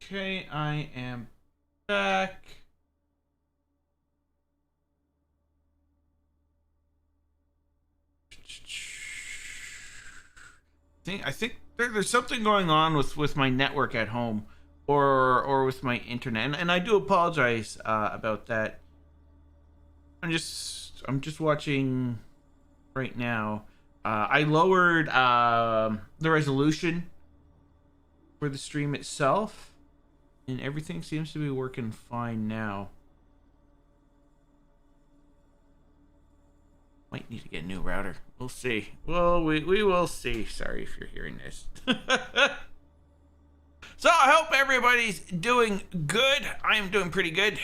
Okay, I am back. I think there's something going on with my network at home, or with my internet, and I do apologize about that. I'm just watching right now. I lowered the resolution for the stream itself, and everything seems to be working fine now. Might need to get a new router. We'll see. Well, we will see. Sorry if you're hearing this. So I hope everybody's doing good. I am doing pretty good.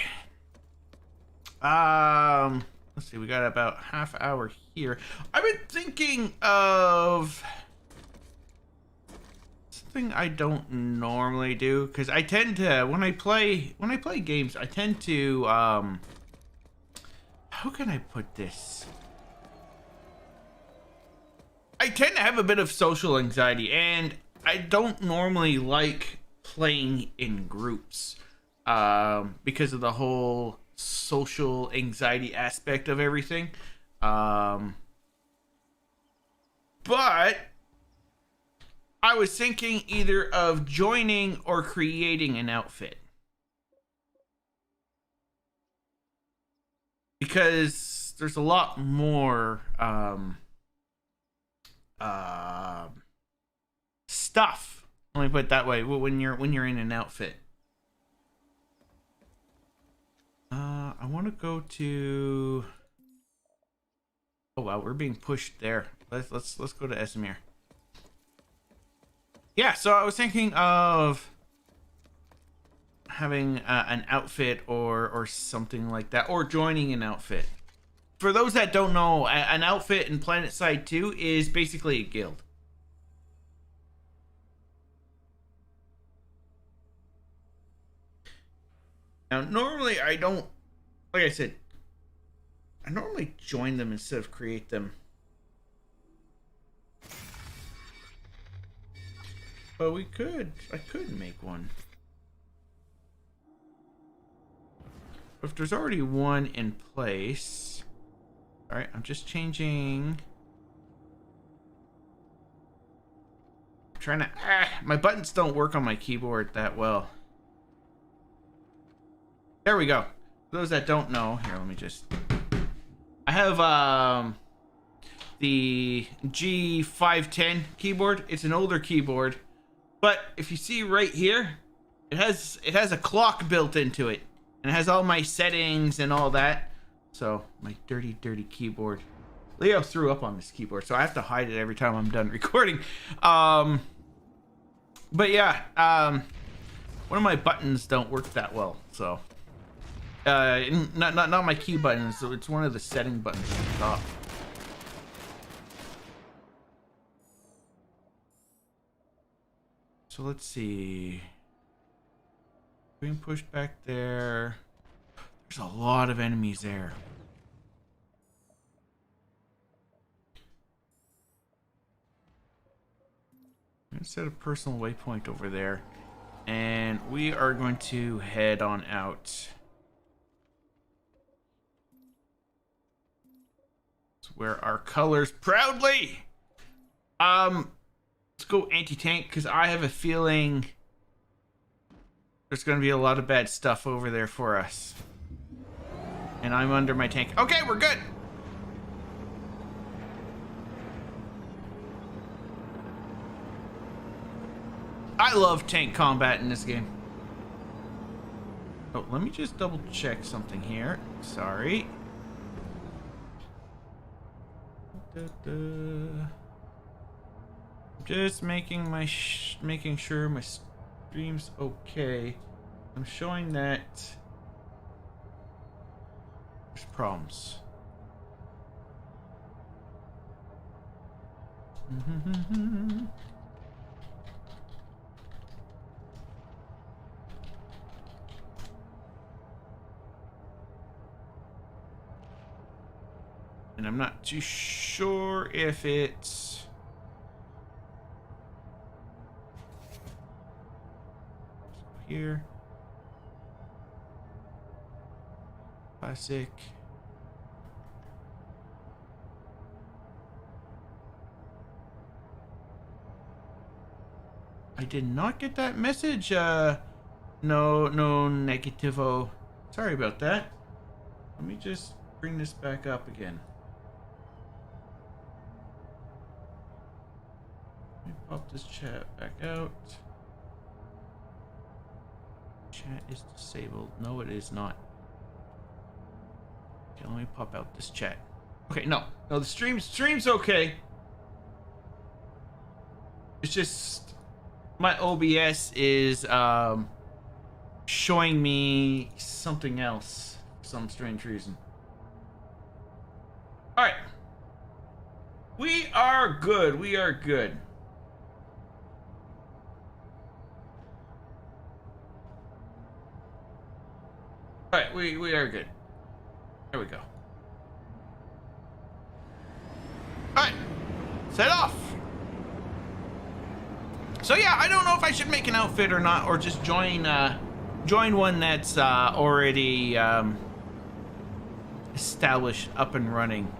Let's see. We got about half hour here. I've been thinking of something I don't normally do, because I tend to when I play games, I tend to how can I put this? I tend to have a bit of social anxiety, and I don't normally like playing in groups because of the whole social anxiety aspect of everything. But I was thinking either of joining or creating an outfit, because there's a lot more stuff. Let me put it that way. When you're in an outfit, I want to go to. Oh wow, we're being pushed there. Let's go to Esamir. Yeah, so I was thinking of having an outfit or something like that, or joining an outfit. For those that don't know, an outfit in PlanetSide 2 is basically a guild. Now, normally I don't, like I said, I normally join them instead of create them. But I could make one. But if there's already one in place. All right, I'm just changing. I'm trying to, my buttons don't work on my keyboard that well. There we go. For those that don't know, here, let me just, I have the G510 keyboard. It's an older keyboard, but if you see right here, it has a clock built into it, and it has all my settings and all that. So my dirty keyboard. Leo threw up on this keyboard, so I have to hide it every time I'm done recording. But yeah, one of my buttons don't work that well, so not my key buttons. So it's one of the setting buttons at the top. So let's see. Being pushed back there. There's a lot of enemies there. I'm gonna set a personal waypoint over there, and we are going to head on out. Let's wear our colors proudly. Let's go anti-tank, because I have a feeling there's gonna be a lot of bad stuff over there for us. And I'm under my tank. Okay, we're good. I love tank combat in this game. Oh, let me just double check something here. Sorry. Just making sure my stream's okay. I'm showing that there's problems. And I'm not too sure if it's here. Classic. I did not get that message. No negativo. Sorry about that. Let me just bring this back up again. Let me pop this chat back out. Chat is disabled. No, it is not. Okay, let me pop out this chat. Okay, no, the stream's okay. It's just my OBS is showing me something else for some strange reason. All right, we are good. We are good. All right, we are good. There we go. All right, set off. So yeah, I don't know if I should make an outfit or not, or just join one that's already established, up and running.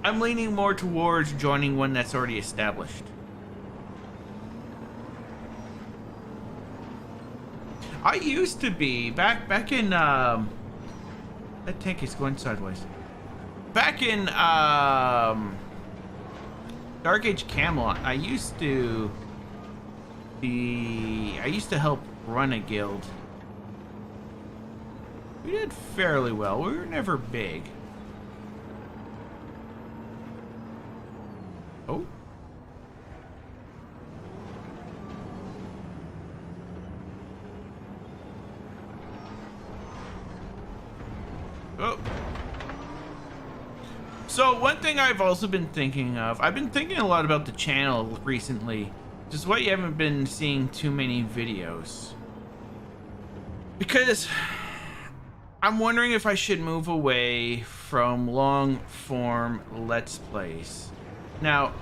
I'm leaning more towards joining one that's already established. I used to be back in that tank is going sideways. Back in Dark Age Camelot, I used to help run a guild. We did fairly well. We were never big. Oh. Oh. So one thing I've also been thinking of, I've been thinking a lot about the channel recently. Just why you haven't been seeing too many videos. Because I'm wondering if I should move away from long form Let's Plays. Now,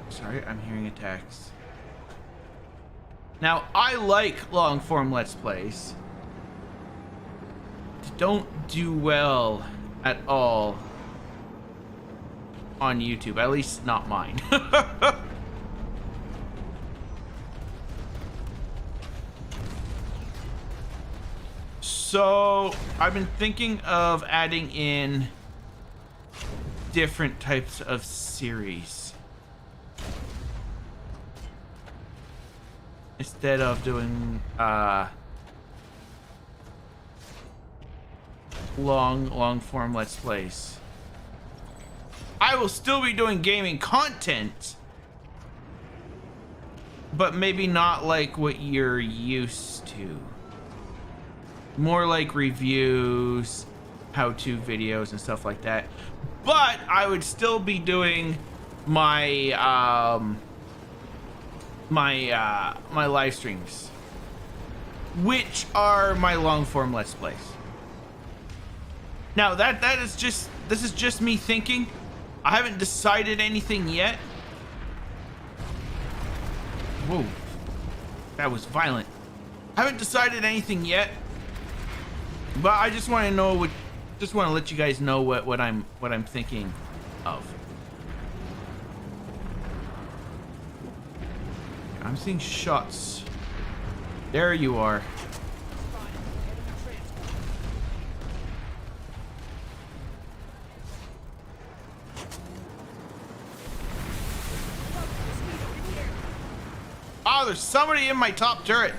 sorry, I'm hearing attacks. Now, I like long form Let's Plays. Don't do well at all on YouTube, at least not mine. So I've been thinking of adding in different types of series instead of doing long form Let's Plays. I will still be doing gaming content, but maybe not like what you're used to. More like reviews, how-to videos and stuff like that. But I would still be doing my my live streams, which are my long form Let's Plays. Now this is just me thinking. I haven't decided anything yet. Whoa, that was violent. I haven't decided anything yet, but I just want to know just want to let you guys know what I'm thinking of. I'm seeing shots. There you are. Oh, there's somebody in my top turret.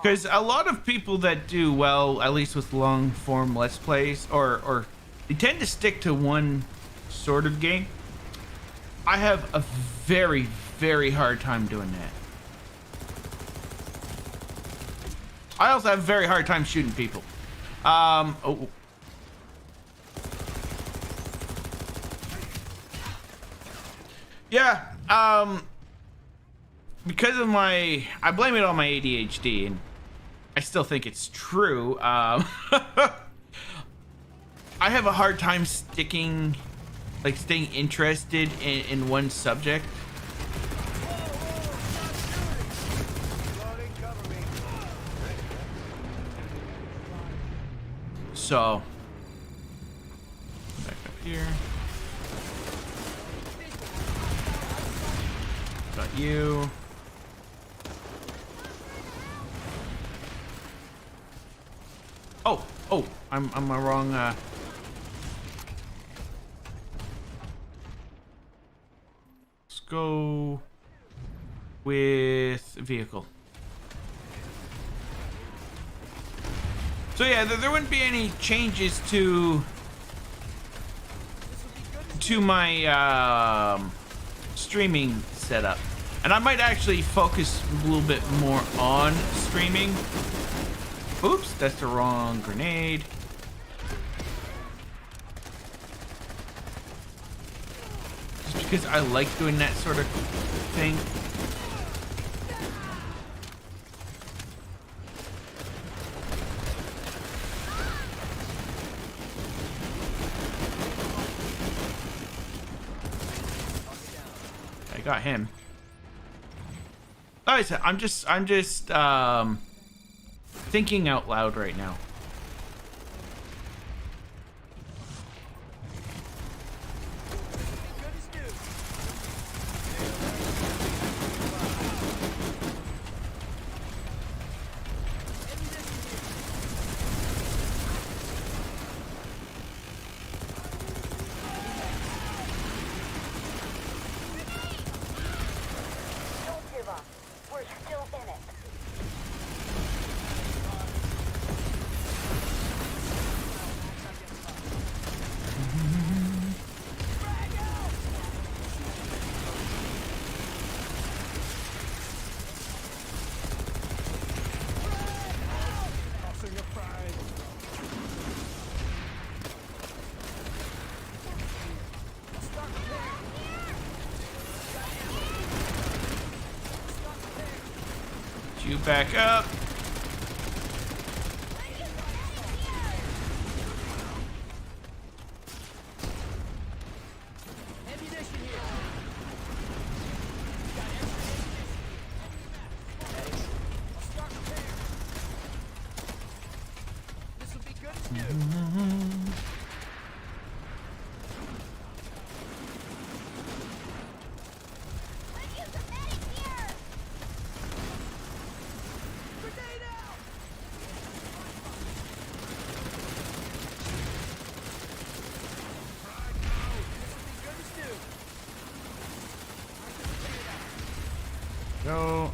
Because a lot of people that do well, at least with long form Let's Plays, or they tend to stick to one sort of game. I have a very, very hard time doing that. I also have a very hard time shooting people. Oh. Yeah, because of I blame it on my ADHD, and I still think it's true. I have a hard time staying interested in one subject. So, back up here. Got you. Oh, I'm wrong. Let's go with vehicle. So yeah, there wouldn't be any changes to my streaming setup, and I might actually focus a little bit more on streaming. Oops, that's the wrong grenade. Just because I like doing that sort of thing. I got him. Oh, I'm just thinking out loud right now. You back up. Go.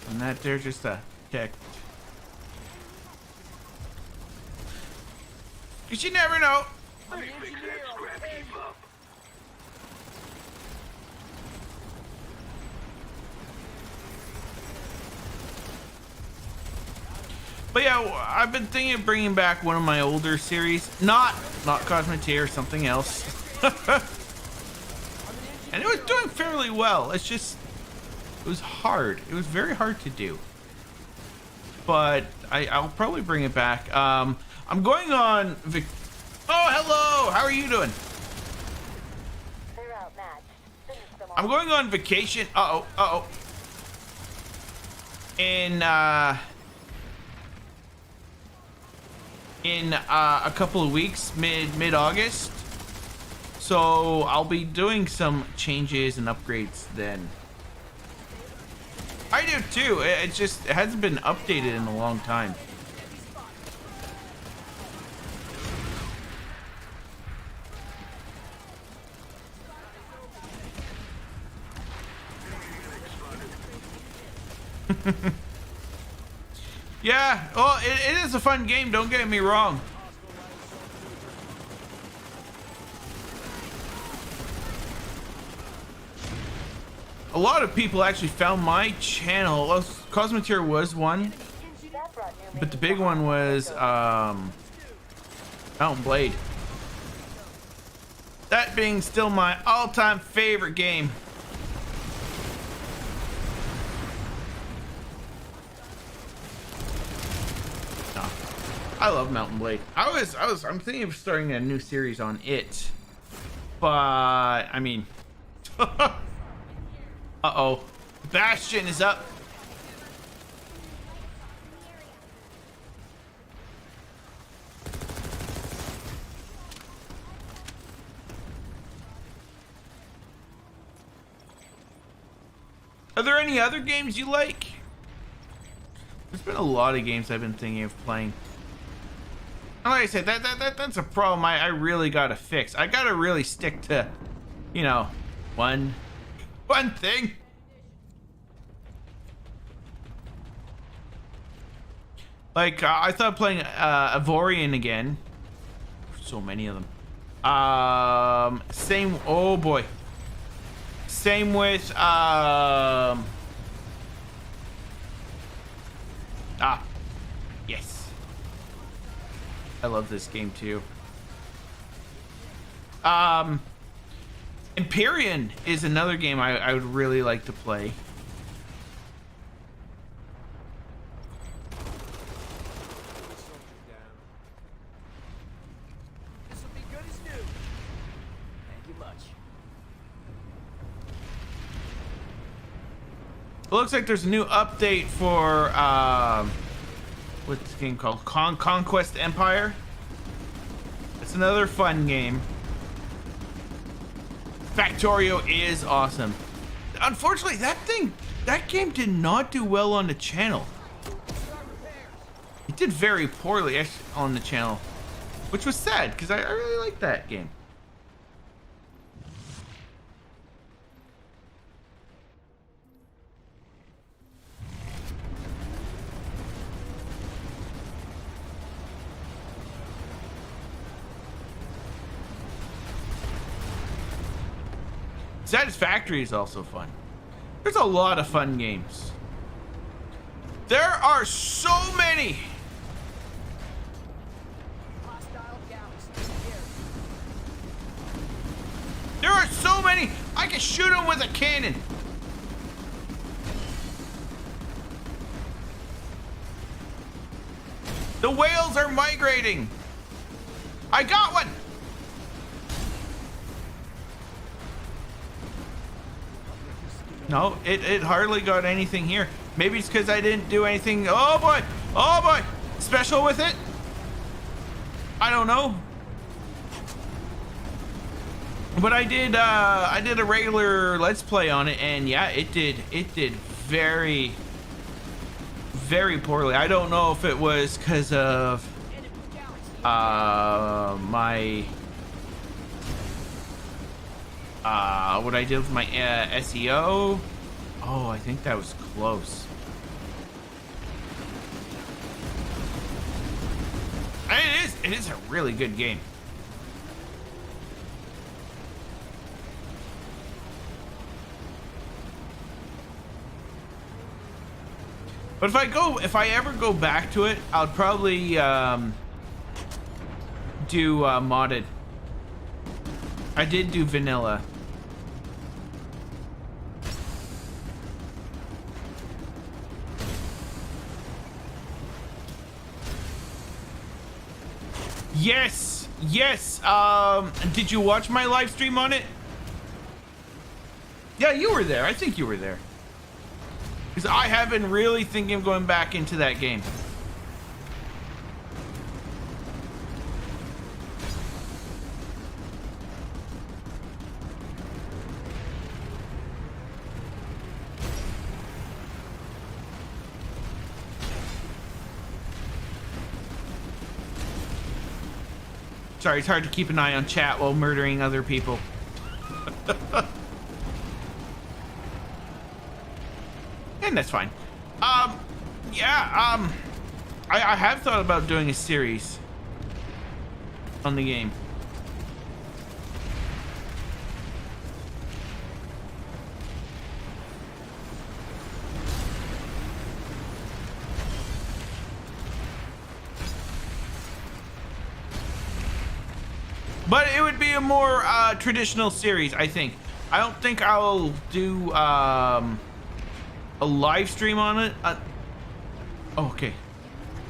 And that there's just a tech. Cause you never know. But yeah, I've been thinking of bringing back one of my older series, not Cosmeteer or something else. And it was doing fairly well. It's just, it was hard. It was very hard to do. But I'll probably bring it back. I'm going on Oh, hello! How are you doing? I'm going on vacation. Uh-oh. In a couple of weeks, mid-August. So I'll be doing some changes and upgrades then. I I do too. It just, it hasn't been updated in a long time. Yeah, well, it is a fun game, don't get me wrong. A lot of people actually found my channel. Well, Cosmeteer was one, but the big one was Mountain Blade. That being still my all-time favorite game. I love Mountain Blade. I'm thinking of starting a new series on it, but I mean, uh-oh, Bastion is up. Are there any other games you like? There's been a lot of games I've been thinking of playing. Like I said, that's a problem I really gotta fix. I gotta really stick to, you know, one thing. Like I thought playing Avorion again. So many of them. Same. Oh boy. Same with yes. I love this game too. Empyrean is another game I would really like to play. It looks like there's a new update for what's this game called? Conquest Empire. It's another fun game. Factorio is awesome. Unfortunately, that game did not do well on the channel. It did very poorly on the channel, which was sad because I really liked that game. Satisfactory is also fun. There's a lot of fun games. There are so many. There are so many. I can shoot them with a cannon. The whales are migrating. I got one. No, it hardly got anything here. Maybe it's because I didn't do anything. Oh boy, special with it. I don't know. But I did a regular Let's Play on it, and yeah, it did very, very poorly. I don't know if it was because of my what I did with my SEO. Oh, I think that was close. And it is a really good game. But if I ever go back to it, I'll probably do modded. I did do vanilla. Yes. Did you watch my live stream on it? Yeah, you were there. I think you were there. Because I have been really thinking of going back into that game. Sorry, it's hard to keep an eye on chat while murdering other people. And that's fine. Yeah, I have thought about doing a series on the game. But it would be a more traditional series, I think. I don't think I'll do a live stream on it. Oh, okay.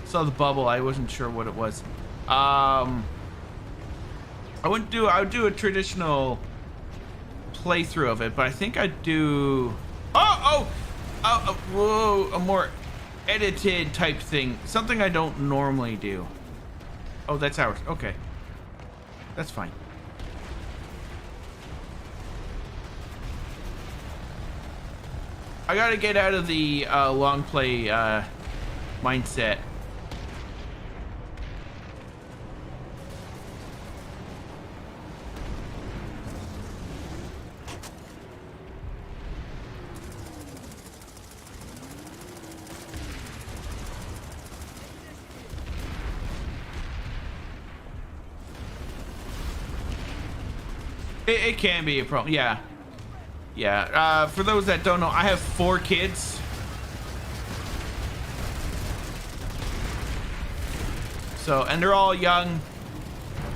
Saw the bubble. I wasn't sure what it was. I would do a traditional playthrough of it, but I think I'd do whoa, a more edited type thing. Something I don't normally do. Oh, that's ours. Okay. That's fine. I gotta get out of the long play mindset. It can be a problem. Yeah. Yeah. For those that don't know, I have 4 kids. So, and they're all young.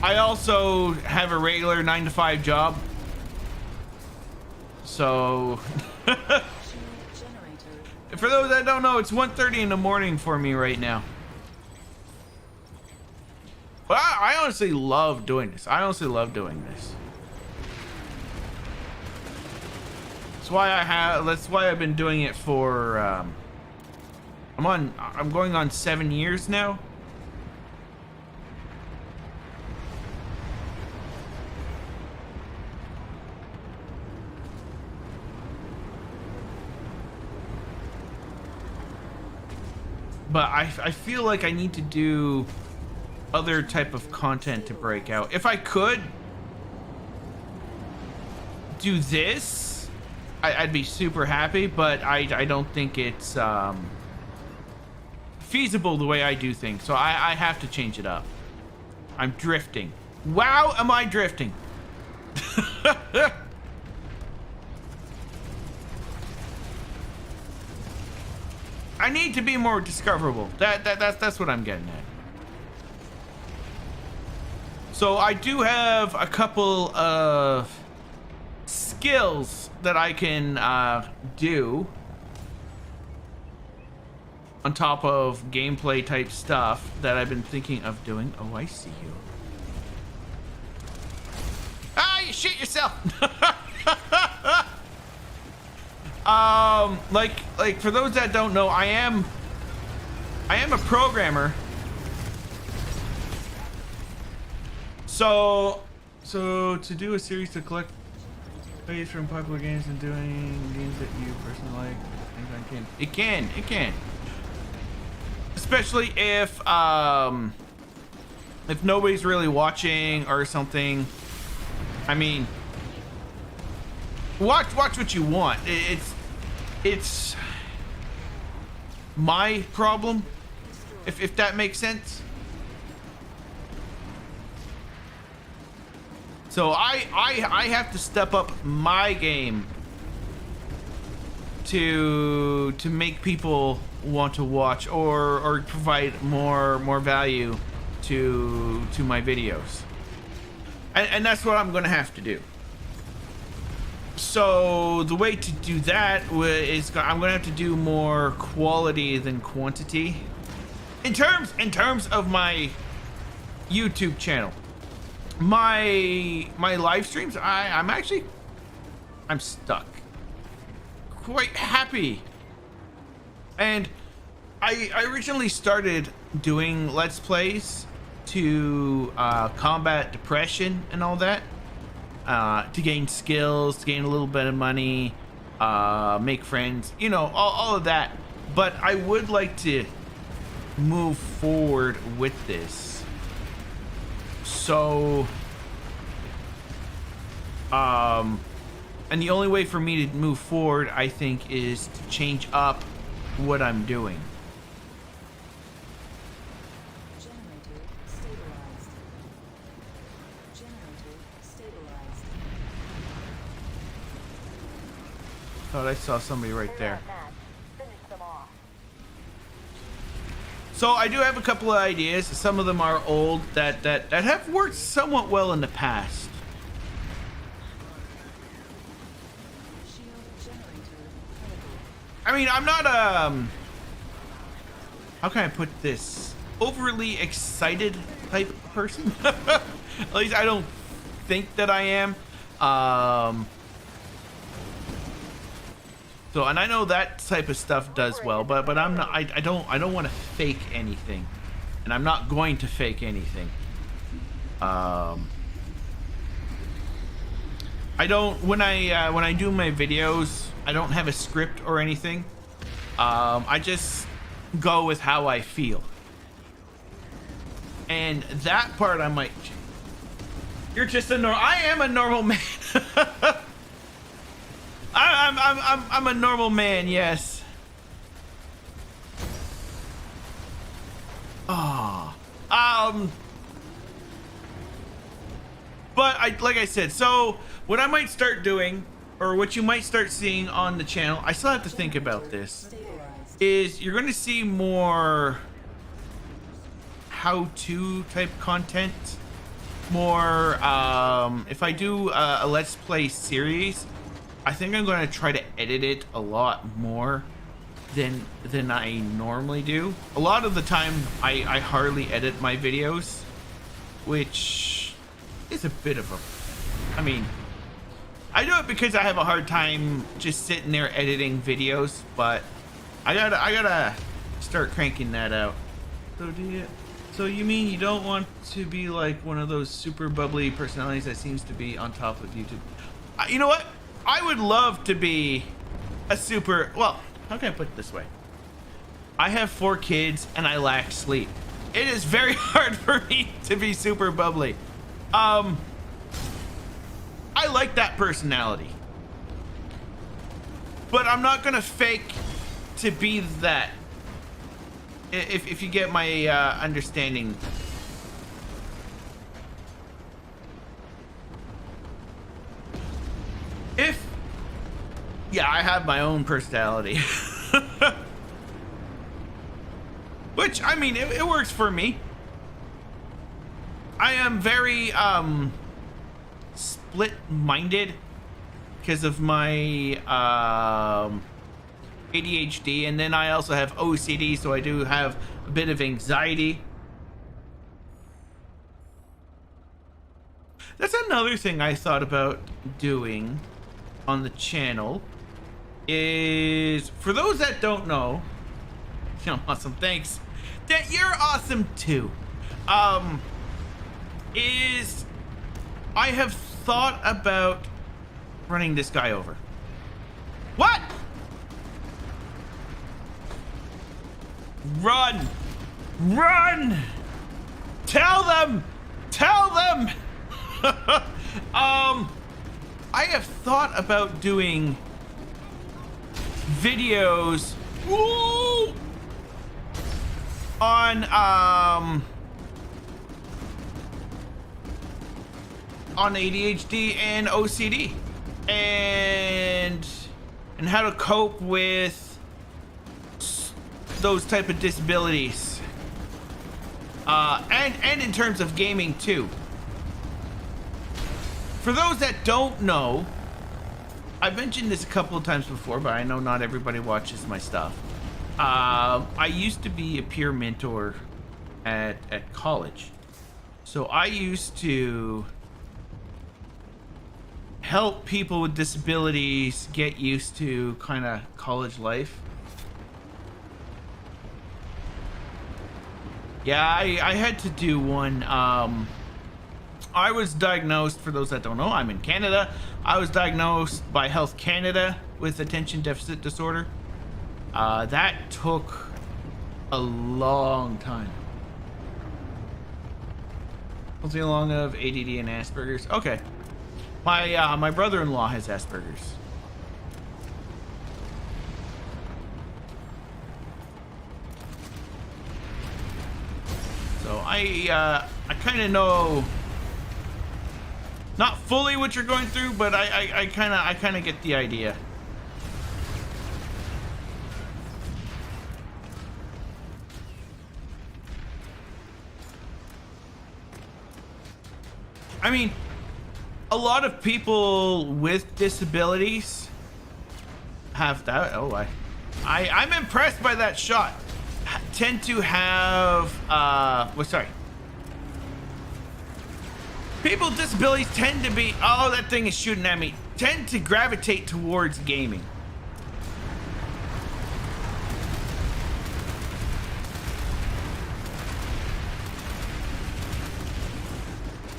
I also have a regular 9-to-5 job. So, for those that don't know, it's 1:30 in the morning for me right now. But I honestly love doing this. I honestly love doing this. That's why I've been doing it for I'm going on 7 years now. But I feel like I need to do other type of content to break out. If I could do this, I'd be super happy, but I don't think it's feasible the way I do things. So I have to change it up. I'm drifting. Wow, am I drifting? I need to be more discoverable. That's what I'm getting at. So I do have a couple of skills that I can do on top of gameplay type stuff that I've been thinking of doing. Oh, I see you. Ah, you shit yourself. Like for those that don't know, I am a programmer. So to do a series to collect plays from popular games and doing games that you personally like, it can. Especially if nobody's really watching or something. I mean, watch what you want. It's my problem, if that makes sense. So I have to step up my game to make people want to watch or provide more value to my videos, and that's what I'm gonna have to do. So the way to do that is I'm gonna have to do more quality than quantity in terms of my YouTube channel. My live streams, I'm stuck. Quite happy. And I originally started doing Let's Plays to combat depression and all that, to gain skills, to gain a little bit of money, make friends, you know, all of that. But I would like to move forward with this So, and the only way for me to move forward, I think, is to change up what I'm doing. Generator stabilized. Generator stabilized. Thought I saw somebody right there. So I do have a couple of ideas. Some of them are old that have worked somewhat well in the past. Shield generator available. I mean, I'm not how can I put this? Overly excited type of person. At least I don't think that I am. So, and I know that type of stuff does well, but I'm not. I don't want to fake anything, and I'm not going to fake anything. I don't when I do my videos, I don't have a script or anything. I just go with how I feel, and that part I might. You're just a normal. I am a normal man. I'm a normal man, yes. Oh. But like I said, so what I might start doing, or what you might start seeing on the channel, I still have to think about this, is you're going to see more how-to type content. More, if I do a Let's Play series, I think I'm going to try to edit it a lot more than I normally do. A lot of the time, I hardly edit my videos, which is a bit of a... I mean, I do it because I have a hard time just sitting there editing videos, but I gotta start cranking that out. So you mean you don't want to be like one of those super bubbly personalities that seems to be on top of YouTube? You know what? I would love to be a super, well, how can I put it this way? I have 4 kids and I lack sleep. It is very hard for me to be super bubbly. I like that personality, but I'm not gonna fake to be that. If you get my understanding. Yeah, I have my own personality. Which, I mean, it works for me. I am very split-minded because of my ADHD, and then I also have OCD, so I do have a bit of anxiety. That's another thing I thought about doing on the channel. Is, for those that don't know, awesome, thanks. That you're awesome too. Is I have thought about running this guy over. What? Run! Run! Tell them! Tell them! I have thought about doing videos on ADHD and OCD and how to cope with those type of disabilities, and in terms of gaming too. For those that don't know, I've mentioned this a couple of times before, but I know not everybody watches my stuff. I used to be a peer mentor at college, so I used to help people with disabilities get used to kind of college life. Yeah, I had to do one. I was diagnosed, for those that don't know, I'm in Canada. I was diagnosed by Health Canada with attention deficit disorder. That took a long time. Something along of ADD and Asperger's. Okay. My brother-in-law has Asperger's. So I kind of know, not fully what you're going through, but I kind of get the idea. I mean, a lot of people with disabilities have that. Oh, I'm impressed by that shot. Tend to have people with disabilities tend to be, oh, that thing is shooting at me, tend to gravitate towards gaming.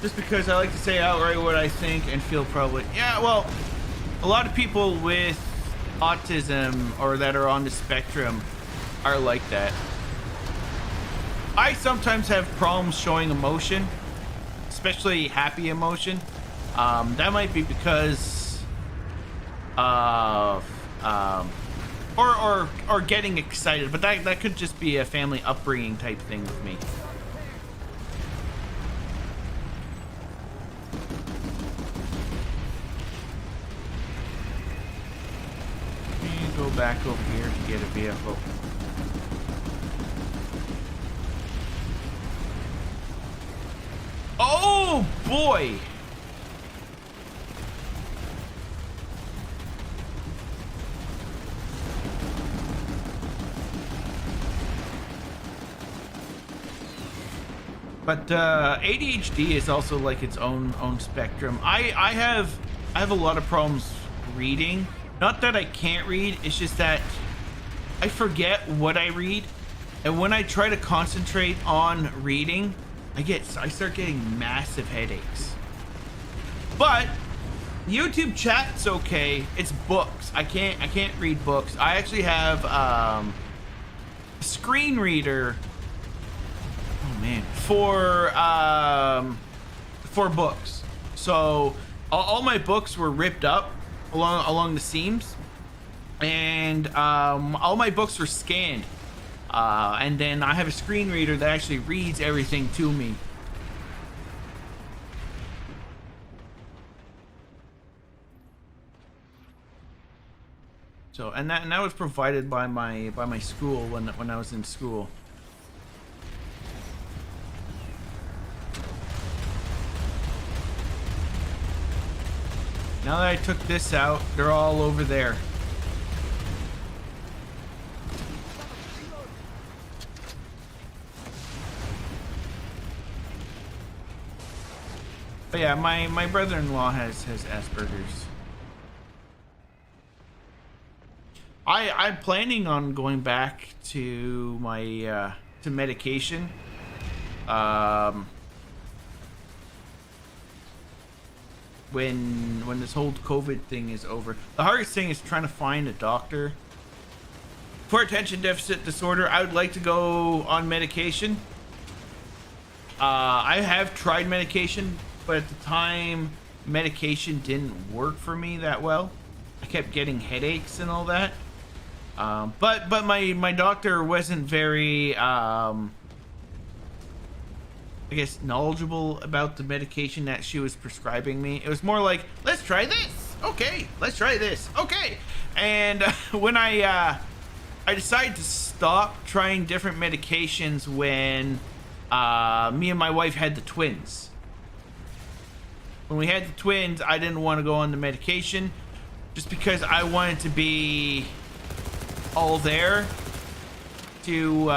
Just because I like to say outright what I think and feel probably. Yeah, well, a lot of people with autism or that are on the spectrum are like that. I sometimes have problems showing emotion, especially happy emotion. That might be because of or getting excited, but that could just be a family upbringing type thing with me. Go back over here to get a vehicle. Oh boy! But ADHD is also like its own spectrum. I have a lot of problems reading. Not that I can't read, it's just that I forget what I read, and when I try to concentrate on reading, I start getting massive headaches. But YouTube chat's okay. It's books. I can't read books. I actually have a screen reader. Oh man, for books. So all my books were ripped up along the seams, and all my books were scanned, and then I have a screen reader that actually reads everything to me. So and that was provided by my school when I was in school. Now that I took this out, they're all over there. But yeah, my brother-in-law has Asperger's. I'm planning on going back to my to medication. When this whole COVID thing is over. The hardest thing is trying to find a doctor for attention deficit disorder. I would like to go on medication. I have tried medication, but at the time medication didn't work for me that well. I kept getting headaches and all that. But my doctor wasn't very I guess knowledgeable about the medication that she was prescribing me. It was more like, let's try this. Okay, let's try this. Okay. And when I decided to stop trying different medications when me and my wife had the twins. When we had the twins, I didn't want to go on the medication just because I wanted to be all there to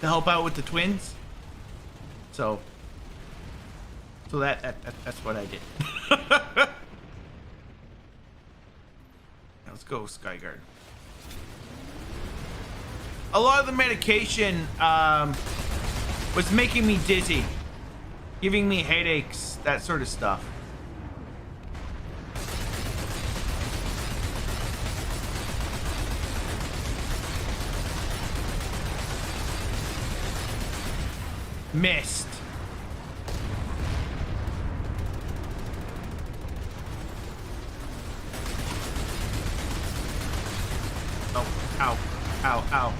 help out with the twins. So that's what I did. Let's go, Skyguard. A lot of the medication was making me dizzy, giving me headaches, that sort of stuff. Missed. Ow. Ow. Ow.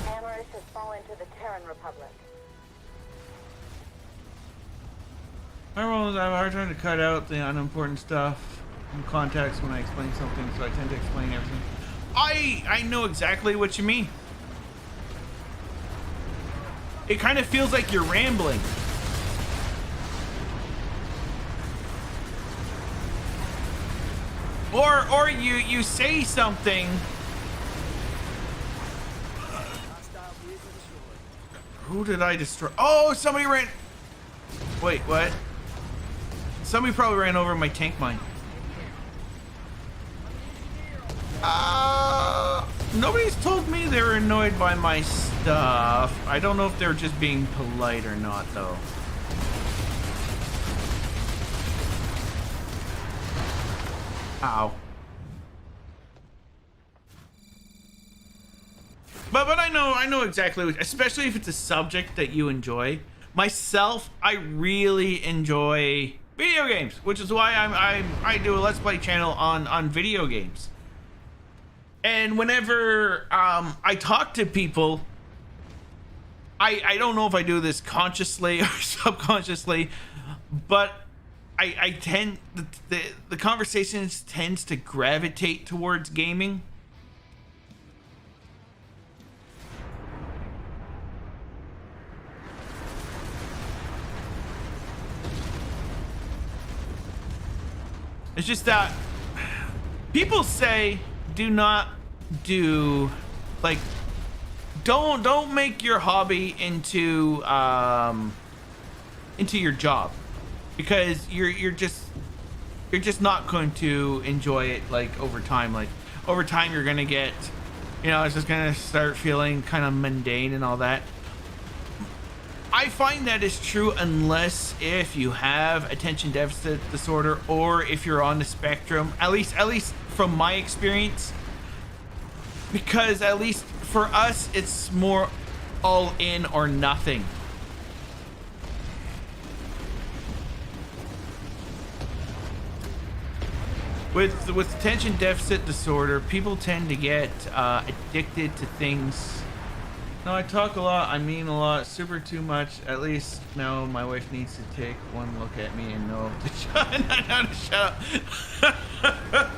Amherst has fallen to the Terran Republic. I have a hard time to cut out the unimportant stuff in context when I explain something, so I tend to explain everything. I know exactly what you mean. It kind of feels like you're rambling. Or you say something. Who did I destroy? Oh, somebody ran. Wait, what? Somebody probably ran over my tank mine. Nobody's told me they were annoyed by my stuff. I don't know if they're just being polite or not, though. Ow. But I know exactly what, especially if it's a subject that you enjoy. Myself, I really enjoy video games, which is why I do a Let's Play channel on video games. And whenever I talk to people, I don't know if I do this consciously or subconsciously, but I tend the conversations tends to gravitate towards gaming. It's just that people say do not do, like, don't make your hobby into your job, because you're just not going to enjoy it. Like over time you're gonna get, you know, it's just gonna start feeling kind of mundane and all that. I find that is true unless if you have attention deficit disorder, or if you're on the spectrum, at least from my experience, because at least for us it's more all in or nothing. With attention deficit disorder, people tend to get addicted to things. No, I talk a lot, I mean a lot, super too much. At least now my wife needs to take one look at me and know to shut up.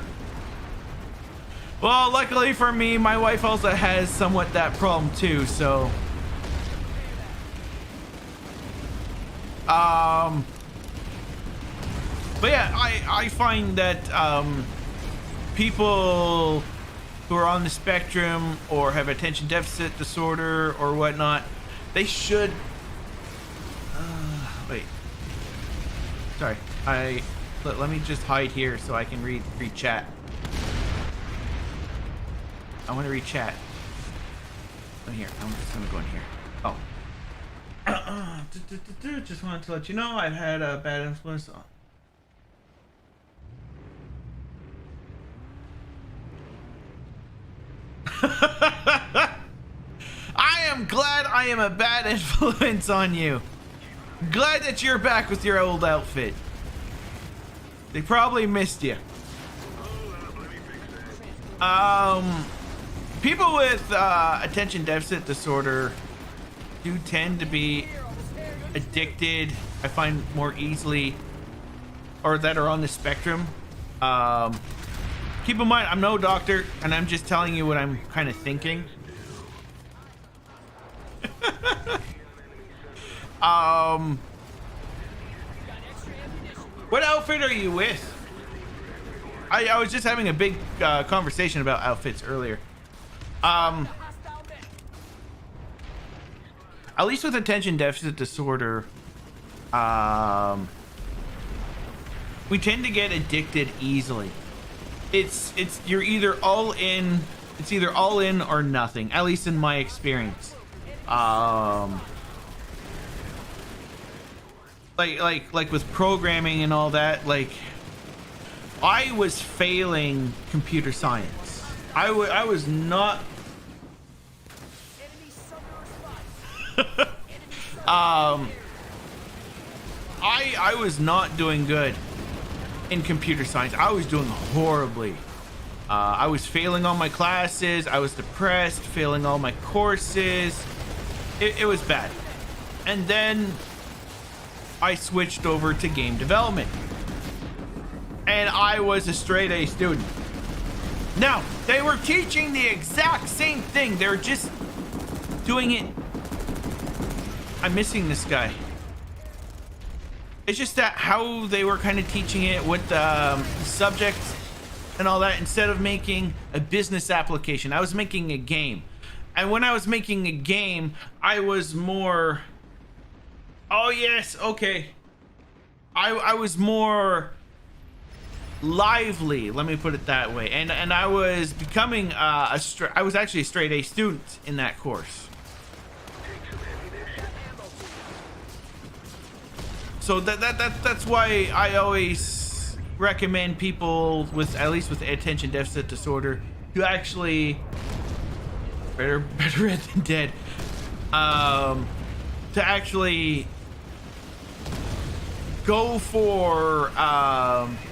Well, luckily for me, my wife also has somewhat that problem too, so. But yeah, I find that people who are on the spectrum or have attention deficit disorder or whatnot, they should wait, sorry, let me just hide here so I can read chat. I want to read chat. Oh, here, I'm just gonna go in here. Oh, just wanted to let you know I've had a bad influence on. I am glad I am a bad influence on you. Glad that you're back with your old outfit. They probably missed you. People with attention deficit disorder do tend to be addicted, I find, more easily, or that are on the spectrum. Keep in mind, I'm no doctor, and I'm just telling you what I'm kind of thinking. What outfit are you with? I was just having a big conversation about outfits earlier. At least with attention deficit disorder, we tend to get addicted easily. You're either all in. It's either all in or nothing. At least in my experience. Like with programming and all that. Like, I was failing computer science. I was not. I was not doing good in computer science. I was doing horribly. I was failing all my classes. I was depressed, failing all my courses. It was bad. And then I switched over to game development. And I was a straight A student. Now, they were teaching the exact same thing. They're just doing it. I'm missing this guy. It's just that how they were kind of teaching it with the subjects and all that, instead of making a business application, I was making a game. And when I was making a game, I was more, oh yes, okay. I was more lively, let me put it that way. And I was becoming I was actually a straight A student in that course. So that's why I always recommend people with, at least with attention deficit disorder, to actually better read than dead, to actually go for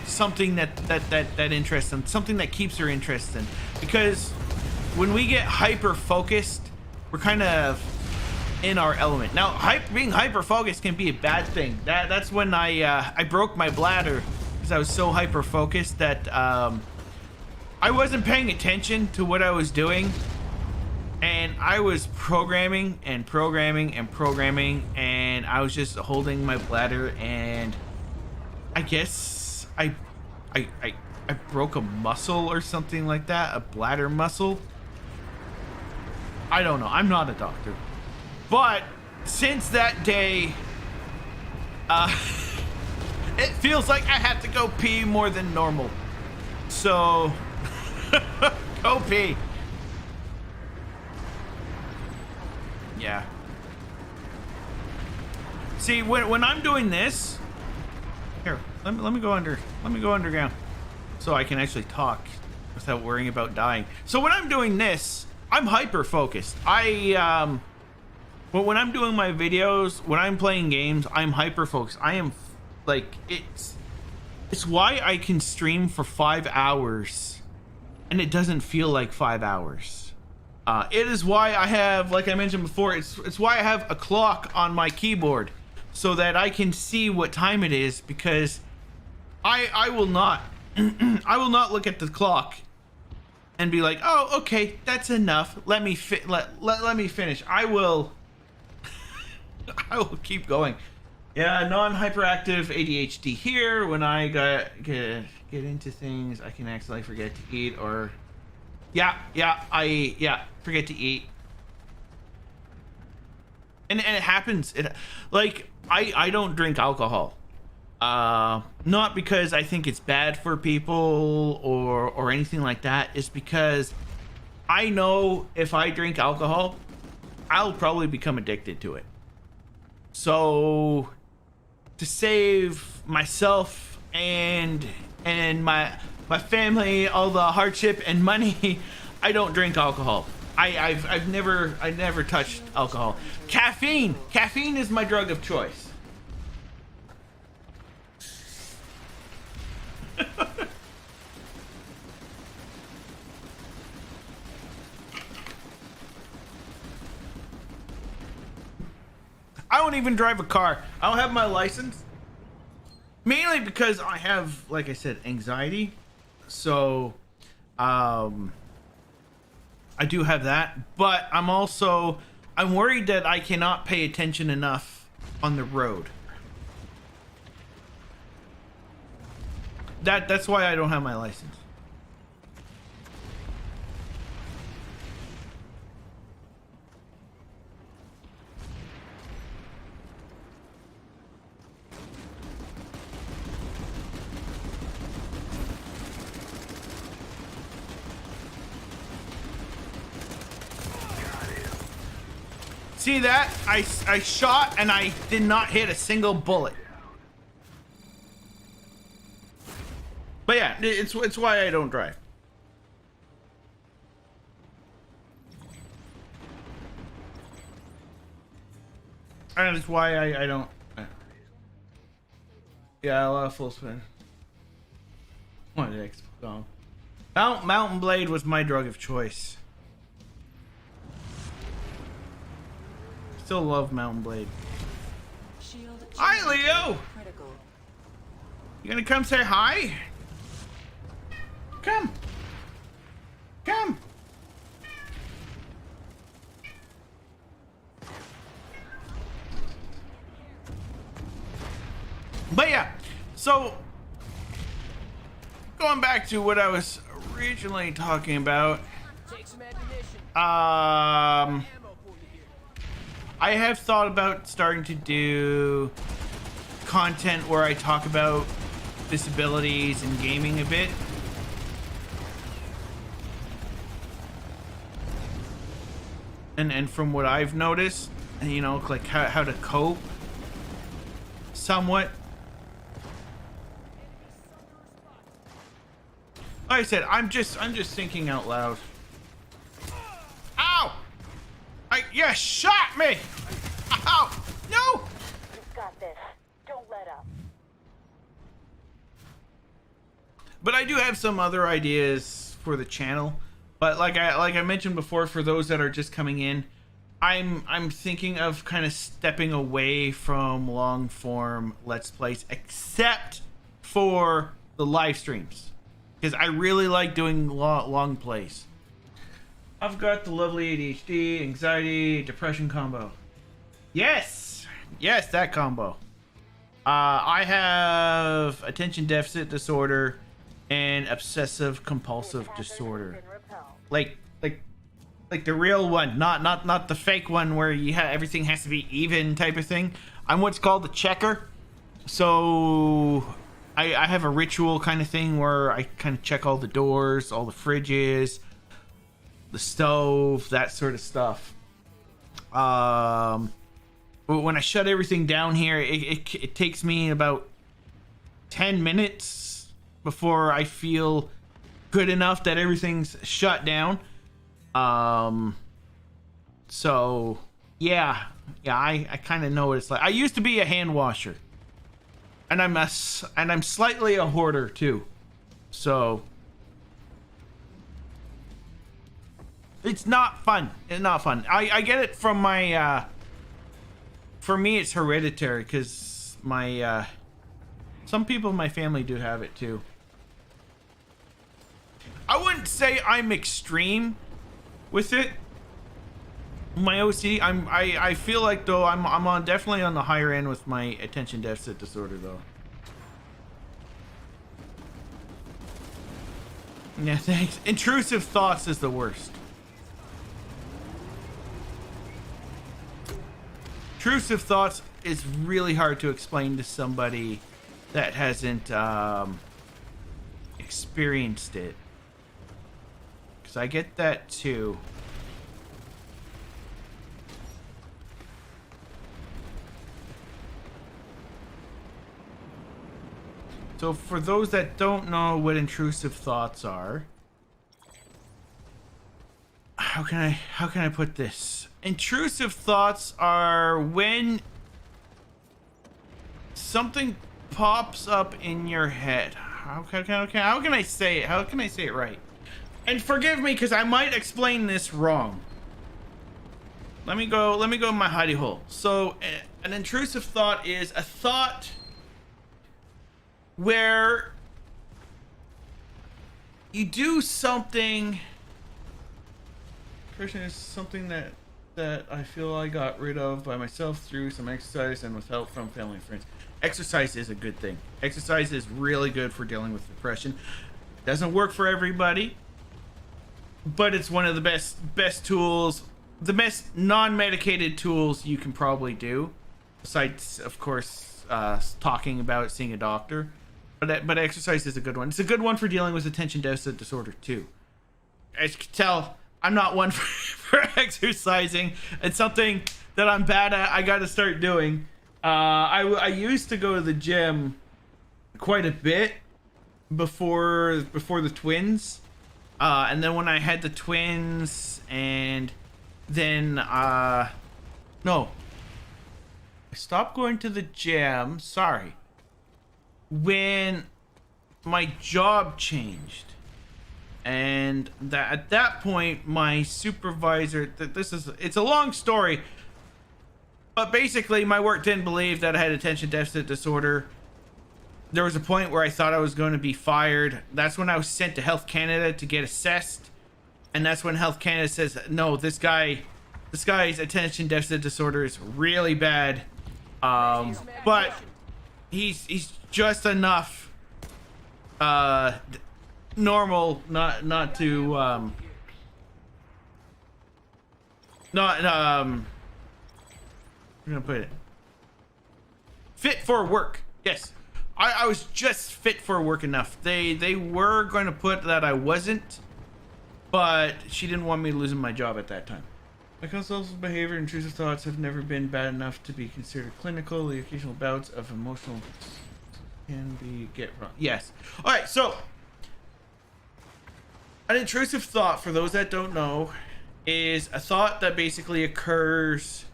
something that interests them, something that keeps their interest in. Because when we get hyper focused, we're kind of in our element. Now, being hyper focused can be a bad thing. That's when I broke my bladder, because I was so hyper focused that I wasn't paying attention to what I was doing, and I was programming and programming and programming, and I was just holding my bladder, and I guess I broke a muscle or something like that, a bladder muscle. I don't know. I'm not a doctor. But since that day, it feels like I have to go pee more than normal. So, go pee. Yeah. See, when I'm doing this, here, let me go underground, so I can actually talk without worrying about dying. So when I'm doing this, I'm hyper focused. But when I'm doing my videos, when I'm playing games, I'm hyper focused. I am like, it's why I can stream for 5 hours and it doesn't feel like 5 hours. It is why I have, like I mentioned before, it's why I have a clock on my keyboard, so that I can see what time it is, because I will not I will not look at the clock and be like, oh, okay, that's enough. Let me finish. I will keep going. Yeah, non-hyperactive ADHD here. When I get into things, I can accidentally forget to eat, or forget to eat. And it happens. I don't drink alcohol. Not because I think it's bad for people or anything like that. It's because I know if I drink alcohol, I'll probably become addicted to it. So to save myself and my family all the hardship and money, I don't drink alcohol. I've never touched alcohol. Caffeine is my drug of choice. I don't even drive a car. I don't have my license. Mainly because I have, like I said, anxiety. So, I do have that. But I'm worried that I cannot pay attention enough on the road. That's why I don't have my license. See that? I shot and I did not hit a single bullet. But yeah, it's why I don't drive. And it's why I don't. Yeah, a lot of full spin. What an XCOM. Mountain Blade was my drug of choice. Still love Mountain Blade. Shield Hi, generator Leo! critical. You gonna come say hi? Come. Come. But yeah, so going back to what I was originally talking about, I have thought about starting to do content where I talk about disabilities and gaming a bit. And from what I've noticed, you know, like how to cope somewhat. Like I said, I'm just thinking out loud. Ow! Yeah, shot me! Ow! No! You've got this. Don't let up. But I do have some other ideas for the channel. But like I mentioned before, for those that are just coming in, I'm thinking of kind of stepping away from long form Let's Plays, except for the live streams, because I really like doing long plays. I've got the lovely ADHD, anxiety, depression combo. Yes, that combo. I have attention deficit disorder and obsessive compulsive disorder. Like the real one, not the fake one where everything has to be even type of thing. I'm what's called the checker. So I have a ritual kind of thing where I kind of check all the doors, all the fridges, the stove, that sort of stuff. But when I shut everything down here, it takes me about 10 minutes before I feel good enough that everything's shut down. So yeah, I kind of know what it's like. I used to be a hand washer, and I'm slightly a hoarder too. So it's not fun. It's not fun. I get it from my for me it's hereditary, because my some people in my family do have it too. I wouldn't say I'm extreme with it. My OCD, I feel like though I'm definitely on the higher end with my attention deficit disorder though. Yeah, thanks. Intrusive thoughts is the worst. Intrusive thoughts is really hard to explain to somebody that hasn't experienced it. Because I get that too. So for those that don't know what intrusive thoughts are, how can I put this? Intrusive thoughts are when something pops up in your head. How can I say it? How can I say it right? And forgive me, because I might explain this wrong. Let me go in my hidey hole. So an intrusive thought is a thought where you do something. Person is something that I feel I got rid of by myself through some exercise and with help from family and friends. Exercise is a good thing. Exercise is really good for dealing with depression. Doesn't work for everybody, but it's one of the best tools, the best non-medicated tools you can probably do, besides of course talking about it, seeing a doctor. But exercise is a good one. It's a good one for dealing with attention deficit disorder too. As you can tell, I'm not one for exercising. It's something that I'm bad at. I got to start doing. I used to go to the gym quite a bit before the twins, and then when I had the twins, and then no, I stopped going to the gym. Sorry. when my job changed. And that at that point, my supervisor, it's a long story, but basically my work didn't believe that I had attention deficit disorder. There was a point where I thought I was going to be fired. That's when I was sent to Health Canada to get assessed. And that's when Health Canada says, no, this guy's attention deficit disorder is really bad. But he's just enough normal not to I'm gonna put it fit for work. Yes, I was just fit for work enough. They were going to put that I wasn't, but she didn't want me losing my job at that time. My compulsive behavior and intrusive thoughts have never been bad enough to be considered clinical. The occasional bouts of emotional can get wrong. Yes. All right. So an intrusive thought, for those that don't know, is a thought that basically occurs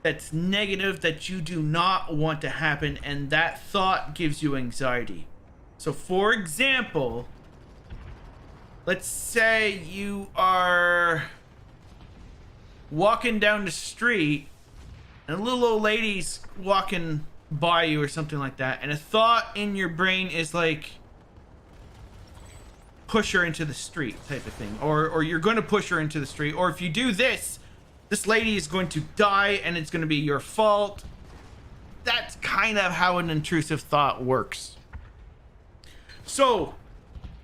that's negative, that you do not want to happen, and that thought gives you anxiety. So for example, let's say you are walking down the street and a little old lady's walking by you or something like that, and a thought in your brain is like, push her into the street type of thing, or you're going to push her into the street, or if you do this lady is going to die and it's going to be your fault. That's kind of how an intrusive thought works. So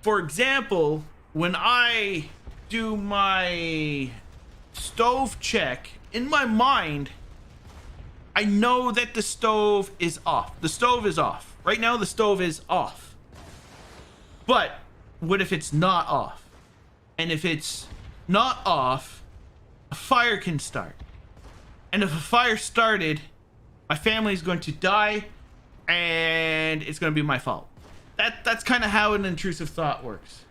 for example, when I do my stove check, in my mind I know that the stove is off. The stove is off right now. The stove is off, but what if it's not off? And if it's not off, a fire can start. And if a fire started, my family's going to die and it's going to be my fault. That's kind of how an intrusive thought works.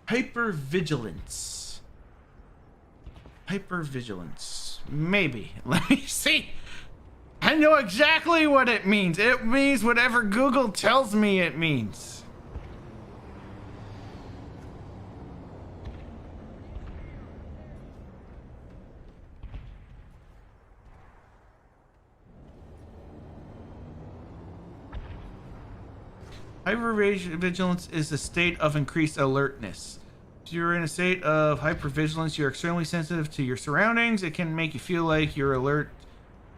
Hypervigilance. Hypervigilance. Maybe. Let me see. I know exactly what it means. It means whatever Google tells me it means. Hypervigilance is a state of increased alertness. If you're in a state of hypervigilance, you're extremely sensitive to your surroundings. It can make you feel like you're alert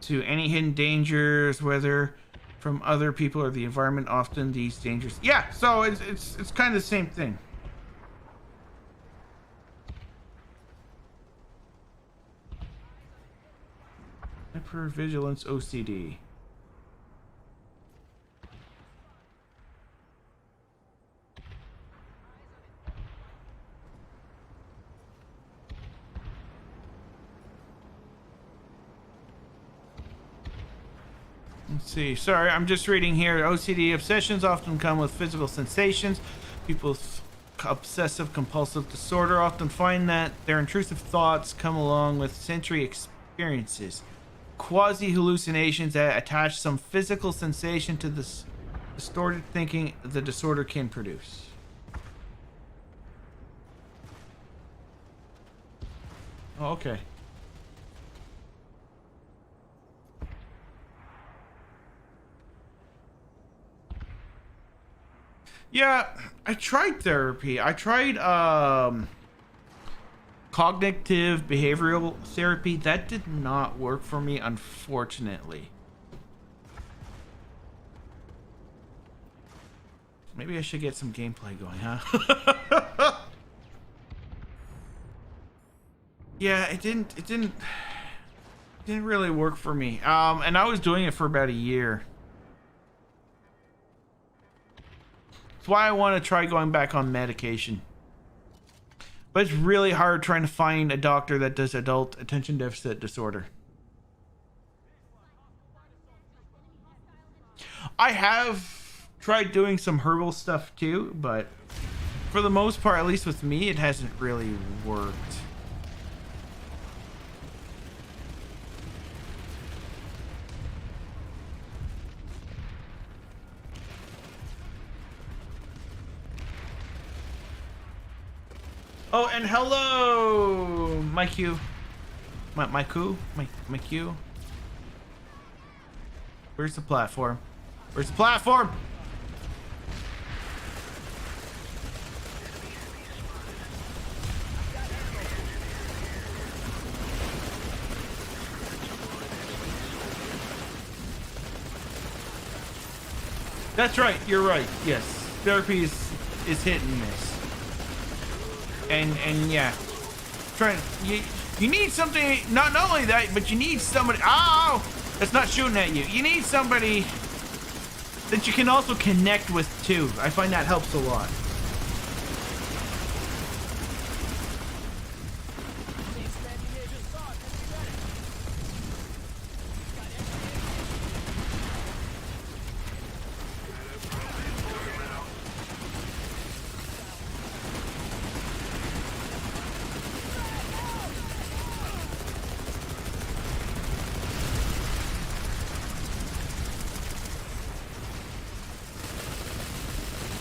to any hidden dangers, whether from other people or the environment. Often these dangers, yeah, so it's kind of the same thing. Hypervigilance OCD. Let's see. Sorry, I'm just reading here. OCD obsessions often come with physical sensations. People with obsessive compulsive disorder often find that their intrusive thoughts come along with sensory experiences, quasi hallucinations that attach some physical sensation to this distorted thinking the disorder can produce. Oh, okay. Yeah, I tried therapy. I tried cognitive behavioral therapy. That did not work for me, unfortunately. Maybe I should get some gameplay going, huh? Yeah, it didn't really work for me. And I was doing it for about a year. That's why I want to try going back on medication. But it's really hard trying to find a doctor that does adult attention deficit disorder. I have tried doing some herbal stuff too, but for the most part, at least with me, it hasn't really worked. Oh, and hello, my Q. My Q. Where's the platform? Where's the platform? That's right, you're right. Yes. Therapy is hit and miss. And yeah. You need something, not only that, but you need somebody. Oh, that's not shooting at you. You need somebody that you can also connect with too. I find that helps a lot.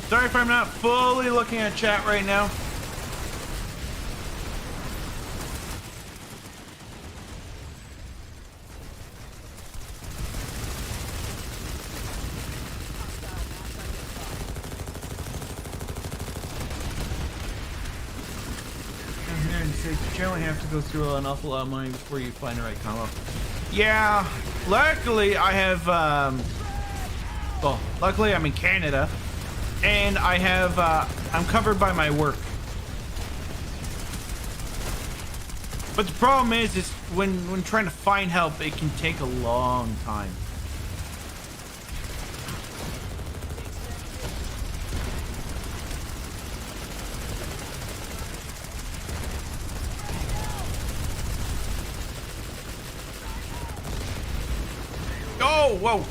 Sorry if I'm not fully looking at chat right now. You generally have to go through an awful lot of money before you find the right combo. Yeah, luckily I have, well, luckily I'm in Canada. And I have, I'm covered by my work. But the problem is when trying to find help, it can take a long time. Oh, whoa.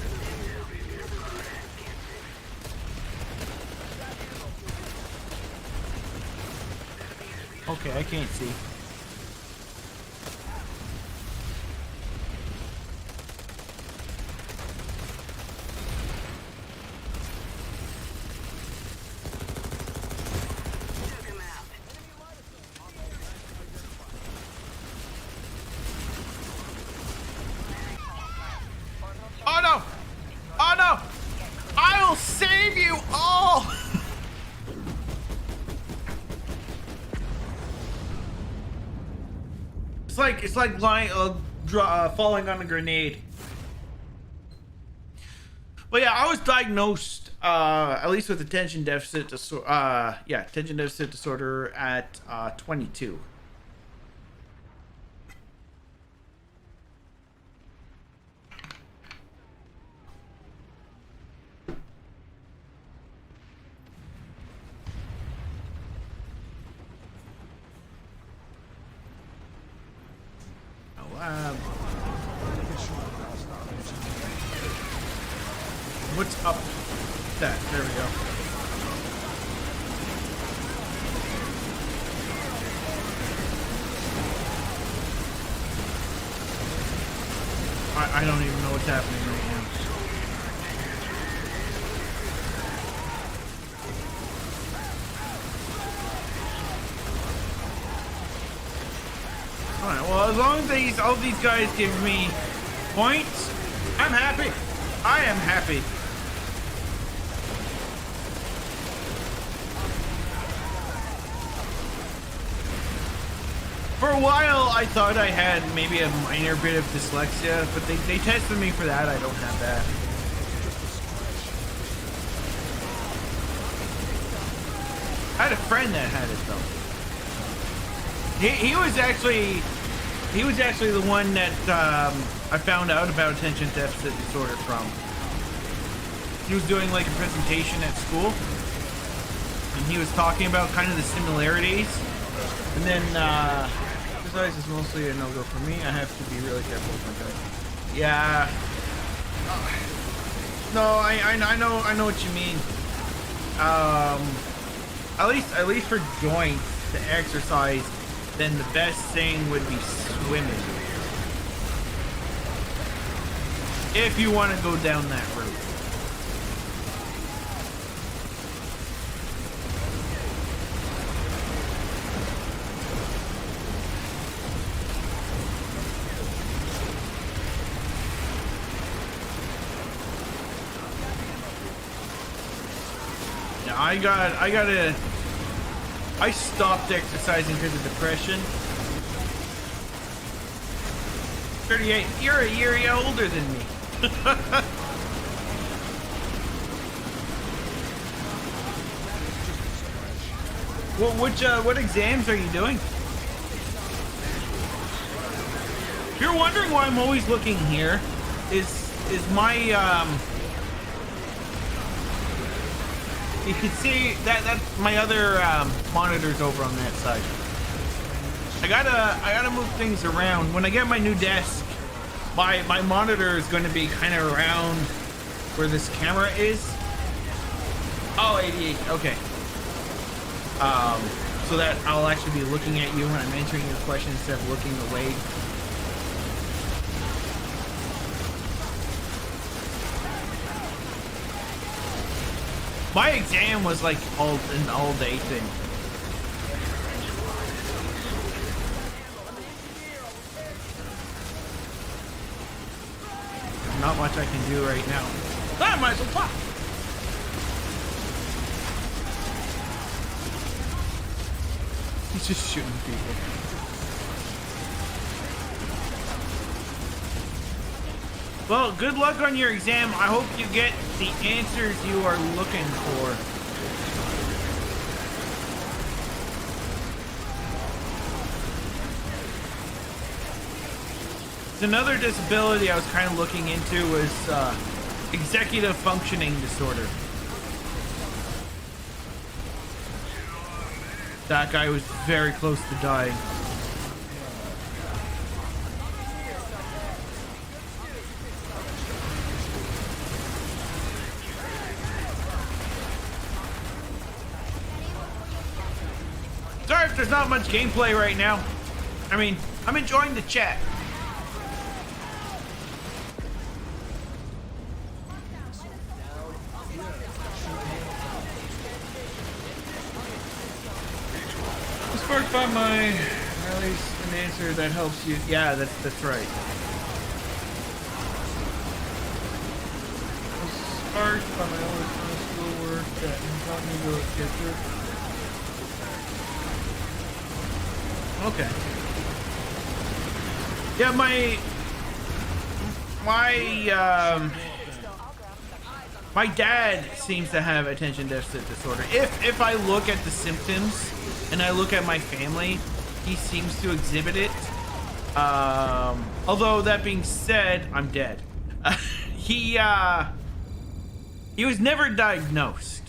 Okay, I can't see. Oh no! Oh no! I will save you all! It's like lying, falling on a grenade. But yeah, I was diagnosed, at least with attention deficit disorder at 22. What's up? That there we go. I don't even know what's happening right now. Alright, well, as long as all these guys give me points, I'm happy. I am happy. For a while, I thought I had maybe a minor bit of dyslexia, but they tested me for that. I don't have that. I had a friend that had it though. He was actually the one that I found out about attention deficit disorder from. He was doing like a presentation at school, and he was talking about kind of the similarities. And then exercise is mostly a no-go for me. I have to be really careful with my diet. Yeah. No, I know what you mean. At least for joints to exercise, then the best thing would be swimming. If you want to go down that route. I stopped exercising because of depression. 38. You're a year older than me. What exams are you doing? If you're wondering why I'm always looking here, is my you can see that's my other monitors over on that side. I gotta move things around. When I get my new desk, my monitor is going to be kind of around where this camera is. Oh, 88. Okay. So that I'll actually be looking at you when I'm answering your question instead of looking away. My exam was like an all-day thing. Not much I can do right now. I might as well talk. He's just shooting people. Well, good luck on your exam. I hope you get the answers you are looking for. Another disability I was kind of looking into was executive functioning disorder. That guy was very close to dying. Sorry if there's not much gameplay right now. I mean, I'm enjoying the chat. Sparked by my, at least an answer that helps you. Yeah, that's right. Sparked by my own schoolwork that taught me to get through. Okay. Yeah, my dad seems to have attention deficit disorder. If I look at the symptoms and I look at my family, he seems to exhibit it. Although that being said, I'm dead. He was never diagnosed.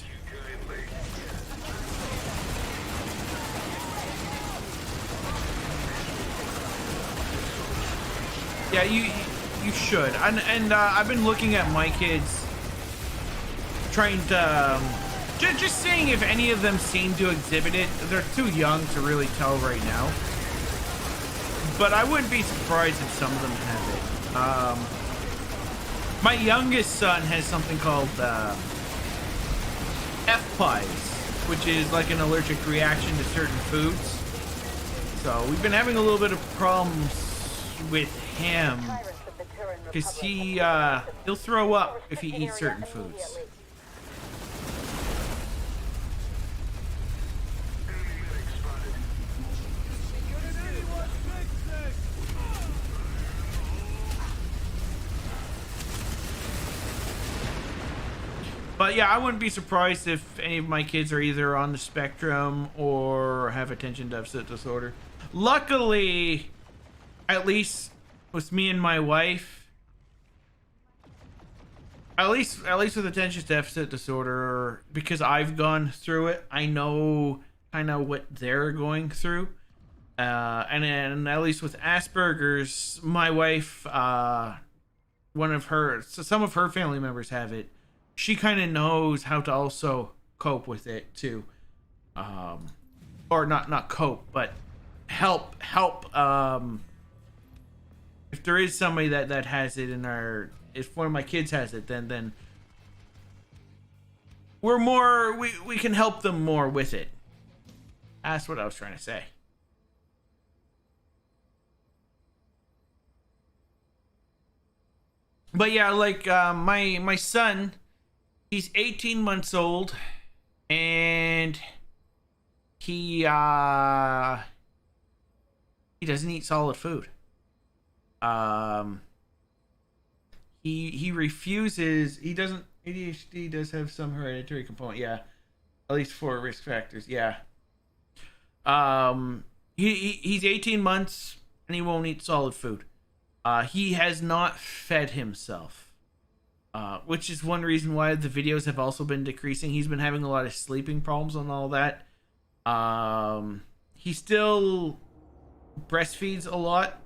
Yeah, you should. And I've been looking at my kids, trying to just seeing if any of them seem to exhibit it. They're too young to really tell right now, but I wouldn't be surprised if some of them have it. My youngest son has something called FPIES, which is like an allergic reaction to certain foods. So we've been having a little bit of problems with him because he'll throw up if he eats certain foods. But yeah, I wouldn't be surprised if any of my kids are either on the spectrum or have attention deficit disorder. Luckily, at least with me and my wife, at least with attention deficit disorder, because I've gone through it, I know kind of what they're going through. And then at least with Asperger's, my wife, some of her family members have it. She kind of knows how to also cope with it too. Or not cope, but help. If there is somebody that has it if one of my kids has it, then we can help them more with it. That's what I was trying to say. But yeah, like my son, he's 18 months old. and he doesn't eat solid food. He refuses. He doesn't. ADHD does have some hereditary component. Yeah, at least 4 risk factors. Yeah. He's 18 months and he won't eat solid food. He has not fed himself, which is one reason why the videos have also been decreasing. He's been having a lot of sleeping problems and all that. He still breastfeeds a lot.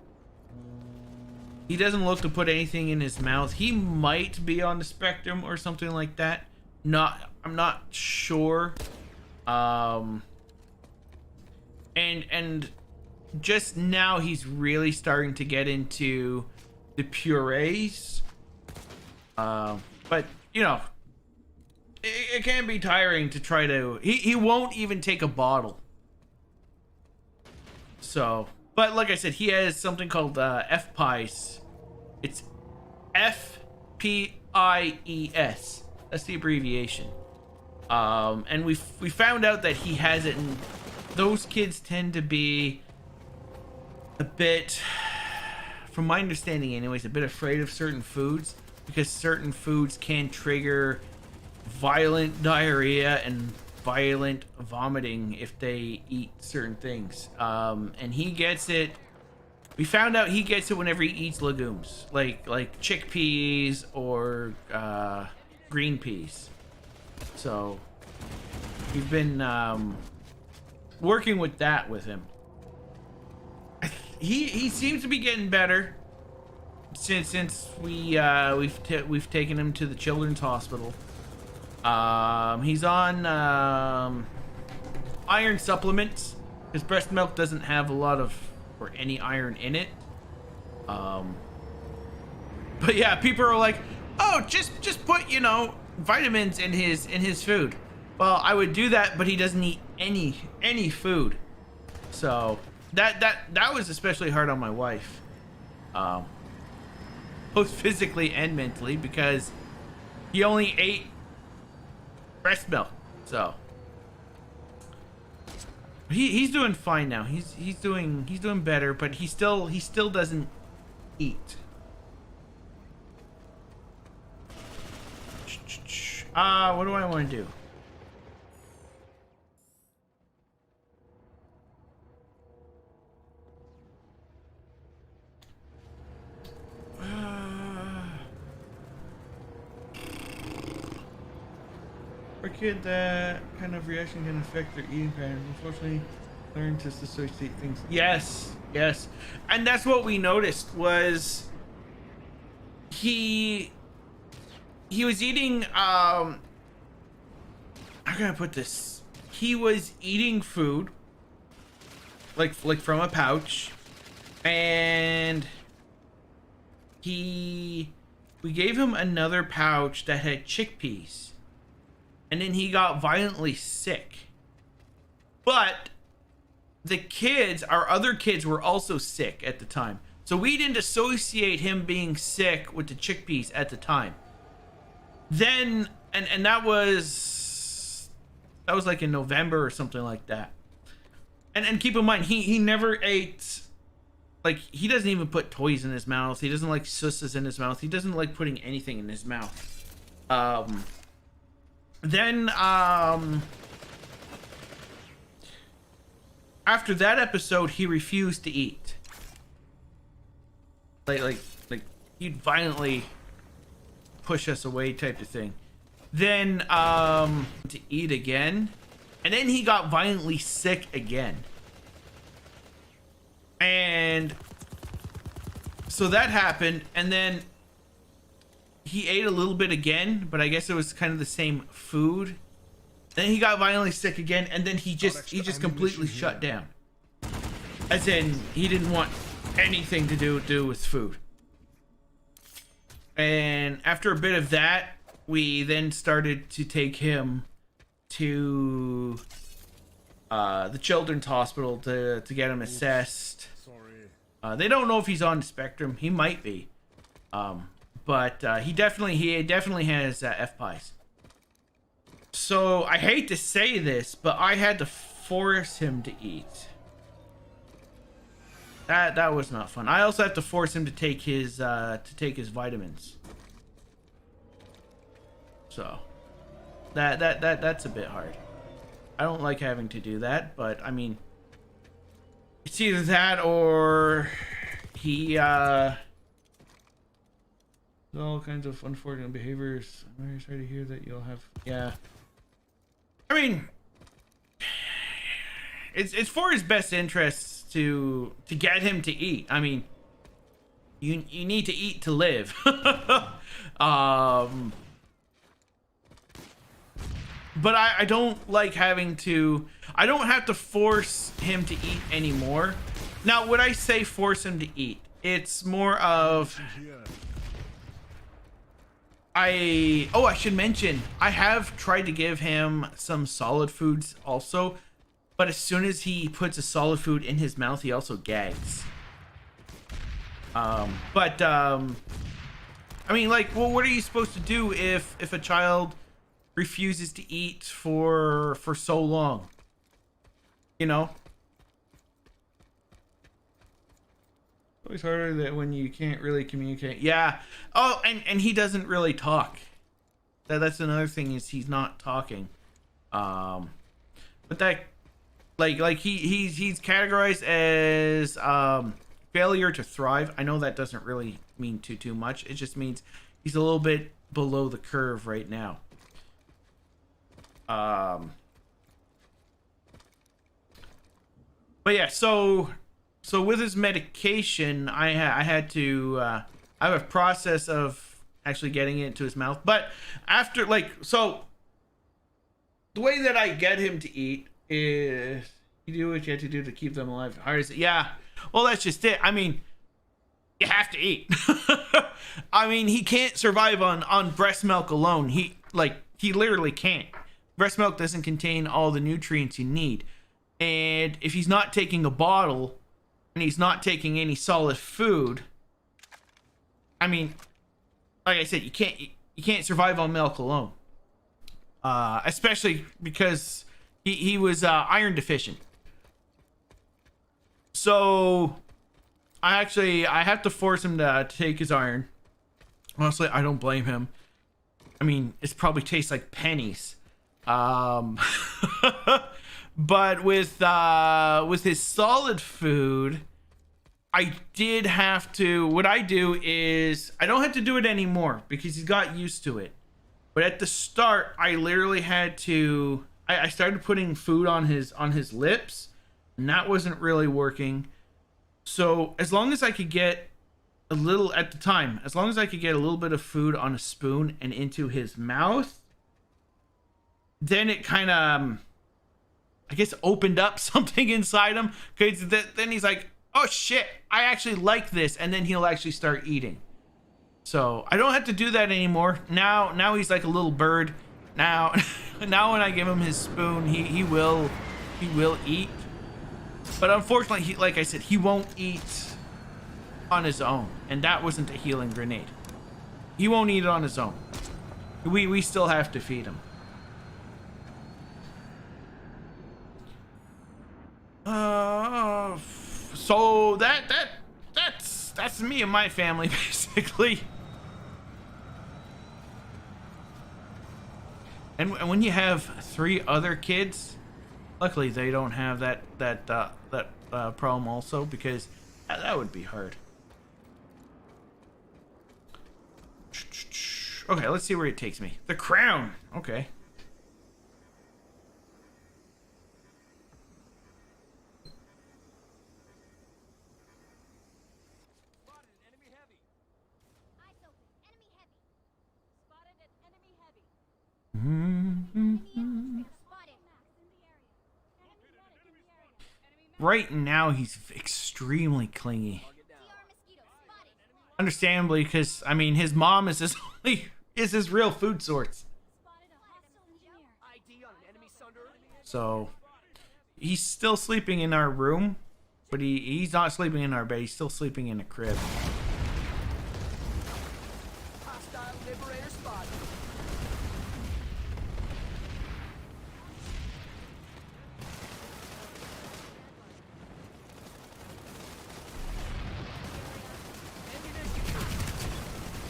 He doesn't look to put anything in his mouth. He might be on the spectrum or something like that. I'm not sure. And just now he's really starting to get into the purees. But you know, it can be tiring to try to. He won't even take a bottle. So, but like I said, he has something called FPIES. It's FPIES. That's the abbreviation. And we found out that he has it, and those kids tend to be a bit, from my understanding anyways, a bit afraid of certain foods, because certain foods can trigger violent diarrhea and violent vomiting if they eat certain things. And he gets it. We found out he gets it whenever he eats legumes, like chickpeas or green peas. So we've been working with that with him. He seems to be getting better since we've taken him to the children's hospital. He's on iron supplements. His breast milk doesn't have a lot of or any iron in it. But yeah, people are like, oh, just put, you know, vitamins in his food. Well, I would do that, but he doesn't eat any food. So that was especially hard on my wife. Both physically and mentally, because he only ate breast milk. So he's doing fine now. He's doing better, but he still doesn't eat. What do I want to do? For a kid, that kind of reaction can affect their eating patterns. Unfortunately, learn to dissociate things. Yes, and that's what we noticed was he was eating. How can I put this? He was eating food, like from a pouch, and we gave him another pouch that had chickpeas. And then he got violently sick. But the kids, our other kids, were also sick at the time. So we didn't associate him being sick with the chickpeas at the time. Then, and that was like in November or something like that. And keep in mind, he never ate, like, he doesn't even put toys in his mouth. He doesn't like susses in his mouth. He doesn't like putting anything in his mouth. Then after that episode, he refused to eat. Like he'd violently push us away, type of thing. Then to eat again, and then he got violently sick again. And so that happened, and then he ate a little bit again, but I guess it was kind of the same food. Then he got violently sick again, and then he just completely shut down. As in, he didn't want anything to do with food. And after a bit of that, we then started to take him to the children's hospital to get him assessed. They don't know if he's on the spectrum. He might be. But he definitely has FPIES. So I hate to say this, but I had to force him to eat. That was not fun. I also have to force him to take his vitamins. So that's a bit hard. I don't like having to do that, but I mean, it's either that or he all kinds of unfortunate behaviors. I'm very sorry to hear that you'll have. Yeah. I mean, it's for his best interests to get him to eat. I mean, you need to eat to live. But I don't like having to. I don't have to force him to eat anymore. Now, would I say force him to eat? It's more of. I should mention, I have tried to give him some solid foods also, but as soon as he puts a solid food in his mouth, he also gags. I mean, like, well, what are you supposed to do if a child refuses to eat for so long? You know? It's always harder that when you can't really communicate. Yeah. Oh, and he doesn't really talk. That's another thing, is he's not talking. But that, like he's categorized as failure to thrive. I know that doesn't really mean too much. It just means he's a little bit below the curve right now. But yeah, so with his medication, I had to I have a process of actually getting it into his mouth. But after, like, so the way that I get him to eat is you do what you have to do to keep them alive. Hard as it? Yeah. Well, that's just it. I mean, you have to eat. I mean, he can't survive on breast milk alone. He literally can't. Breast milk doesn't contain all the nutrients you need. And if he's not taking a bottle and he's not taking any solid food, I mean, like I said, you can't survive on milk alone. Especially because he was iron deficient. So I have to force him to take his iron. Honestly, I don't blame him. I mean, it probably tastes like pennies. But with his solid food, I did have to. What I do is I don't have to do it anymore because he's got used to it. But at the start, I literally had to. I started putting food on his lips, and that wasn't really working. So as long as I could get a little at the time, as long as I could get a little bit of food on a spoon and into his mouth, then it kind of, I guess, opened up something inside him. Because then he's like, oh shit, I actually like this. And then he'll actually start eating. So I don't have to do that anymore. Now he's like a little bird. Now when I give him his spoon, he will eat. But unfortunately, like I said, he won't eat on his own. And that wasn't a healing grenade. He won't eat it on his own. We still have to feed him. So that's me and my family, basically. And when you have 3 other kids, luckily they don't have that problem also, because that would be hard. Okay, let's see where it takes me. The crown. Okay. Right now, he's extremely clingy. Understandably, because I mean, his mom is his real food source. So he's still sleeping in our room, but he's not sleeping in our bed. He's still sleeping in a crib.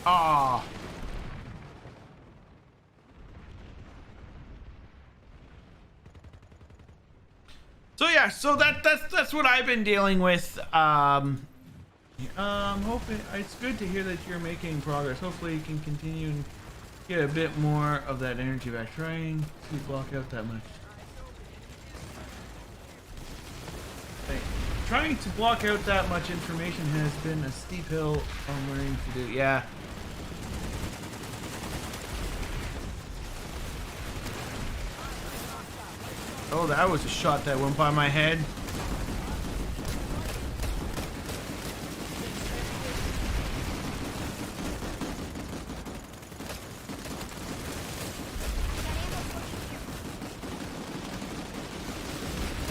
Ah. So yeah, so that's what I've been dealing with. Hoping it's good to hear that you're making progress. Hopefully you can continue and get a bit more of that energy back. Trying to block out that much. Hey, trying to block out that much information has been a steep hill I'm learning to do. Yeah. Oh, that was a shot that went by my head.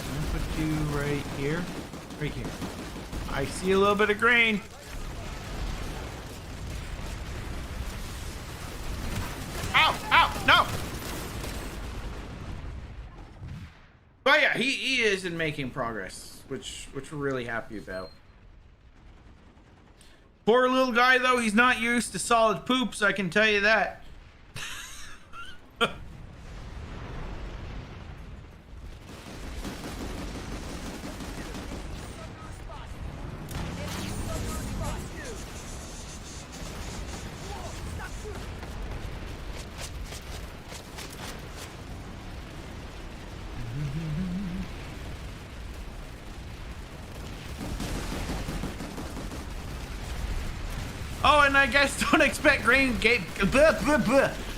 I'm gonna put you right here. Right here. I see a little bit of green. Ow! Ow! No! But yeah, he is in making progress, which we're really happy about. Poor little guy though, he's not used to solid poops, I can tell you that. Oh, and I guess don't expect great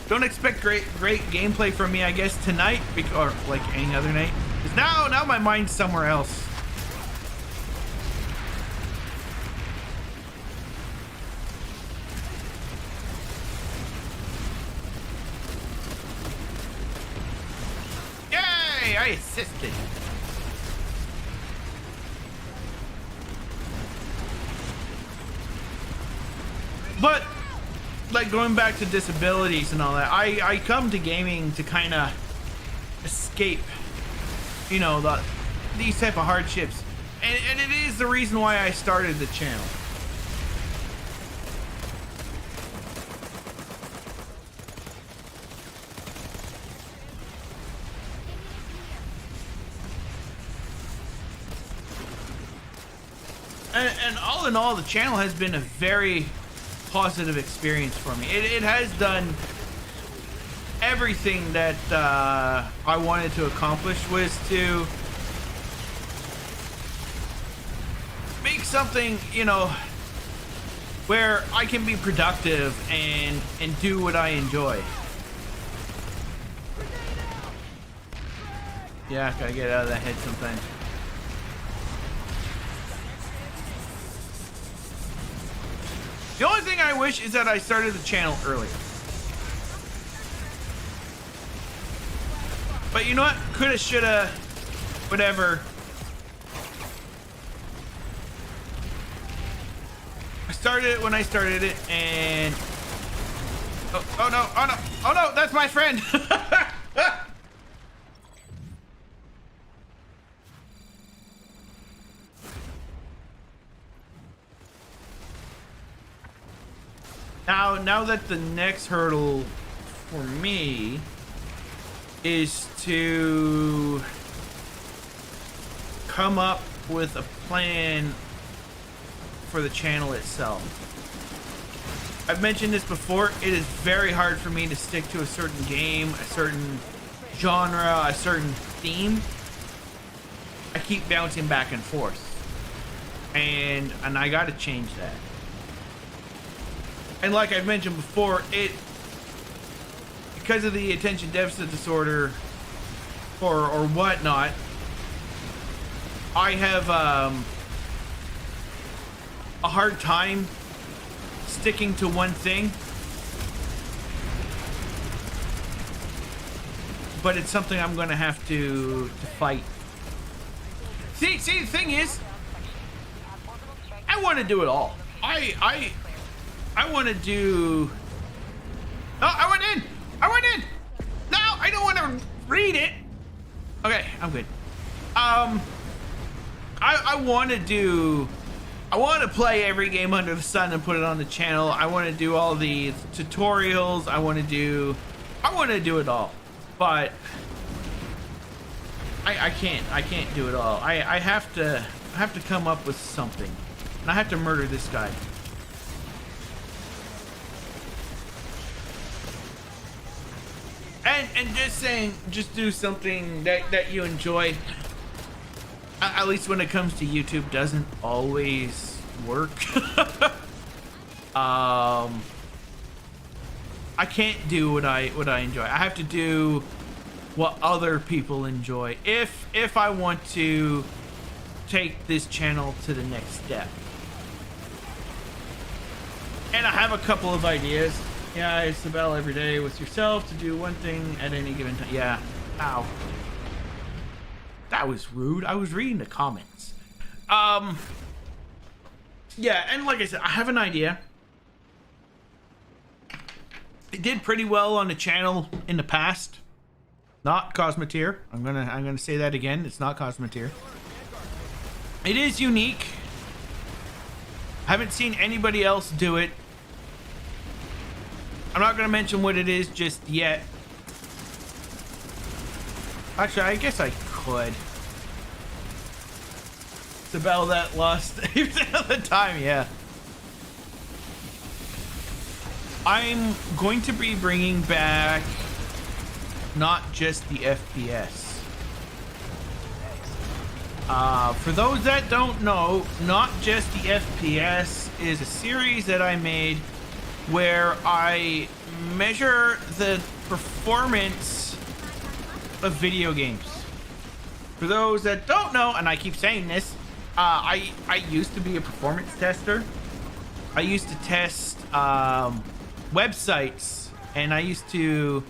don't expect great gameplay from me, I guess, tonight, or like any other night. 'Cause now my mind's somewhere else. Yay! I assisted. But like going back to disabilities and all that, I come to gaming to kind of escape, you know, these type of hardships, and it is the reason why I started the channel. And all in all, the channel has been a very positive experience for me. It has done everything that I wanted to accomplish, was to make something, you know, where I can be productive and do what I enjoy. Yeah, gotta get out of that head sometimes. The only thing I wish is that I started the channel earlier. But you know what? Coulda, shoulda, whatever. I started it when I started it, and oh no, oh no, oh no, that's my friend. Now that the next hurdle for me is to come up with a plan for the channel itself. I've mentioned this before, it is very hard for me to stick to a certain game, a certain genre, a certain theme. I keep bouncing back and forth, and I gotta change that. And like I've mentioned before, because of the attention deficit disorder or whatnot, I have a hard time sticking to one thing. But it's something I'm gonna have to fight. See, the thing is, I want to do it all. I want to do... Oh, I went in! No, I don't want to read it! Okay, I'm good. I want to do I want to play every game under the sun and put it on the channel. I want to do all the tutorials. I want to do it all, but I can't do it all. I have to come up with something, and I have to murder this guy. And just saying, just do something that you enjoy. At least when it comes to YouTube, doesn't always work. I can't do what I enjoy. I have to do what other people enjoy if I want to take this channel to the next step. And I have a couple of ideas. Yeah, Isabel, every day with yourself to do one thing at any given time. Yeah. Ow. That was rude. I was reading the comments. Yeah, and like I said, I have an idea. It did pretty well on the channel in the past. Not Cosmeteer. I'm gonna say that again. It's not Cosmeteer. It is unique. Haven't seen anybody else do it. I'm not gonna mention what it is just yet. Actually, I guess I could. It's a bell that lost the time, yeah. I'm going to be bringing back not just the FPS. For those that don't know, Not Just the FPS is a series that I made where I measure the performance of video games. For those that don't know, and I keep saying this, I used to be a performance tester. I used to test websites, and I used to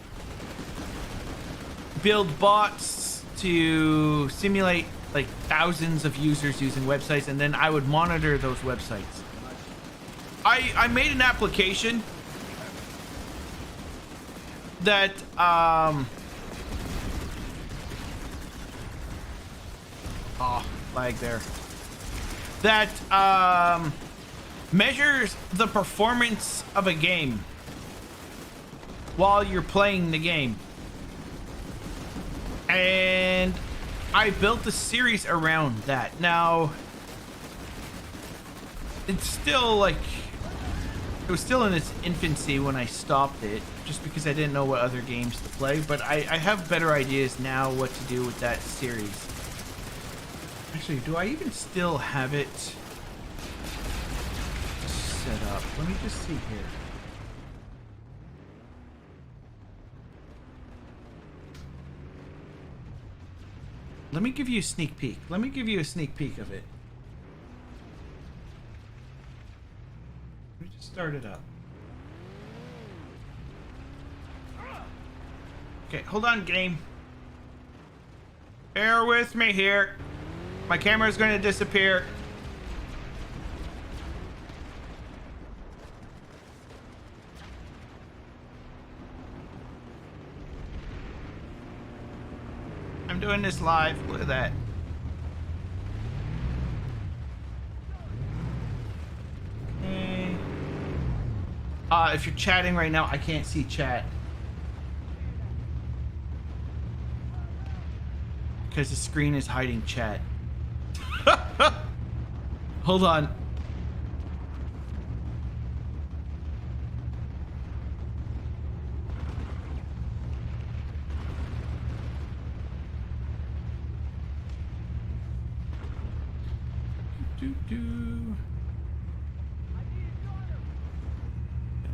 build bots to simulate like thousands of users using websites, and then I would monitor those websites. I made an application that lag there, that measures the performance of a game while you're playing the game. And I built a series around that. Now, it's still like, it was still in its infancy when I stopped it, just because I didn't know what other games to play, but I have better ideas now what to do with that series. Actually, do I even still have it set up? Let me just see here. Let me give you a sneak peek. Let me give you a sneak peek of it. Let me just start it up. Okay, hold on, game. Bear with me here. My camera's going to disappear. I'm doing this live. Look at that. Okay. If you're chatting right now, I can't see chat. Because the screen is hiding chat. Hold on.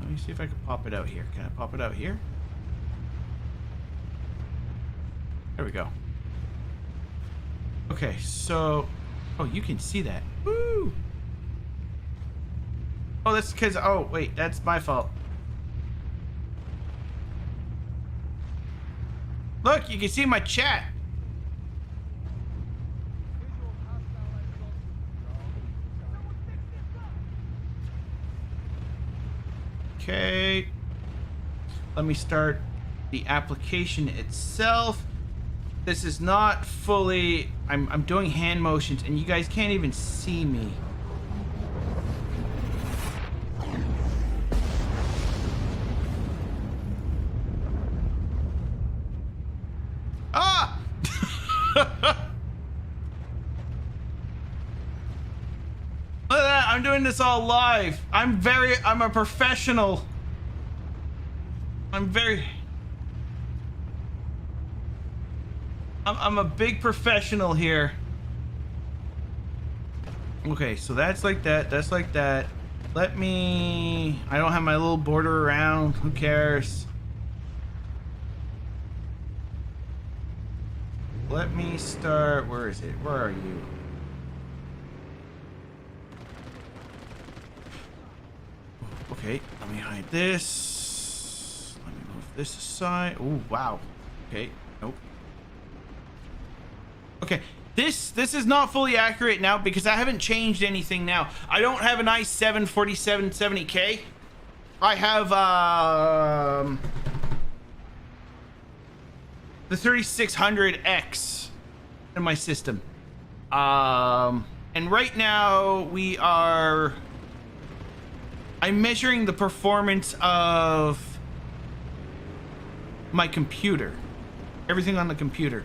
Let me see if I can pop it out here. Can I pop it out here? There we go. Okay, so... Oh, you can see that. Woo! Oh, that's because... Oh, wait, that's my fault. Look, you can see my chat. Okay. Let me start the application itself. This is not fully... I'm doing hand motions, and you guys can't even see me. Look at that, I'm doing this all live. I'm a professional. I'm a big professional here. Okay, so that's like that, that's like that. I don't have my little border around, who cares? Let me start, where is it? Where are you? Okay, let me hide this. Let me move this aside. Oh, wow. Okay, nope. Okay, this is not fully accurate now because I haven't changed anything now. I don't have an i7 4770K. I have the 3600X in my system. And right now I'm measuring the performance of my computer. Everything on the computer.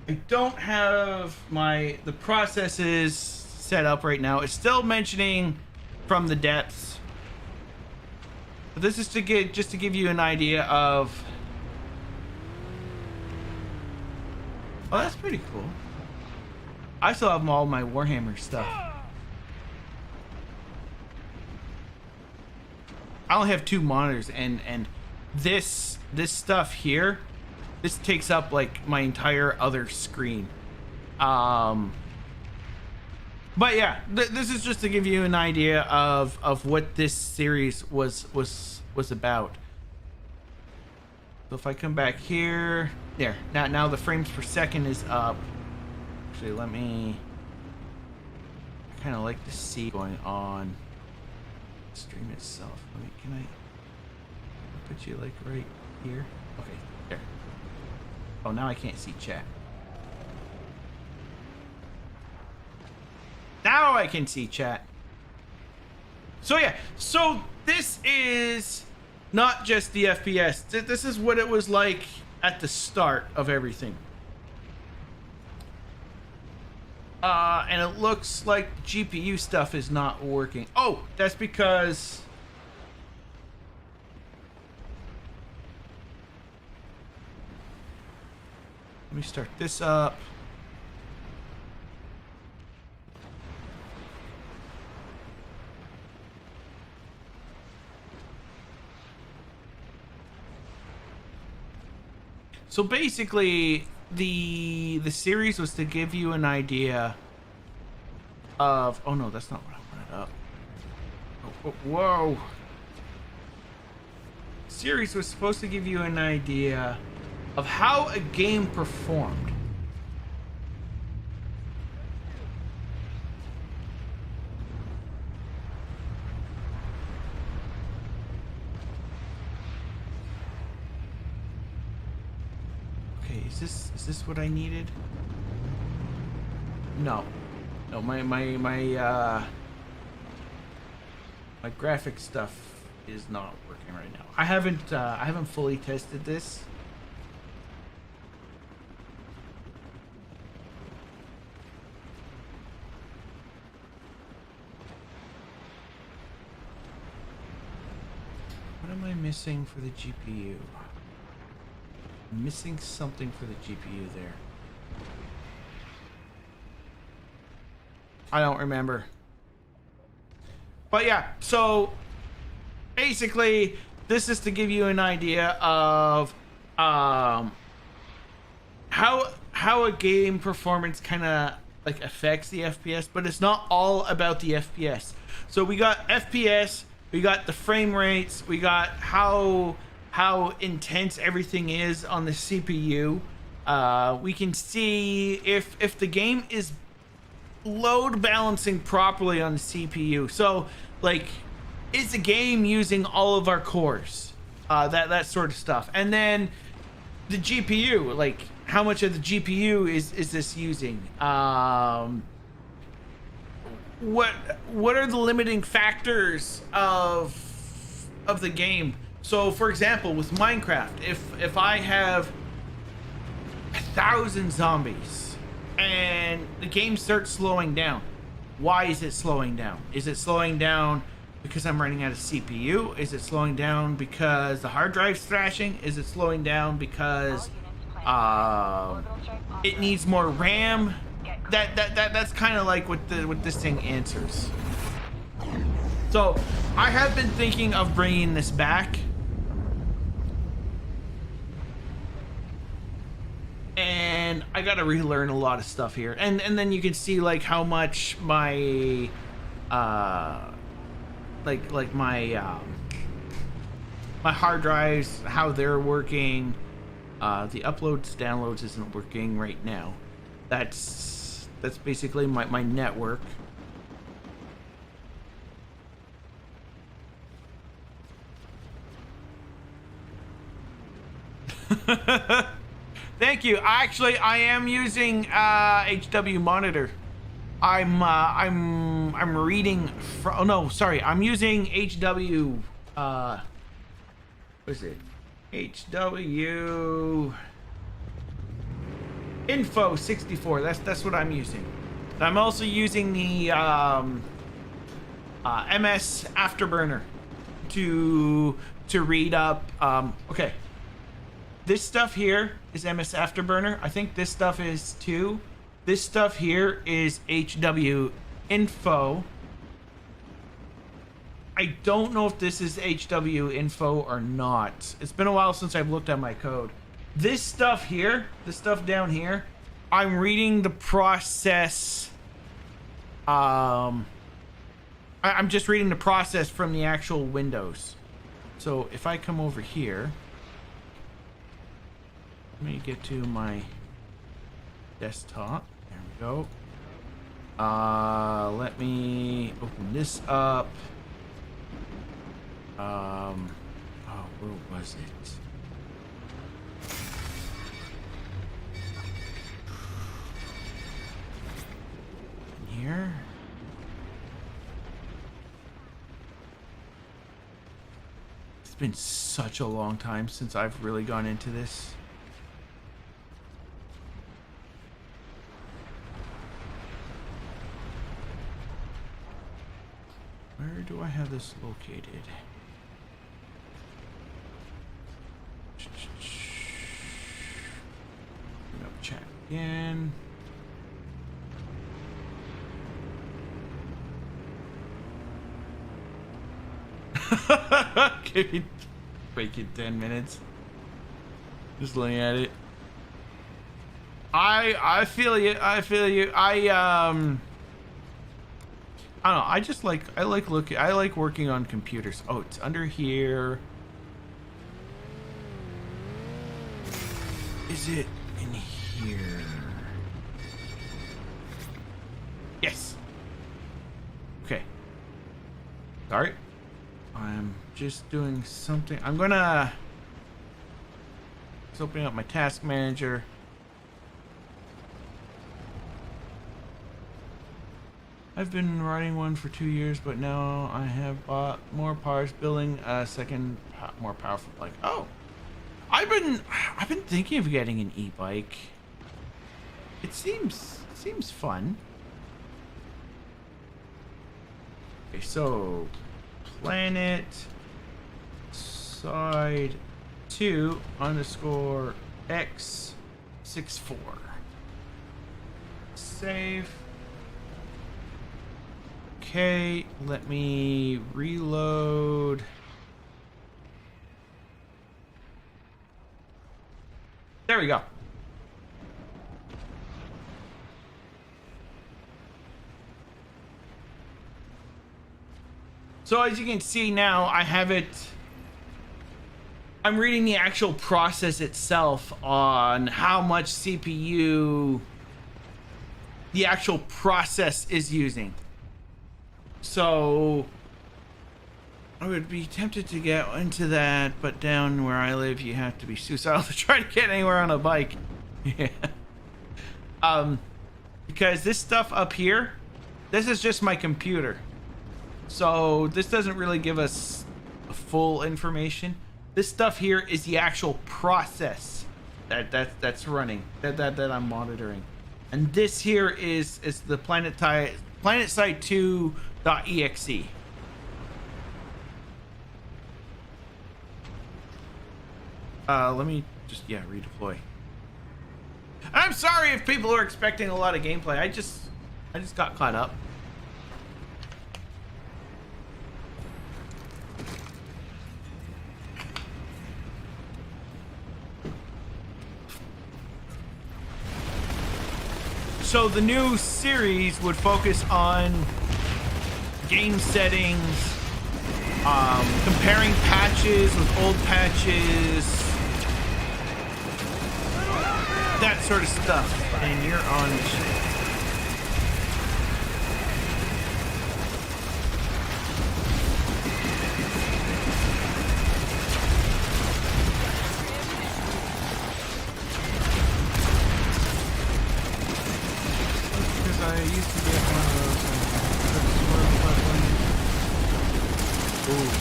I don't have the processes set up right now. It's still mentioning from the depths. But this is just to give you an idea of. Oh, that's pretty cool. I still have all my Warhammer stuff. I only have 2 monitors, and this stuff here, this takes up like my entire other screen. But yeah, this is just to give you an idea of what this series was about. So if I come back here, there. Now the frames per second is up. Actually, I kind of like to see going on. Stream itself. Can I put you like right here? Okay, there. Oh, now I can't see chat. Now I can see chat. So yeah, so this is not just the FPS. This is what it was like at the start of everything. And it looks like GPU stuff is not working. Oh, that's because let me start this up. So basically, the series was to give you an idea of. Oh no, that's not what I wanted up. Oh, whoa. Series was supposed to give you an idea of how a game performed. Okay, is this what I needed? No, my graphic stuff is not working right now. I haven't fully tested this. What am I missing for the GPU? I'm missing something for the GPU there. I don't remember. But yeah, so basically this is to give you an idea of how a game performance kind of like affects the FPS, but it's not all about the FPS. So we got FPS, we got the frame rates, we got how intense everything is on the CPU. We can see if the game is load balancing properly on the CPU. So like, is the game using all of our cores? That sort of stuff. And then the GPU, like how much of the GPU is this using? What are the limiting factors of the game? So for example, with Minecraft, if I have 1,000 zombies and the game starts slowing down. Why is it slowing down? Is it slowing down because I'm running out of CPU? Is it slowing down because the hard drive's thrashing? Is it slowing down because it needs more RAM? That's kind of like what this thing answers. So I have been thinking of bringing this back, and I gotta relearn a lot of stuff here, and then you can see like how much my like my my hard drives, how they're working. The uploads downloads isn't working right now. That's basically my network. Thank you. Actually, I am using HW monitor. I'm reading from. Oh no, sorry. I'm using HW. What is it? HW Info 64. That's what I'm using. I'm also using the MS Afterburner to read up. Okay. This stuff here is MS Afterburner. I think this stuff is too. This stuff here is HW Info. I don't know if this is HW Info or not. It's been a while since I've looked at my code. This stuff here, this stuff down here, I'm reading the process. I'm just reading the process from the actual Windows. So if I come over here, let me get to my desktop. There we go. Let me open this up. Oh, where was it? Here. It's been such a long time since I've really gone into this. Where do I have this located? Bring up chat again. Give me break it 10 minutes. Just looking at it. I feel you. I feel you. I don't know. I like working on computers. Oh, it's under here. Is it in here? Yes. Okay. Sorry. I'm just doing something. I'm gonna just opening up my task manager. I've been writing one for 2 years, but now I have bought more parts, building a second more powerful bike. Oh, I've been thinking of getting an e-bike. It seems fun. Okay, so PlanetSide 2 _ X64. Save. Okay, let me reload. There we go. So as you can see now, I have it. I'm reading the actual process itself on how much CPU the actual process is using. So I would be tempted to get into that, but down where I live, you have to be suicidal to try to get anywhere on a bike. Yeah. Because this stuff up here, this is just my computer. So this doesn't really give us full information. This stuff here is the actual process that's running, that I'm monitoring. And this here is the PlanetSide 2.exe. Let me just redeploy. I'm sorry if people are expecting a lot of gameplay. I just got caught up. So the new series would focus on game settings, comparing patches with old patches, that sort of stuff. And you're on the ship. I used to get one of those. Ooh.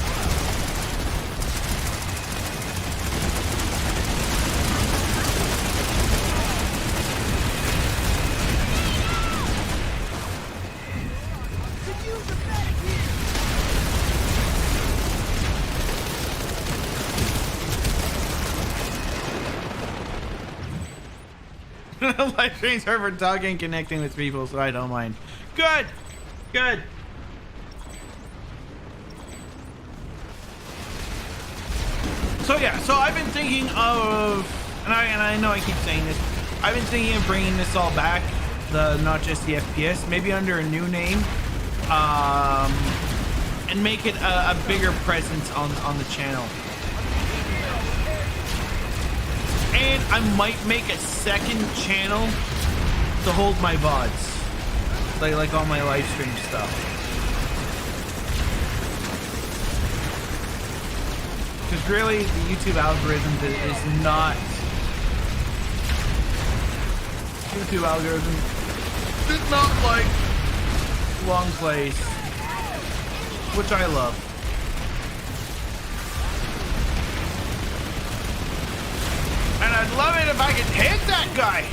Live stream server talking, connecting with people, so I don't mind. Good, good. So yeah, so I've been thinking of, and I know I keep saying this, I've been thinking of bringing this all back, not just the FPS, maybe under a new name, and make it a bigger presence on the channel. And I might make a second channel to hold my VODs, like all my live stream stuff. Because really, the YouTube algorithm is not. YouTube algorithm did not like long plays, which I love. And I'd love it if I could hit that guy.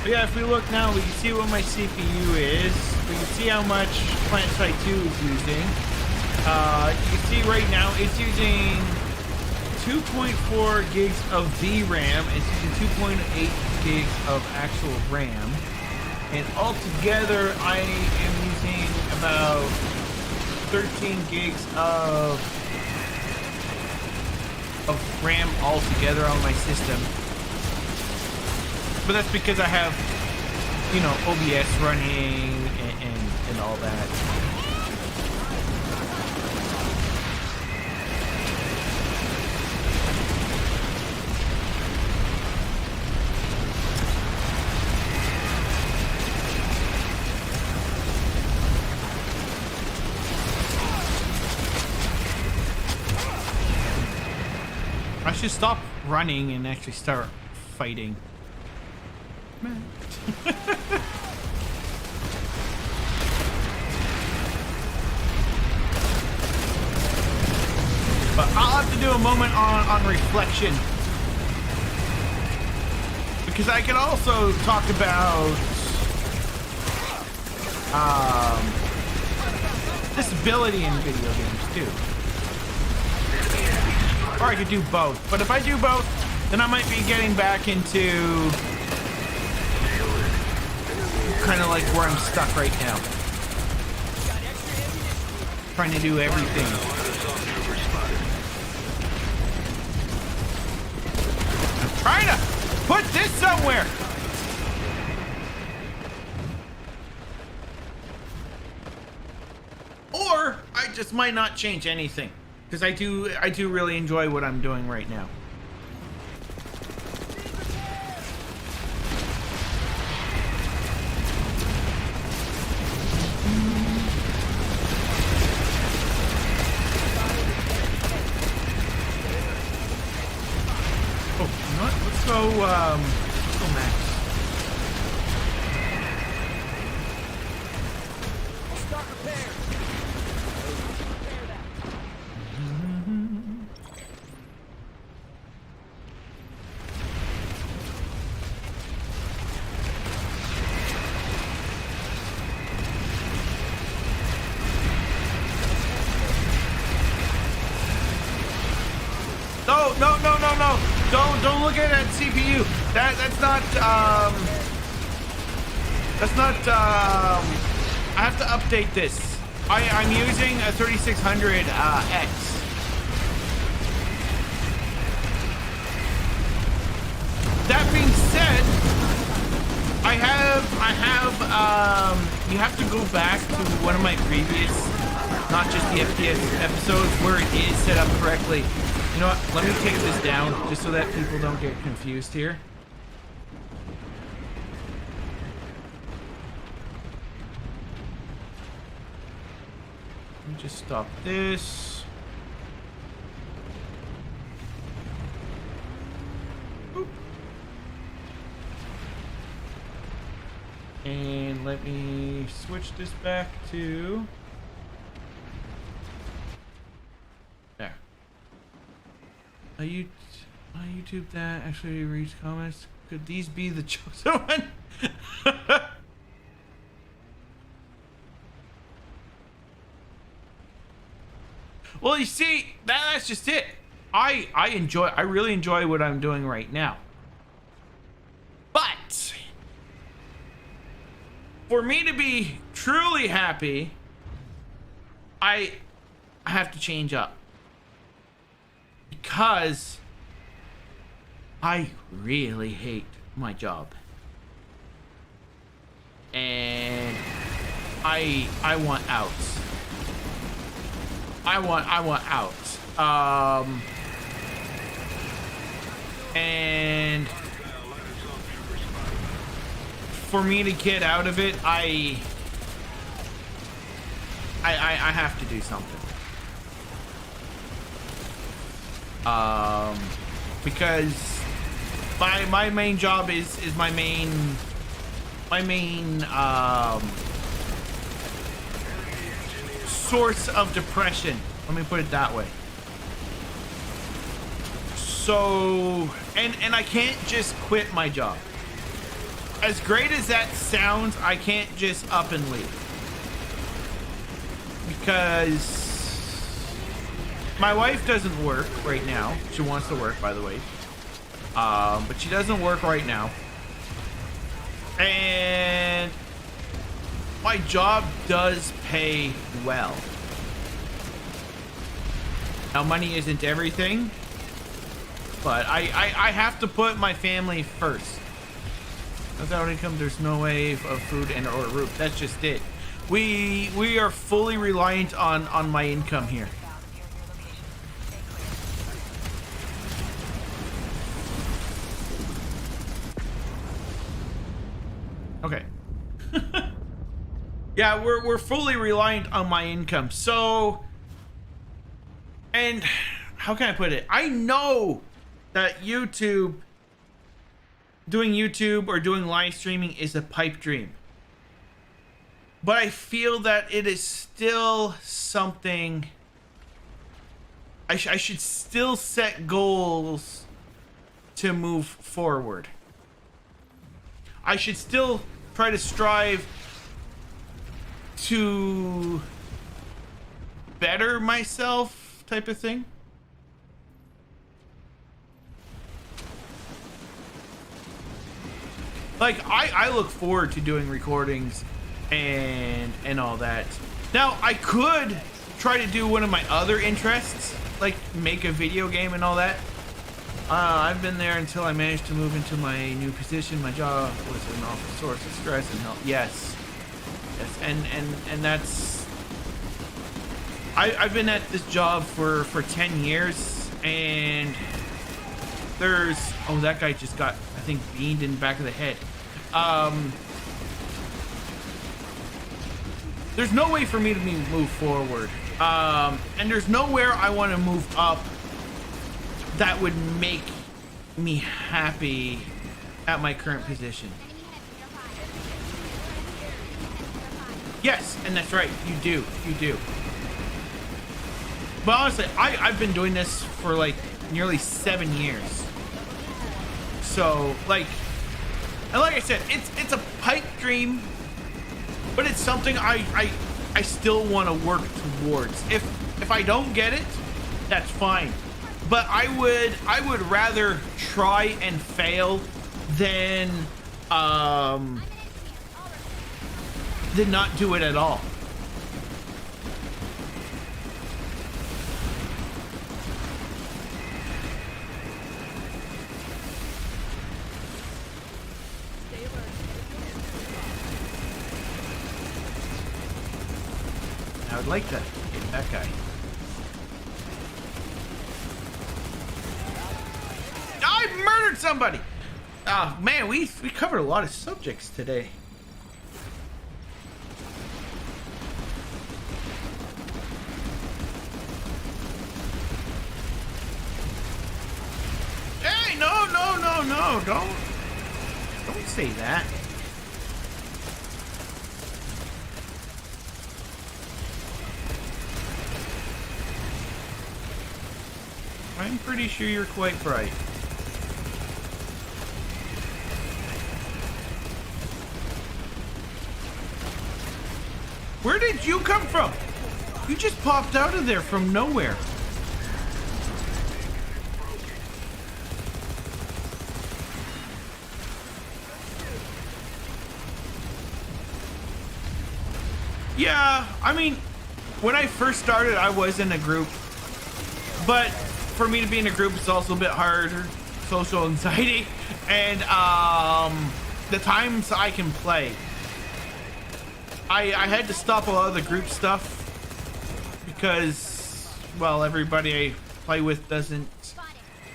But yeah, if we look now, we can see what my CPU is. We can see how much PlanetSide 2 is using. You can see right now it's using 2.4 gigs of VRAM. It's using 2.8 gigs of actual RAM. And altogether, I am using about 13 gigs of RAM altogether on my system. But that's because I have, you know, OBS running and all that. I should stop running and actually start fighting. But I'll have to do a moment on reflection, because I could also talk about disability in video games too. Or I could do both. But if I do both, then I might be getting back into kind of like where I'm stuck right now. Trying to do everything. I'm trying to put this somewhere. Or I just might not change anything. Because I do really enjoy what I'm doing right now. Oh, you know what? Let's go max. don't look at that CPU. That's not I have to update this. I'm using a 3600 X. That being said, you have to go back to one of my previous, not just the FPS episodes, where it is set up correctly. You know what? Let me take this down just so that people don't get confused here. Let me just stop this. Boop. And let me switch this back to there. YouTube that actually reads comments. Could these be the chosen one? Well, you see, that's just it. I really enjoy what I'm doing right now. But for me to be truly happy, I have to change up. Because I really hate my job. And I want out. I want out. And for me to get out of it, I have to do something. Because my main job is my main source of depression. Let me put it that way. So, and I can't just quit my job. As great as that sounds, I can't just up and leave. Because my wife doesn't work right now. She wants to work, by the way. But she doesn't work right now. And my job does pay well. Now, money isn't everything, but I have to put my family first. Without income, there's no way of food and or roof. That's just it. We are fully reliant on my income here. Okay. Yeah, we're fully reliant on my income. So, and how can I put it? I know that doing YouTube or doing live streaming is a pipe dream. But I feel that it is still something I should still set goals to move forward. I should still try to strive to better myself, type of thing. Like, I look forward to doing recordings and all that. Now, I could try to do one of my other interests, like make a video game and all that. I've been there until I managed to move into my new position. My job was an awful source of stress and help. Yes, and that's. I've been at this job for 10 years, and there's that guy just got, I think, beamed in the back of the head. There's no way for me to move forward, and there's nowhere I want to move up that would make me happy at my current position. Yes, and that's right, you do. But honestly, I've been doing this for like nearly 7 years. So, like, and like I said, it's a pipe dream, but it's something I still want to work towards. If I don't get it, that's fine. but I would rather try and fail than not do it at all. I would like to hit that guy. I murdered somebody! Oh man, we covered a lot of subjects today. Hey, no, don't say that. I'm pretty sure you're quite bright. Where did you come from? You just popped out of there from nowhere. Yeah, I mean, when I first started, I was in a group, but for me to be in a group, it's also a bit harder, social anxiety, and the times I can play, I had to stop a lot of the group stuff because, well, everybody I play with doesn't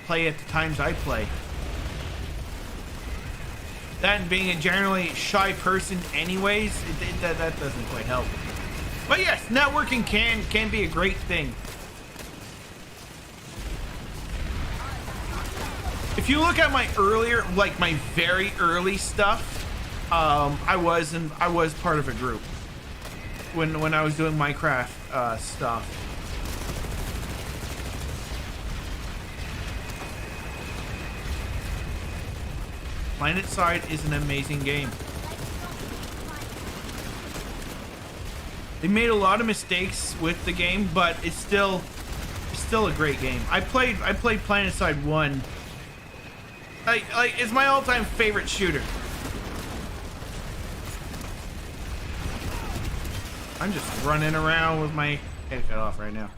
play at the times I play. That and being a generally shy person anyways, that doesn't quite help. But yes, networking can be a great thing. If you look at my earlier, like my very early stuff, I was part of a group when I was doing Minecraft stuff. PlanetSide is an amazing game. They made a lot of mistakes with the game, but it's still a great game. I played PlanetSide 1. Like it's my all-time favorite shooter. I'm just running around with my head cut off right now.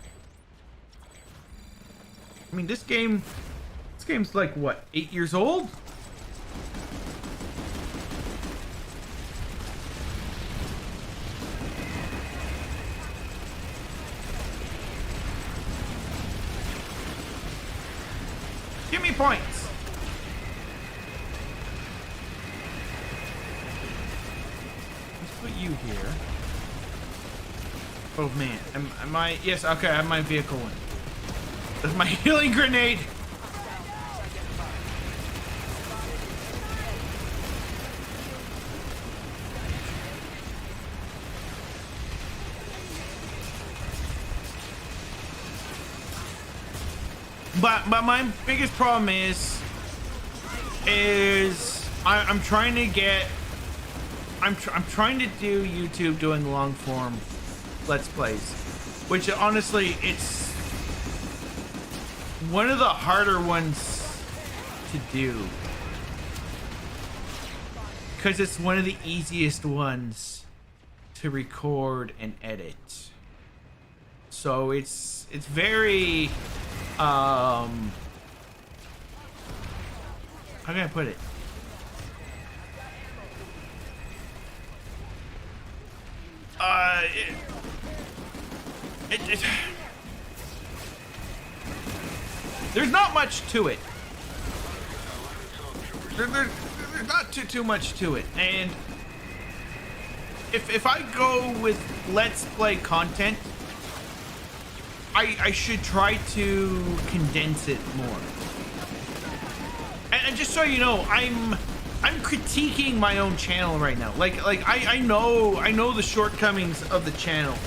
I mean, this game's like what, 8 years old? Give me points. Let's put you here. Oh man, am I? Yes, okay, I have my vehicle in. That's my healing grenade. But my biggest problem is I'm trying to get I'm trying to do YouTube doing long form Let's Plays, which honestly it's one of the harder ones to do because it's one of the easiest ones to record and edit. So it's very how can I put it? There's not much to it. There's not too much to it, and if I go with Let's Play content, I should try to condense it more. And just so you know, I'm critiquing my own channel right now. Like I know the shortcomings of the channel.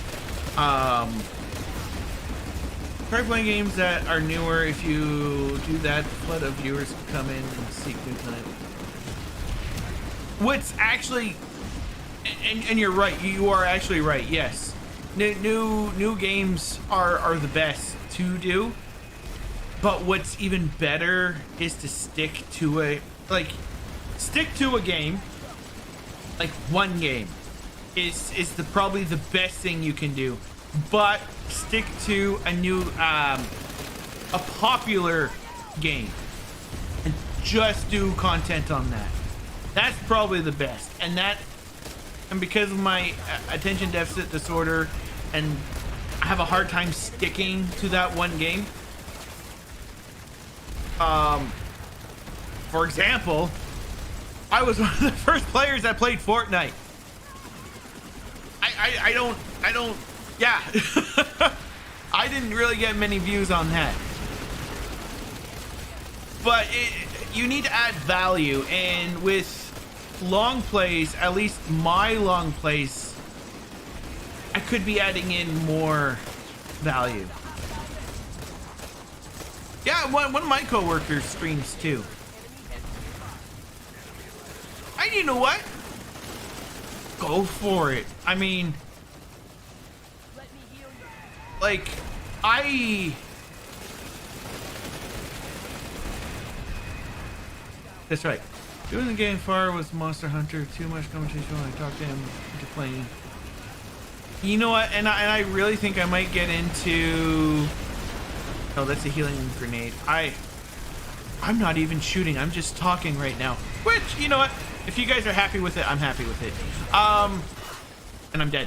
Try playing games that are newer. If you do that, the flood of viewers can come in and seek new content. What's actually, and you're right. You are actually right. Yes, new games are the best to do. But what's even better is to stick to a game, like one game is probably the best thing you can do. But stick to a new a popular game and just do content on that. That's probably the best. And because of my attention deficit disorder, and I have a hard time sticking to that one game. For example, I was one of the first players that played Fortnite. I don't, yeah. I didn't really get many views on that. But you need to add value, and with long plays, at least my long plays, I could be adding in more value. Yeah, one of my coworkers streams too. And you know what? Go for it. I mean, like, that's right. Doing the game far was Monster Hunter. Too much competition when I talked to him into playing. You know what? And I really think I might get into. Oh, that's a healing grenade. I'm not even shooting. I'm just talking right now. Which, you know what? If you guys are happy with it, I'm happy with it. And I'm dead.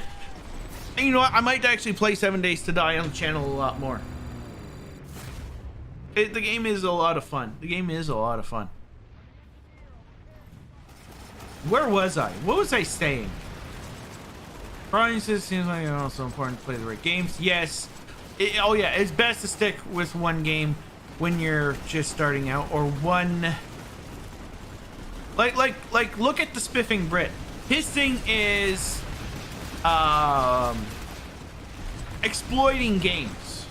And you know what? I might actually play 7 Days to Die on the channel a lot more. The game is a lot of fun. The game is a lot of fun. Where was I? What was I saying? Brian says it seems like it's also important to play the right games. Yes. Oh yeah, it's best to stick with one game when you're just starting out, or one. Like look at the Spiffing Brit. His thing is exploiting games.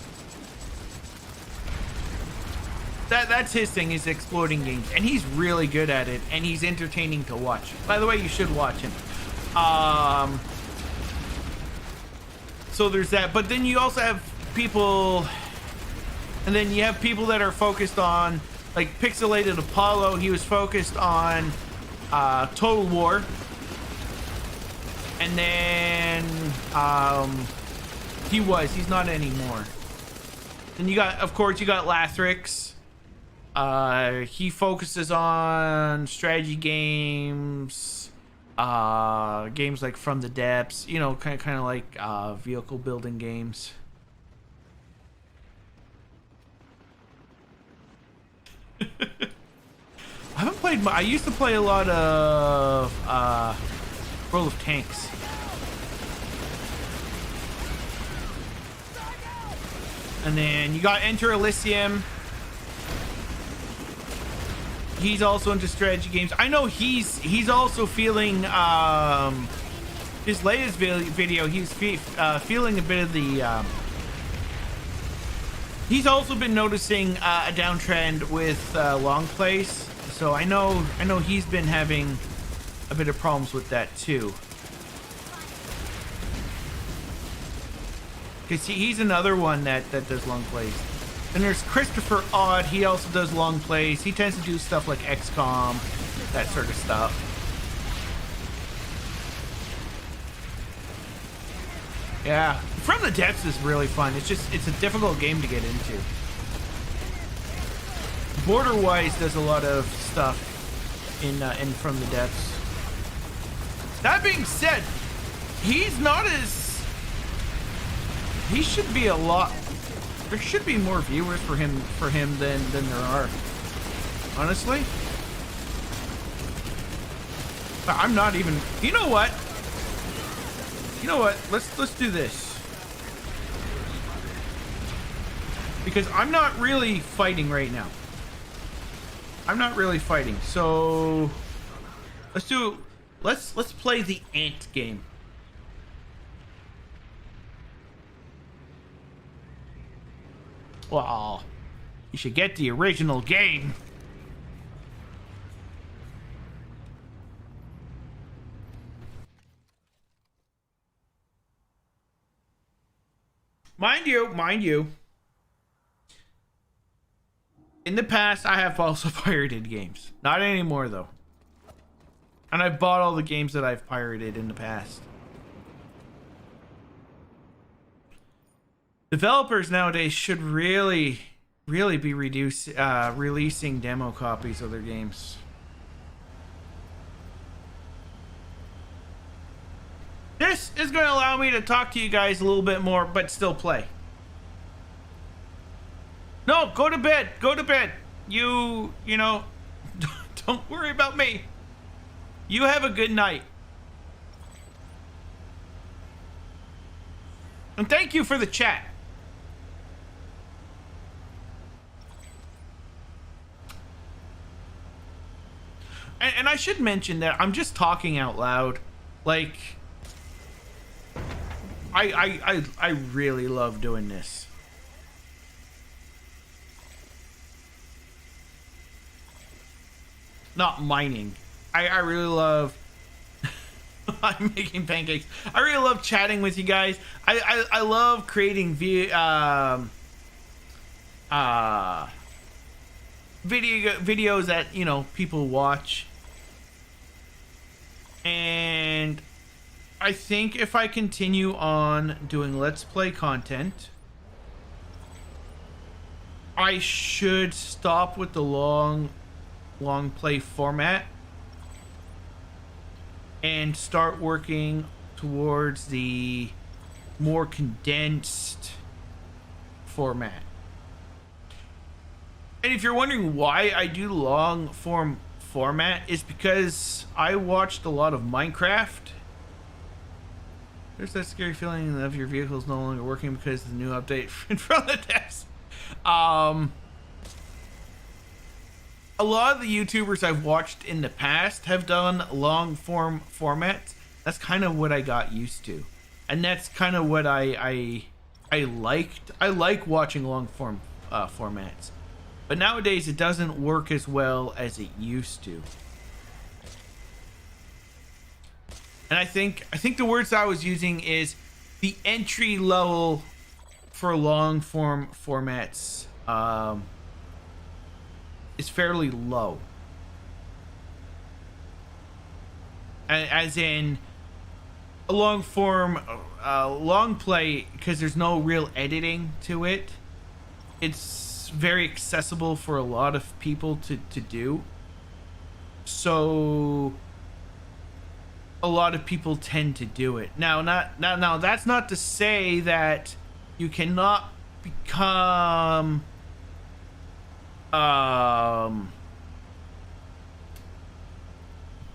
That's his thing, is exploiting games, and he's really good at it, and he's entertaining to watch. By the way, you should watch him. So there's that, but then you also have people, and then you have people that are focused on, like Pixelated Apollo. He was focused on Total War, and then he's not anymore. Then you got, of course, you got Lathrix. He focuses on strategy games, games like From the Depths, you know, kind of like vehicle building games. I haven't played. I used to play a lot of World of Tanks. And then you got Enter Elysium. He's also into strategy games. I know he's also feeling his latest video. He's feeling a bit of the. He's also been noticing a downtrend with long plays. So I know he's been having a bit of problems with that too. Because he's another one that does long plays. And there's Christopher Odd. He also does long plays. He tends to do stuff like XCOM, that sort of stuff. Yeah, From the Depths is really fun. It's a difficult game to get into. Border-wise does a lot of stuff in From the Depths. That being said, he's not as. He should be a lot. There should be more viewers for him than there are. Honestly, but I'm not even. You know what? You know what? Let's do this, because I'm not really fighting right now. I'm not really fighting, so let's play the ant game. Well, you should get the original game. Mind you, In the past, I have also pirated games. Not anymore, though. And I bought all the games that I've pirated in the past. Developers nowadays should really be releasing demo copies of their games. This is going to allow me to talk to you guys a little bit more, but still play. No, go to bed. Go to bed. You know, don't worry about me. You have a good night. And thank you for the chat. And I should mention that I'm just talking out loud. Like, I really love doing this. Not mining. I really love I'm making pancakes. I really love chatting with you guys. I love creating videos that, you know, people watch. And I think if I continue on doing Let's Play content, I should stop with the long play format and start working towards the more condensed format. And if you're wondering why I do long form format, is because I watched a lot of Minecraft. There's that scary feeling of your vehicle's no longer working because of the new update in front of the desk. A lot of the YouTubers I've watched in the past have done long form formats. That's kind of what I got used to, and that's kind of what I liked. I like watching long form formats, but nowadays it doesn't work as well as it used to. And I think the words I was using is the entry level for long form formats is fairly low. As in a long form, long play, because there's no real editing to it. It's very accessible for a lot of people to do. So a lot of people tend to do it. Now that's not to say that you cannot become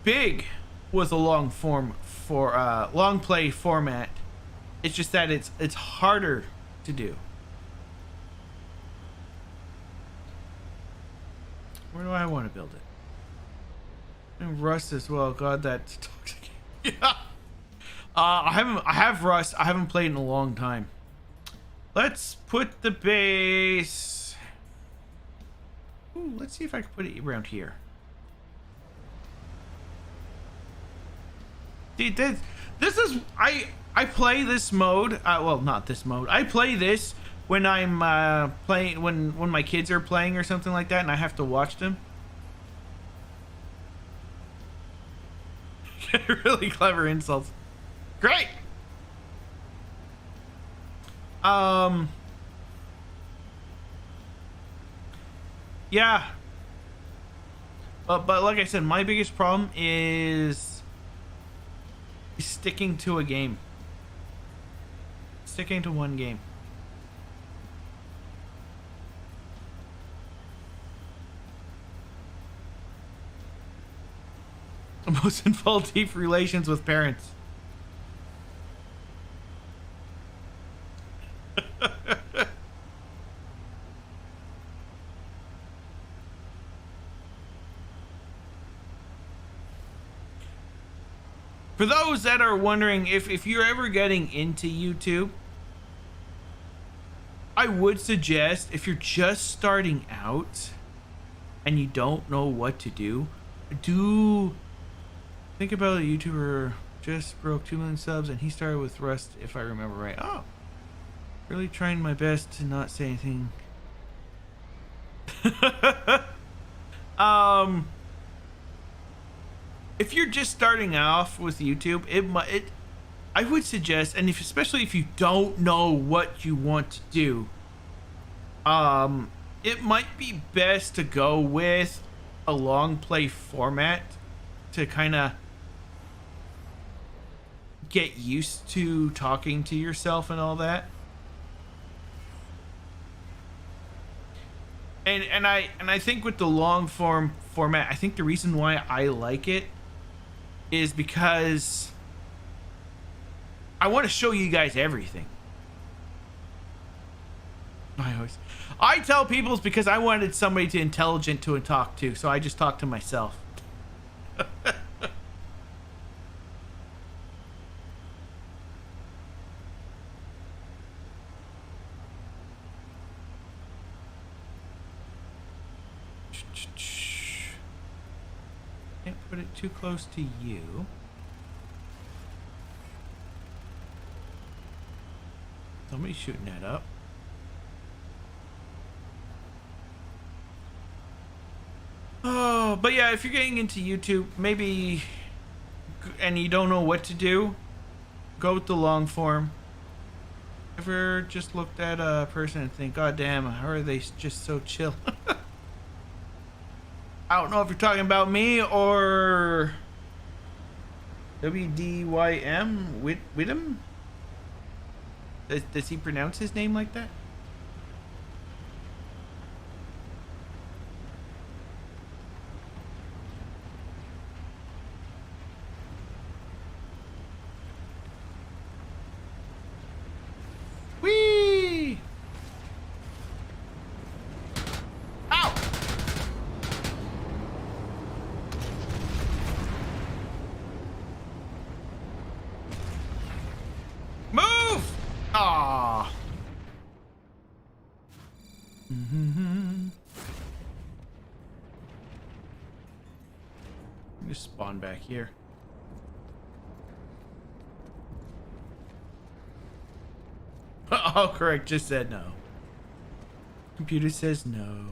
big with a long play format. It's just that it's harder to do. Where do I want to build it? And Rust as well. God, that's toxic. Yeah. I have Rust. I haven't played in a long time. Let's put the base. Ooh, let's see if I can put it around here. See, this is I play this mode. Well, not this mode. I play this when I'm playing when my kids are playing or something like that, and I have to watch them. Really clever insults. Great. Yeah. But like I said, my biggest problem is sticking to a game. Sticking to one game. Most involved deep relations with parents. For those that are wondering if you're ever getting into YouTube, I would suggest, if you're just starting out and you don't know what to do, think about a YouTuber just broke 2 million subs and he started with Rust, if I remember right. Oh, really trying my best to not say anything If you're just starting off with YouTube, I would suggest, and especially if you don't know what you want to do, it might be best to go with a long play format to kind of get used to talking to yourself and all that. And I think with the long form format, I think the reason why I like it is because I want to show you guys everything. I tell people it's because I wanted somebody intelligent to talk to, so I just talk to myself. Can't put it too close to you. Somebody's shooting that up. Oh, but yeah, if you're getting into YouTube, maybe, and you don't know what to do, go with the long form. Ever just looked at a person and think, God damn, how are they just so chill? I don't know if you're talking about me or WDYM Whittam. Does he pronounce his name like that? Whee! Ow! Move! Ah. Just spawn back here. Oh, correct. Just said no. Computer says no.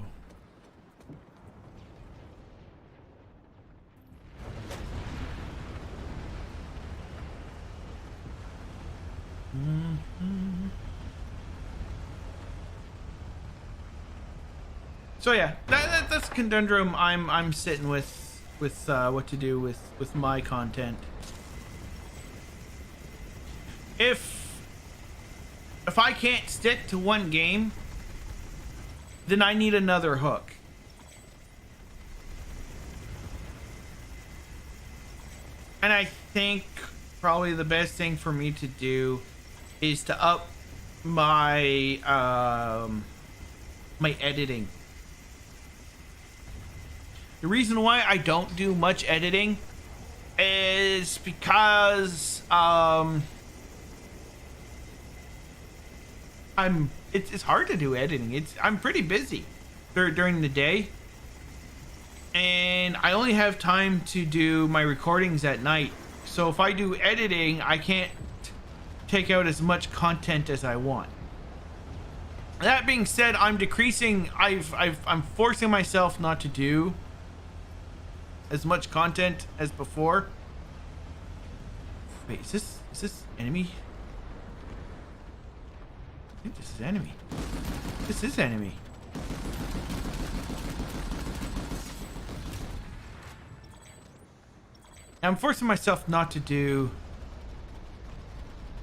So yeah, that's a conundrum I'm sitting with what to do with my content. If I can't stick to one game, then I need another hook. And I think probably the best thing for me to do is to up my my editing. The reason why I don't do much editing is because it's hard to do editing. I'm pretty busy during the day, and I only have time to do my recordings at night. So if I do editing, I can't take out as much content as I want. That being said, I'm decreasing. I'm forcing myself not to do as much content as before. Wait, is this enemy? I think this is enemy. This is enemy. I'm forcing myself not to do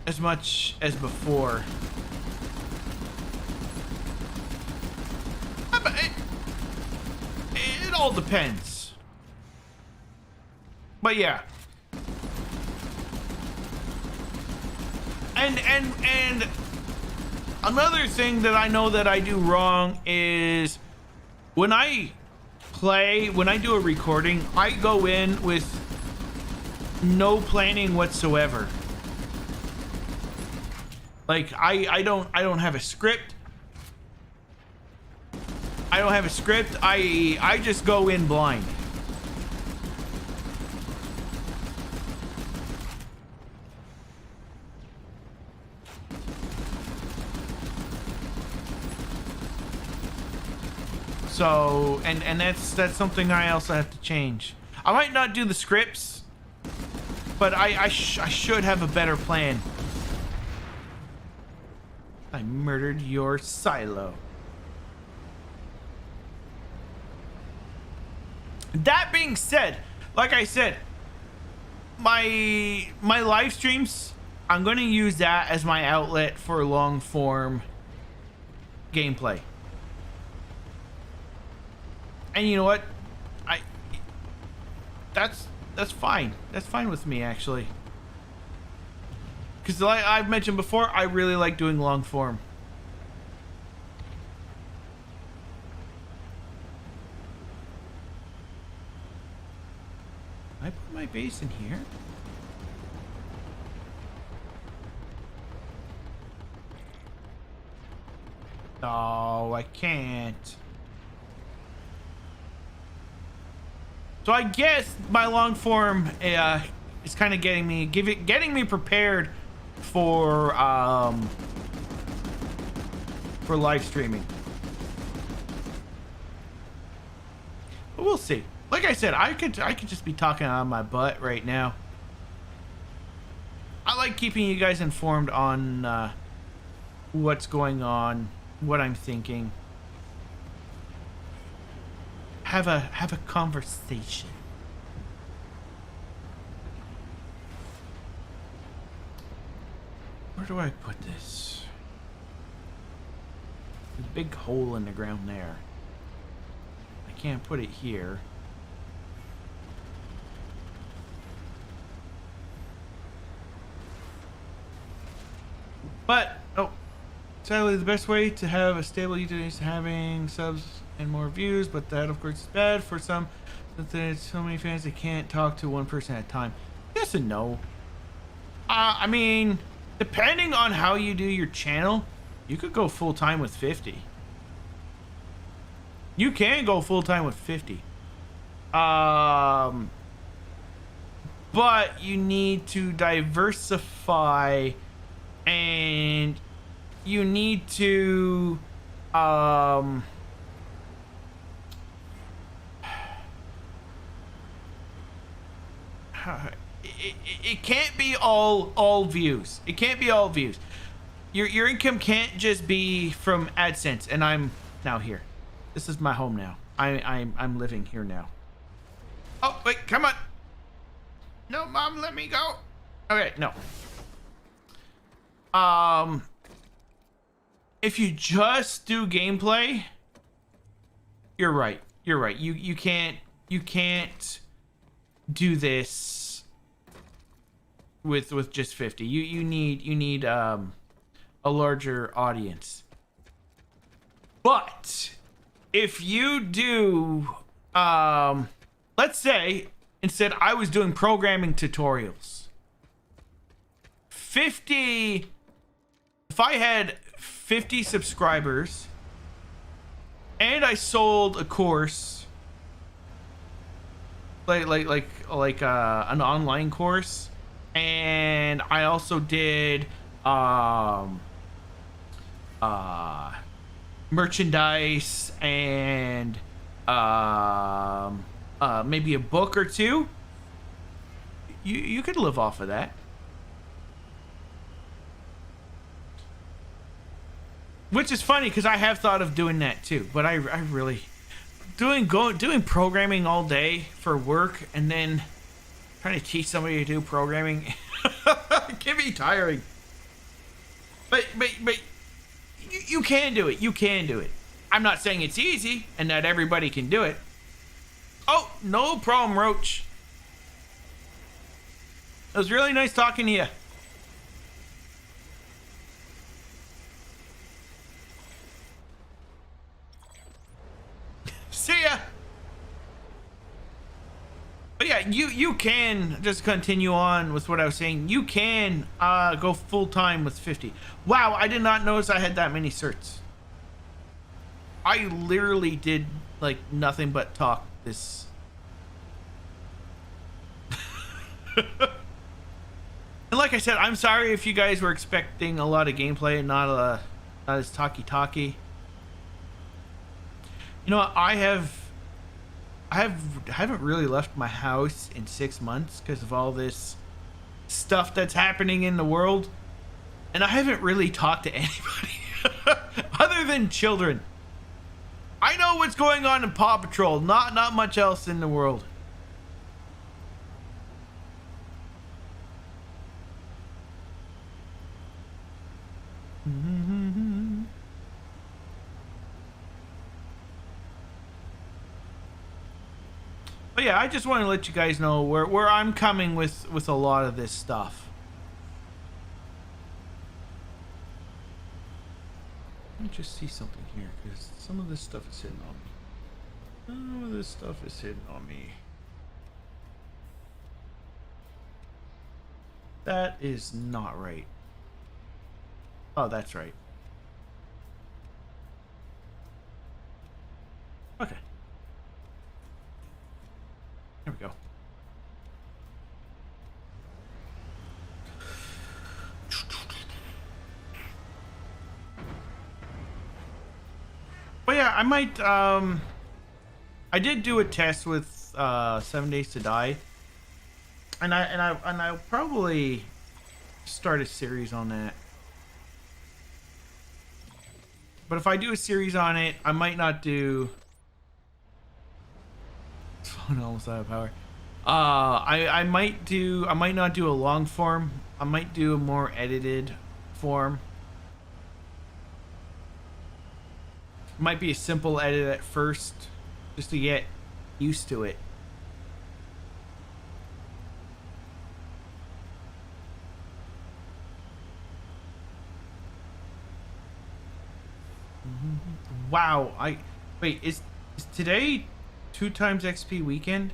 as much as before. But it all depends. But yeah. And another thing that I know that I do wrong is when I do a recording, I go in with no planning whatsoever. Like I don't have a script. I don't have a script. I just go in blind. So, and that's something I also have to change. I might not do the scripts, but I should have a better plan. I murdered your silo. That being said, like I said, my live streams, I'm going to use that as my outlet for long form gameplay. And you know what? That's fine. That's fine with me, actually. Because like I've mentioned before, I really like doing long form. I put my base in here. No, I can't. So I guess my long form is kind of getting me prepared for live streaming. But we'll see. Like I said, I could just be talking on my butt right now. I like keeping you guys informed on what's going on, what I'm thinking. Have a conversation. Where do I put this? There's a big hole in the ground there. I can't put it here. But sadly, the best way to have a stable YouTube is having subs and more views, but that of course is bad for some, since there's so many fans that can't talk to one person at a time. Yes and no. I mean, depending on how you do your channel, you could go full time with 50. You can go full time with 50. But you need to diversify, and you need to it can't be all views. It can't be all views. Your income can't just be from AdSense. And I'm now here. This is my home now. I'm living here now. Oh wait, come on. No, Mom, let me go. Okay, no. If you just do gameplay, you're right. You're right. You can't do this with just 50. You need a larger audience. But if you do let's say instead I was doing programming tutorials. 50, if I had 50 subscribers and I sold a course like an online course, and I also did merchandise and maybe a book or two, you could live off of that. Which is funny because I have thought of doing that too, but I really doing programming all day for work and then trying to teach somebody to do programming it can be tiring. But you can do it. You can do it. I'm not saying it's easy and that everybody can do it. Oh, no problem, Roach. It was really nice talking to you. See ya. But yeah, you can just continue on with what I was saying. You can go full time with 50. Wow, I did not notice I had that many certs. I literally did like nothing but talk this. And like I said, I'm sorry if you guys were expecting a lot of gameplay and not as talky. You know what? I haven't really left my house in 6 months because of all this stuff that's happening in the world, and I haven't really talked to anybody other than children. I know what's going on in Paw Patrol, not much else in the world. But yeah, I just want to let you guys know where I'm coming with a lot of this stuff. Let me just see something here, because some of this stuff is hitting on me. Some of this stuff is hitting on me. That is not right. Oh, that's right. Okay. There we go. Well, yeah, I might, I did do a test with 7 Days to Die, and I'll probably start a series on that. But if I do a series on it, I might not do. Phone almost out of power. I might not do a long form. I might do a more edited form. Might be a simple edit at first, just to get used to it. Wow, wait, is today 2 times XP weekend?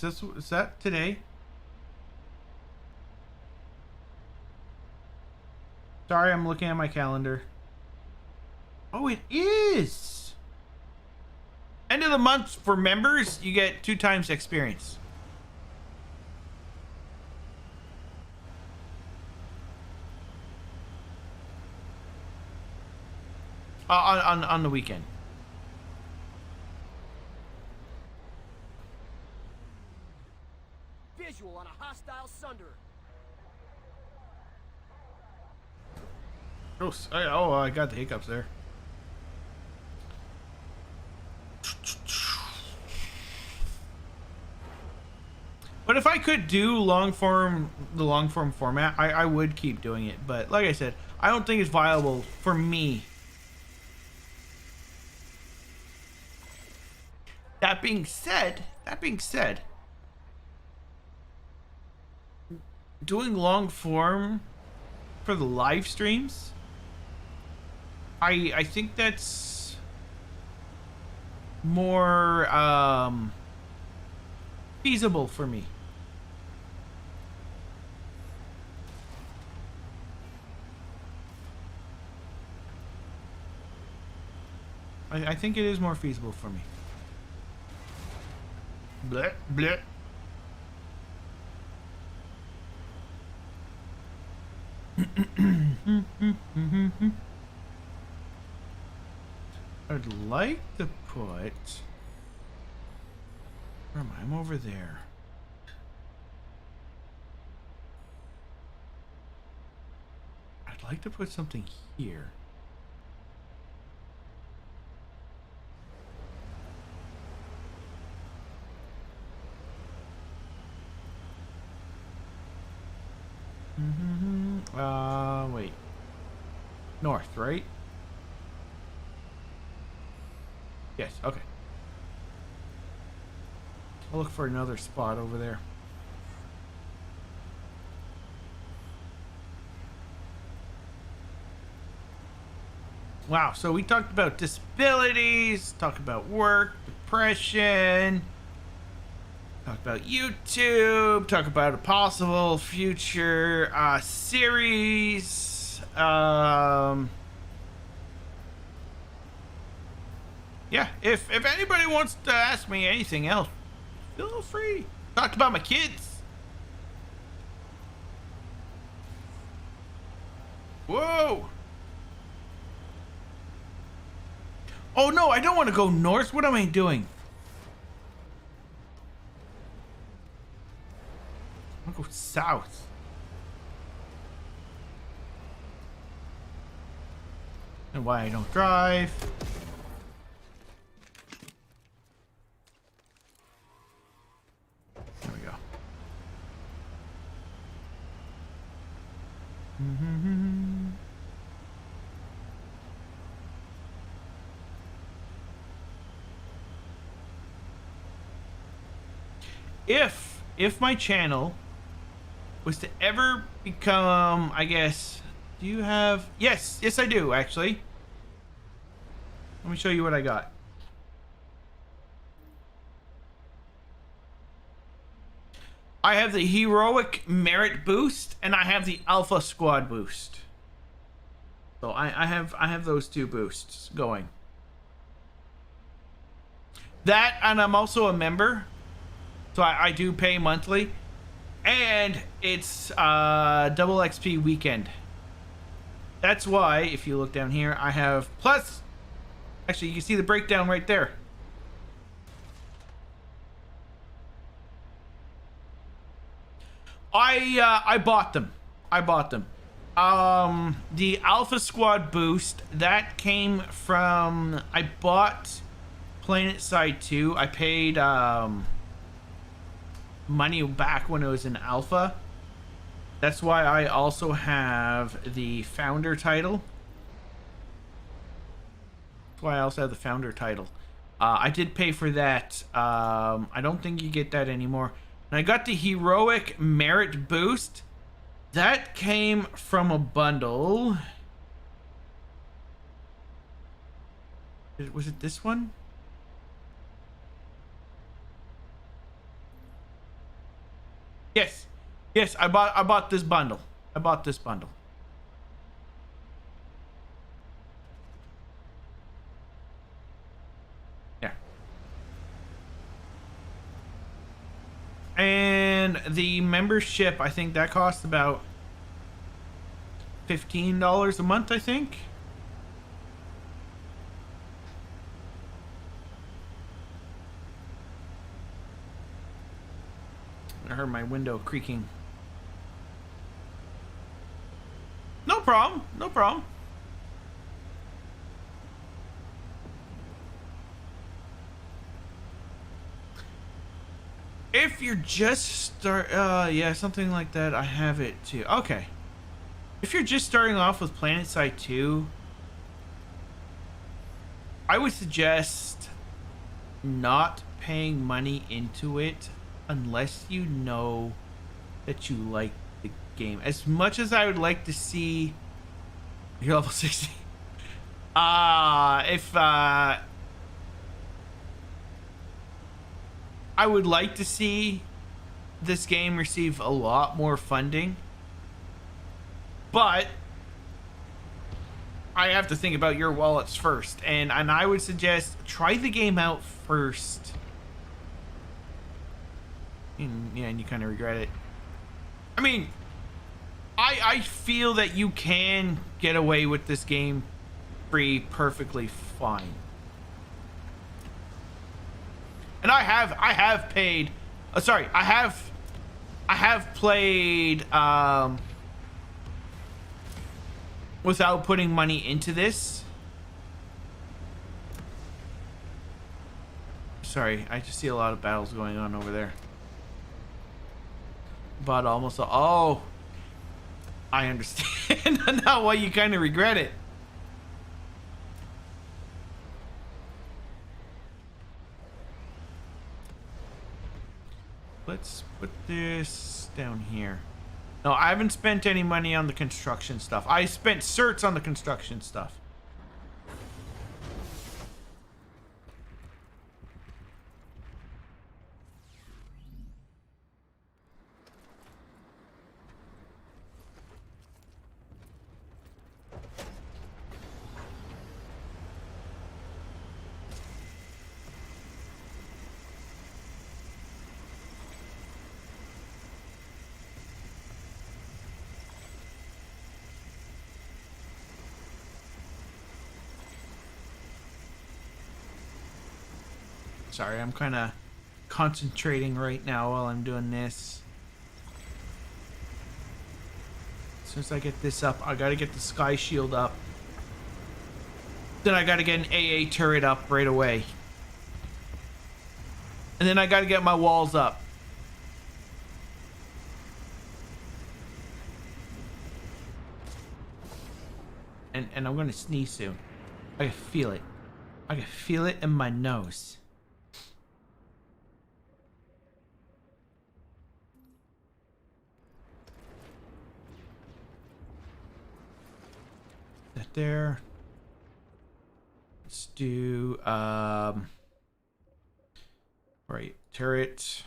Is that today? Sorry, I'm looking at my calendar. Oh, it is. End of the month for members, you get 2 times experience. On the weekend. Visual on a hostile Sunderer. Oh, I got the hiccups there. But if I could do the long form format, I would keep doing it. But like I said, I don't think it's viable for me. That being said, doing long form for the live streams, I think that's more feasible for me. I think it is more feasible for me. Bleh, bleh. I'd like to put... Where am I? I'm over there. I'd like to put something here. Wait. North, right? Yes, okay. I'll look for another spot over there. Wow, so we talked about disabilities, talked about work, depression, talked about YouTube, talked about a possible future series. Yeah, if anybody wants to ask me anything else, feel free. Talked about my kids. Whoa. Oh no, I don't want to go north. What am I doing? I want to go south. And why I don't drive. There we go. If my channel was to ever become, I guess, do you have, yes I do actually. Let me show you what I got. I have the heroic merit boost and I have the alpha squad boost. So I have those two boosts going. That, and I'm also a member, so I do pay monthly, and it's double XP weekend. That's why if you look down here, I have plus. Actually, you can see the breakdown right there. I bought them. The Alpha Squad boost that came from, I bought PlanetSide 2. I paid money back when it was in alpha. That's why I also have the founder title. That's why I also have the founder title. I did pay for that. I don't think you get that anymore. And I got the heroic merit boost. That came from a bundle. Was it this one? Yes. Yes, I bought this bundle. Yeah. And the membership, I think that costs about $15 a month, I think. I heard my window creaking. No problem. No problem. If you're just yeah, something like that. I have it too. Okay. If you're just starting off with PlanetSide 2, I would suggest not paying money into it unless you know that you like the game. As much as I would like to see you're level 60. I would like to see this game receive a lot more funding, but I have to think about your wallets first, and I would suggest try the game out first. And you kind of regret it. I mean, I feel that you can get away with this game free perfectly fine. And I have paid. Sorry, I have played without putting money into this. Sorry, I just see a lot of battles going on over there. But almost, oh, I understand now why you kind of regret it. Let's put this down here. No, I haven't spent any money on the construction stuff. I spent certs on the construction stuff. Sorry, I'm kind of concentrating right now while I'm doing this. As soon as I get this up, I gotta get the sky shield up. Then I gotta get an AA turret up right away. And then I gotta get my walls up. And I'm gonna sneeze soon. I can feel it. I can feel it in my nose. That there. Let's do right, turret.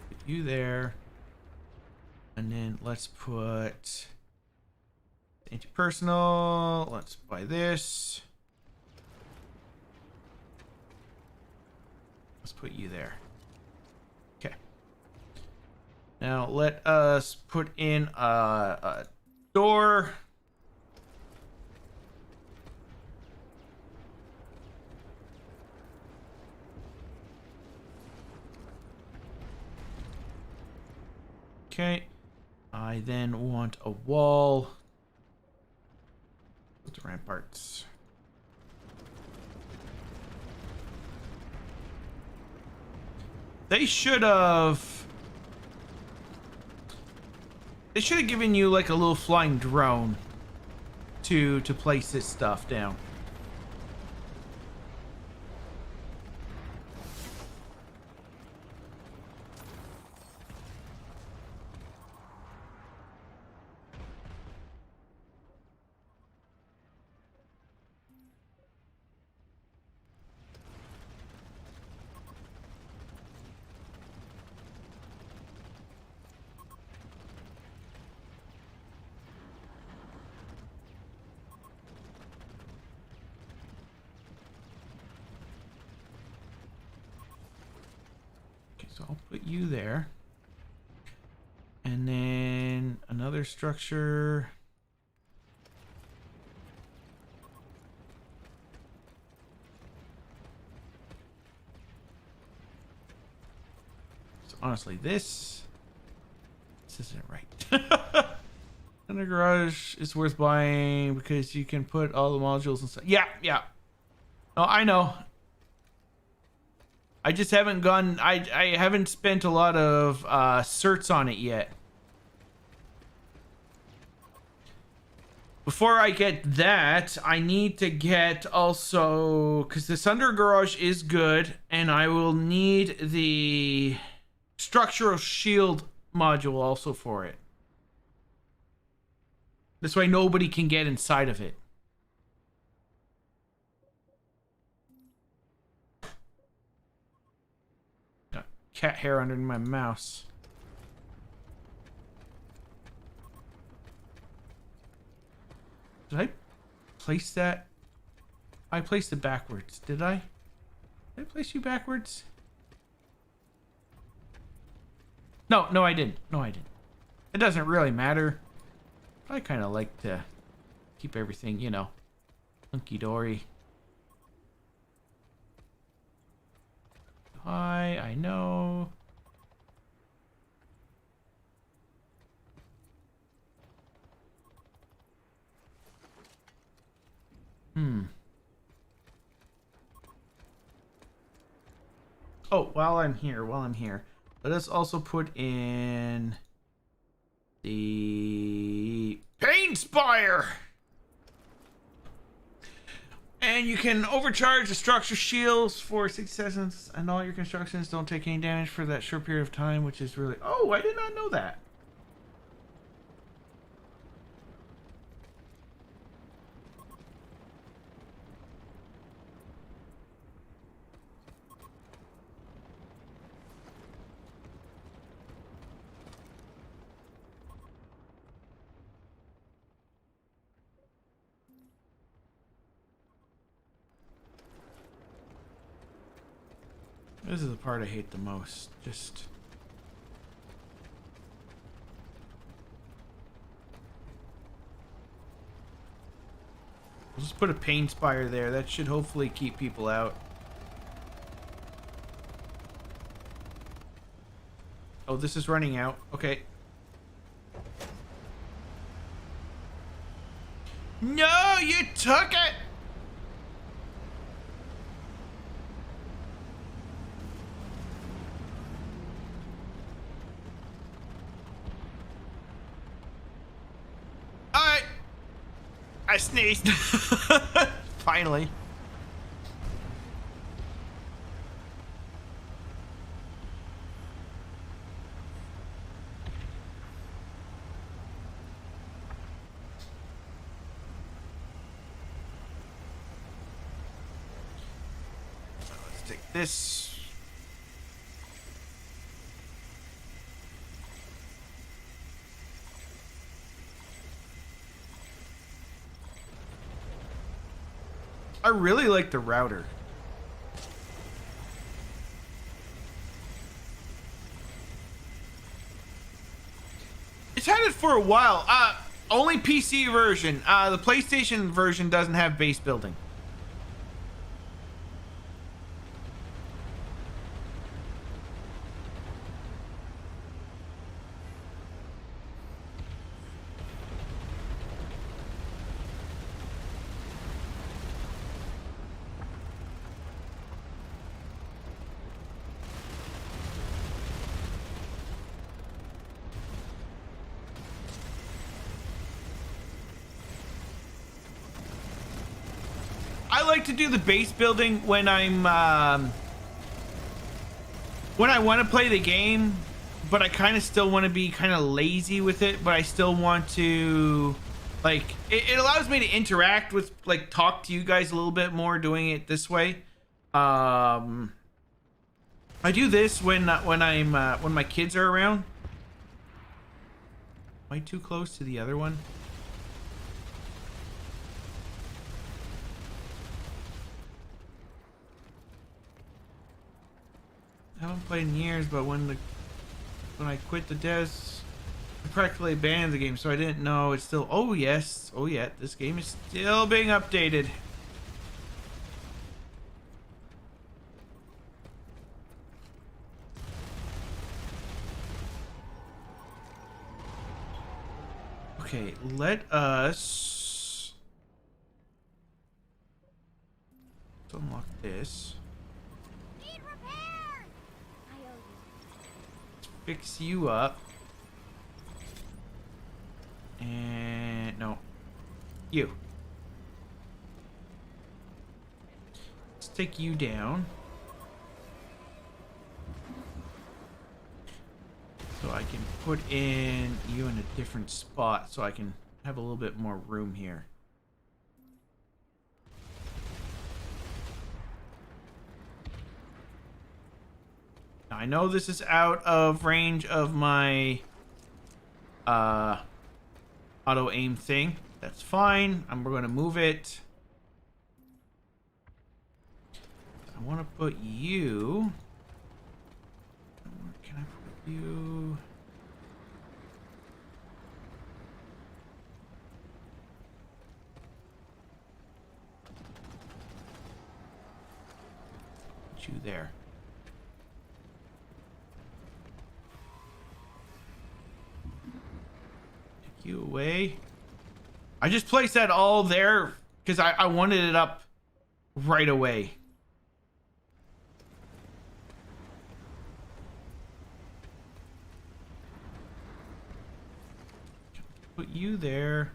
Put you there. And then let's put anti-personal. Let's buy this. Let's put you there. Okay. Now let us put in a door. Okay. I then want a wall. What's ramparts? They should have given you like a little flying drone to place this stuff down. So I'll put you there. And then another structure. So honestly, this isn't right. And the garage is worth buying because you can put all the modules and stuff. Yeah. Oh, I know. I just haven't gone. I haven't spent a lot of certs on it yet. Before I get that, I need to get also, because this under garage is good, and I will need the structural shield module also for it. This way nobody can get inside of it. Got cat hair under my mouse. Did I place that? I placed it backwards. Did I? Did I place you backwards? No, I didn't. No, I didn't. It doesn't really matter. I kind of like to keep everything, you know, hunky-dory. Hi, I know. Oh, while I'm here, let us also put in the Pain Spire. And you can overcharge the structure shields for 60 seconds, and all your constructions don't take any damage for that short period of time, which is really... Oh, I did not know that. This is the part I hate the most. Just... We'll just put a paint spire there. That should hopefully keep people out. Oh, this is running out. Okay. No, you took it! Alright. I sneezed. Finally. Let's take this. I really like the router. It's had it for a while. Only PC version. The PlayStation version doesn't have base building. I like to do the base building when I'm when I want to play the game, but I kind of still want to be kind of lazy with it, but I still want to like it allows me to interact with, like, talk to you guys a little bit more doing it this way. I do this when my kids are around. Am I too close to the other one? I haven't played in years, but when I quit the devs, I practically abandoned the game, so I didn't know it's still. Oh yes, oh yeah, this game is still being updated. Okay, let us unlock this. Fix you up. And no. You. Let's take you down. So I can put in you in a different spot so I can have a little bit more room here. I know this is out of range of my auto aim thing. That's fine. We're going to move it. I want to put you. Where can I put you? Put you there. You away. I just placed that all there because I wanted it up right away. Put you there.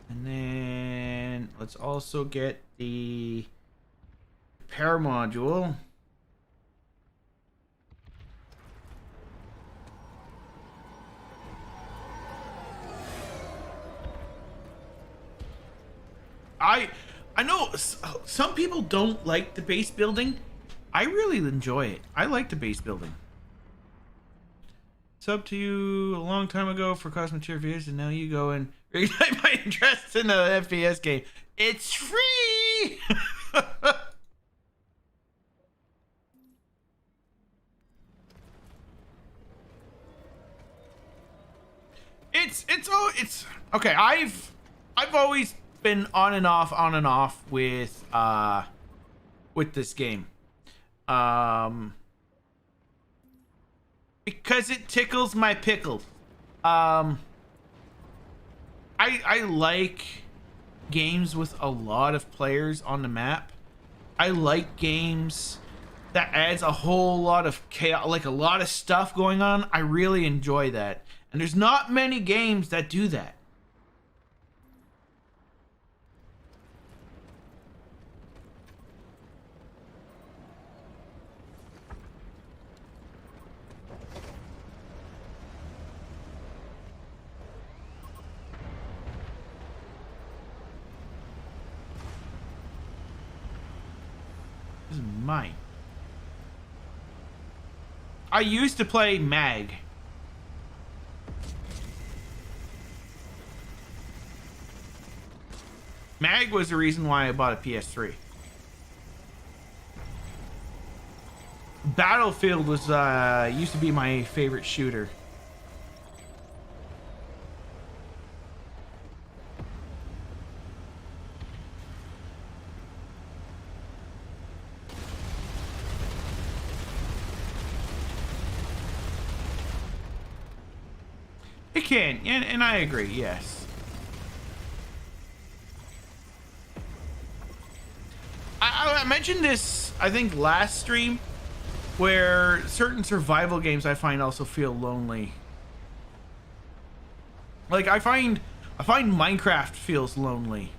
And then let's also get the repair module. I know some people don't like the base building. I really enjoy it. I like the base building. Sub to you a long time ago for cosmetic reviews, and now you go and reignite my interest in the FPS game. It's free. It's okay. I've always been on and off with this game. Because it tickles my pickle. I like games with a lot of players on the map. I like games that adds a whole lot of chaos, like a lot of stuff going on. I really enjoy that. And there's not many games that do that. This is mine. I used to play Mag. Mag was the reason why I bought a PS3. Battlefield was used to be my favorite shooter. It can, and I agree, yes. I mentioned this, I think, last stream, where certain survival games I find also feel lonely. Like I find Minecraft feels lonely.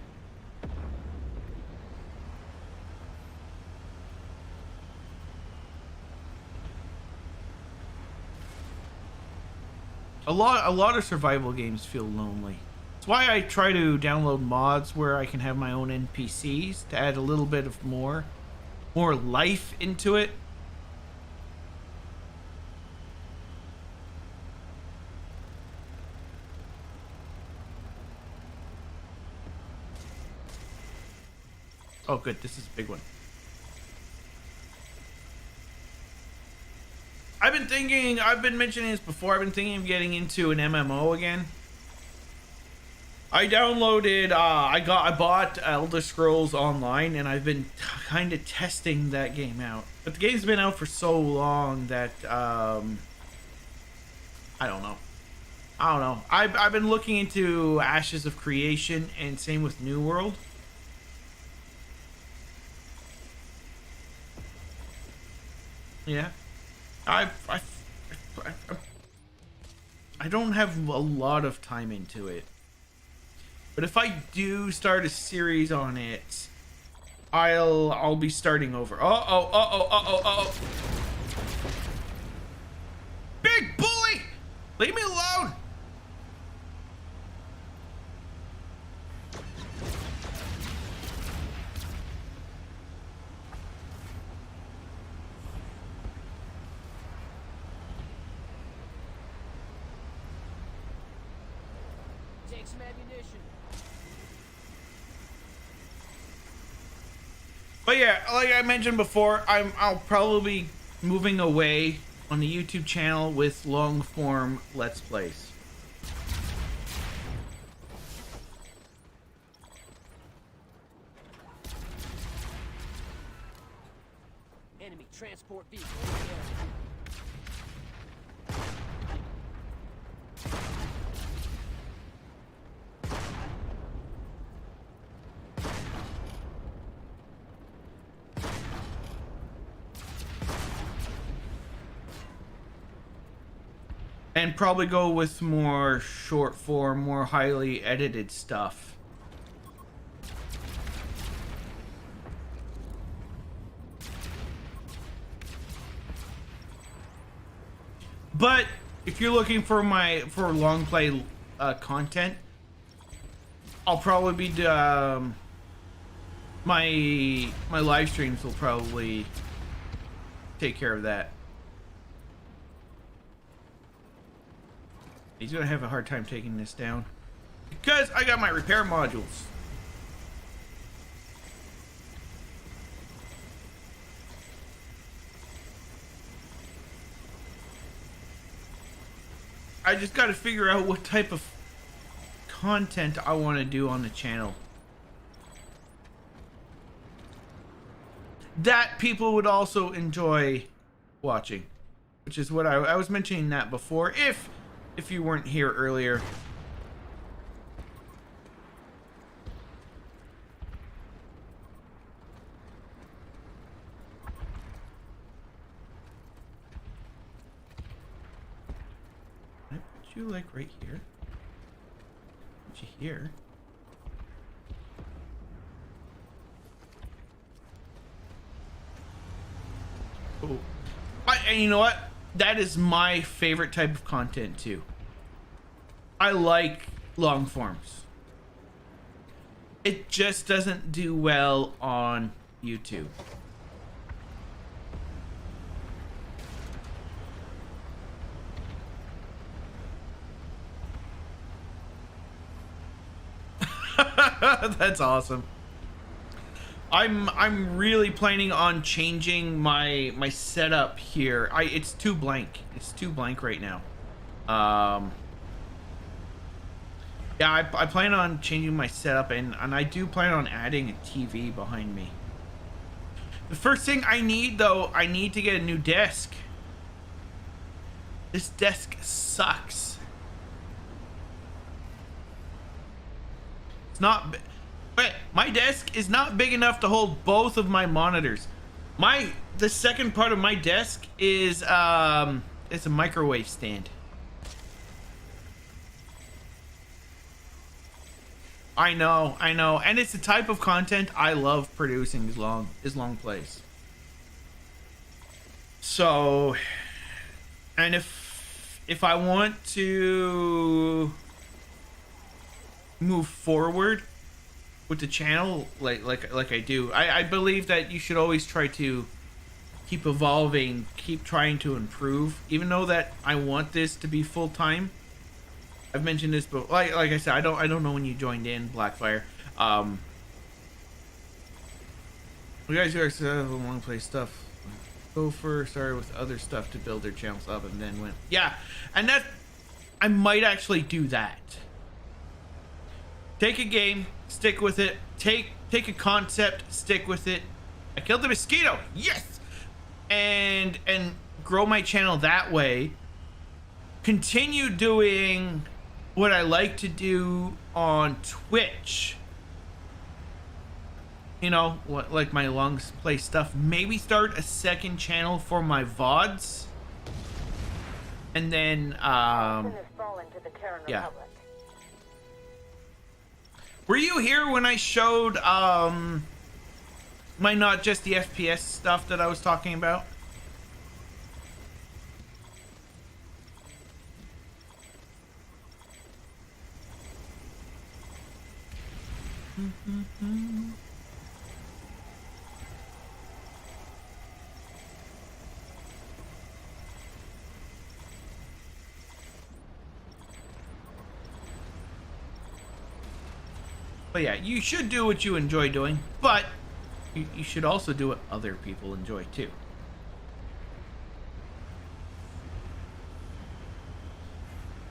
A lot of survival games feel lonely. That's why I try to download mods where I can have my own NPCs to add a little bit of more life into it. Oh good, this is a big one. I've been mentioning this before, I've been thinking of getting into an MMO again. I downloaded, I bought Elder Scrolls Online, and I've been kind of testing that game out. But the game's been out for so long that, I don't know. I've been looking into Ashes of Creation, and same with New World. Yeah. I don't have a lot of time into it. But if I do start a series on it, I'll be starting over. Uh-oh. Big bully! Leave me alone! Take some ammunition. But yeah, like I mentioned before, I'll probably be moving away on the YouTube channel with long form Let's Plays. Enemy transport vehicle. And probably go with more short form, more highly edited stuff. But if you're looking for long play content, I'll probably be my live streams will probably take care of that. He's gonna have a hard time taking this down because I got my repair modules. I just got to figure out what type of content I want to do on the channel. that people would also enjoy watching, which is what I was mentioning that before. If you weren't here earlier. I put you like right here. Put you here. Oh, and you know what? That is my favorite type of content too. I like long forms. It just doesn't do well on YouTube. That's awesome. I'm really planning on changing my setup here. It's too blank. It's too blank right now. Yeah, I plan on changing my setup, and I do plan on adding a TV behind me. The first thing I need, though, I need to get a new desk. This desk sucks. It's not... But my desk is not big enough to hold both of my monitors. The second part of my desk is it's a microwave stand. I know, and it's the type of content I love producing is long plays. So, and if I want to move forward with the channel like I do, I believe that you should always try to keep evolving, keep trying to improve, even though that I want this to be full-time. I've mentioned this, but like I said, I don't know when you joined in, Blackfire. You guys are want to play stuff. Go for started with other stuff to build their channels up, and then went and that I might actually do that. Take a game, stick with it. Take a concept, stick with it. I killed the mosquito, yes, and grow my channel that way. Continue doing what I like to do on Twitch. You know, like my long play stuff. Maybe start a second channel for my VODs, and then yeah. Were you here when I showed my not just the FPS stuff that I was talking about? But yeah, you should do what you enjoy doing, but you should also do what other people enjoy too.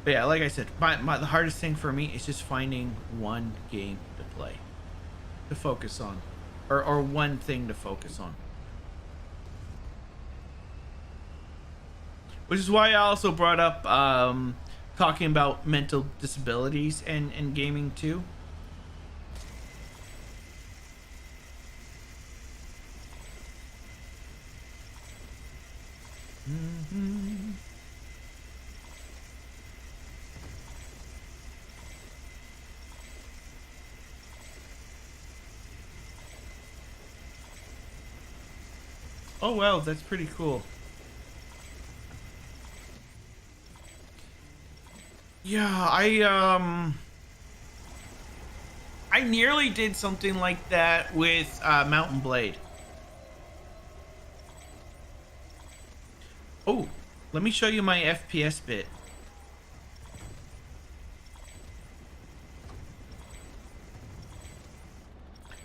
But yeah, like I said, the hardest thing for me is just finding one game to play, to focus on, or one thing to focus on. Which is why I also brought up talking about mental disabilities and gaming too. Oh wow, that's pretty cool. Yeah, I nearly did something like that with Mountain Blade. Oh, let me show you my FPS bit.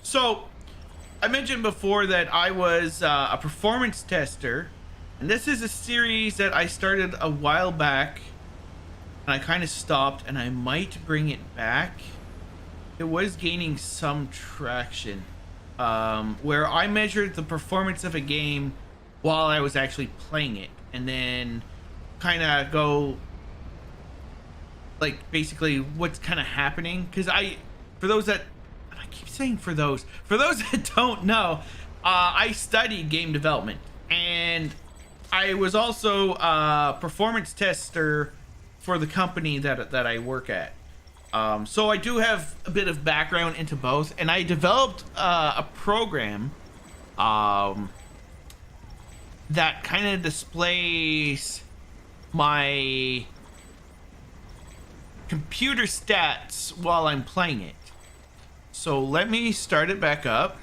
So, I mentioned before that I was a performance tester, and this is a series that I started a while back, and I kind of stopped, and I might bring it back. It was gaining some traction. where I measured the performance of a game while I was actually playing it, and then kind of go like basically what's kind of happening. Because for those that don't know, I studied game development, and I was also a performance tester for the company that I work at. So I do have a bit of background into both, and I developed a program that kind of displays my computer stats while I'm playing it. So let me start it back up.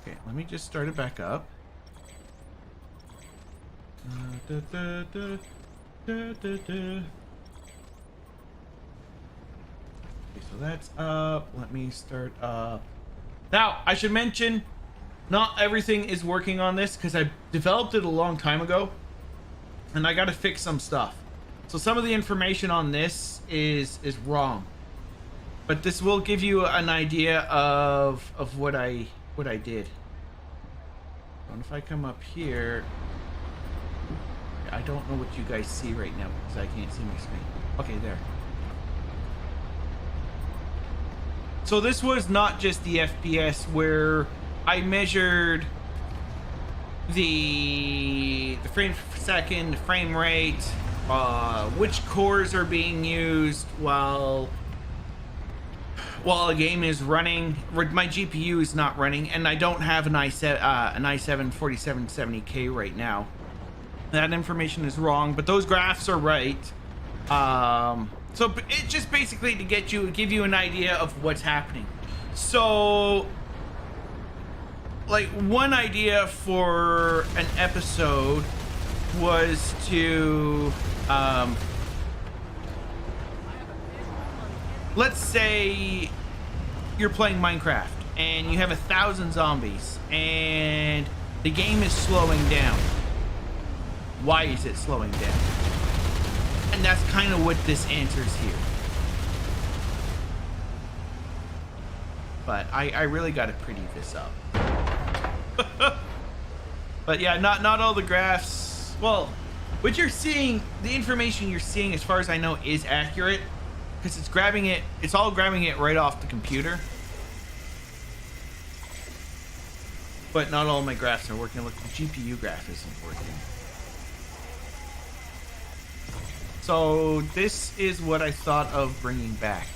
Okay, let me just start it back up. Okay, so that's up. Let me start up. Now, I should mention, not everything is working on this because I developed it a long time ago, and I got to fix some stuff. So some of the information on this is wrong, but this will give you an idea of what I did. And if I come up here, I don't know what you guys see right now because I can't see my screen. Okay, there. So this was not just the FPS where I measured the frames per second, the frame rate, which cores are being used while a game is running. My GPU is not running, and I don't have an i7 4770K right now. That information is wrong, but those graphs are right. So it's just basically to give you an idea of what's happening. So, like, one idea for an episode was to, let's say you're playing Minecraft and you have 1,000 zombies and the game is slowing down. Why is it slowing down? And that's kind of what this answers here. But I really got to pretty this up. But yeah, not all the graphs. Well, what you're seeing, the information you're seeing, as far as I know, is accurate because it's grabbing it. It's all grabbing it right off the computer. But not all my graphs are working. Look, the GPU graph isn't working. So this is what I thought of bringing back.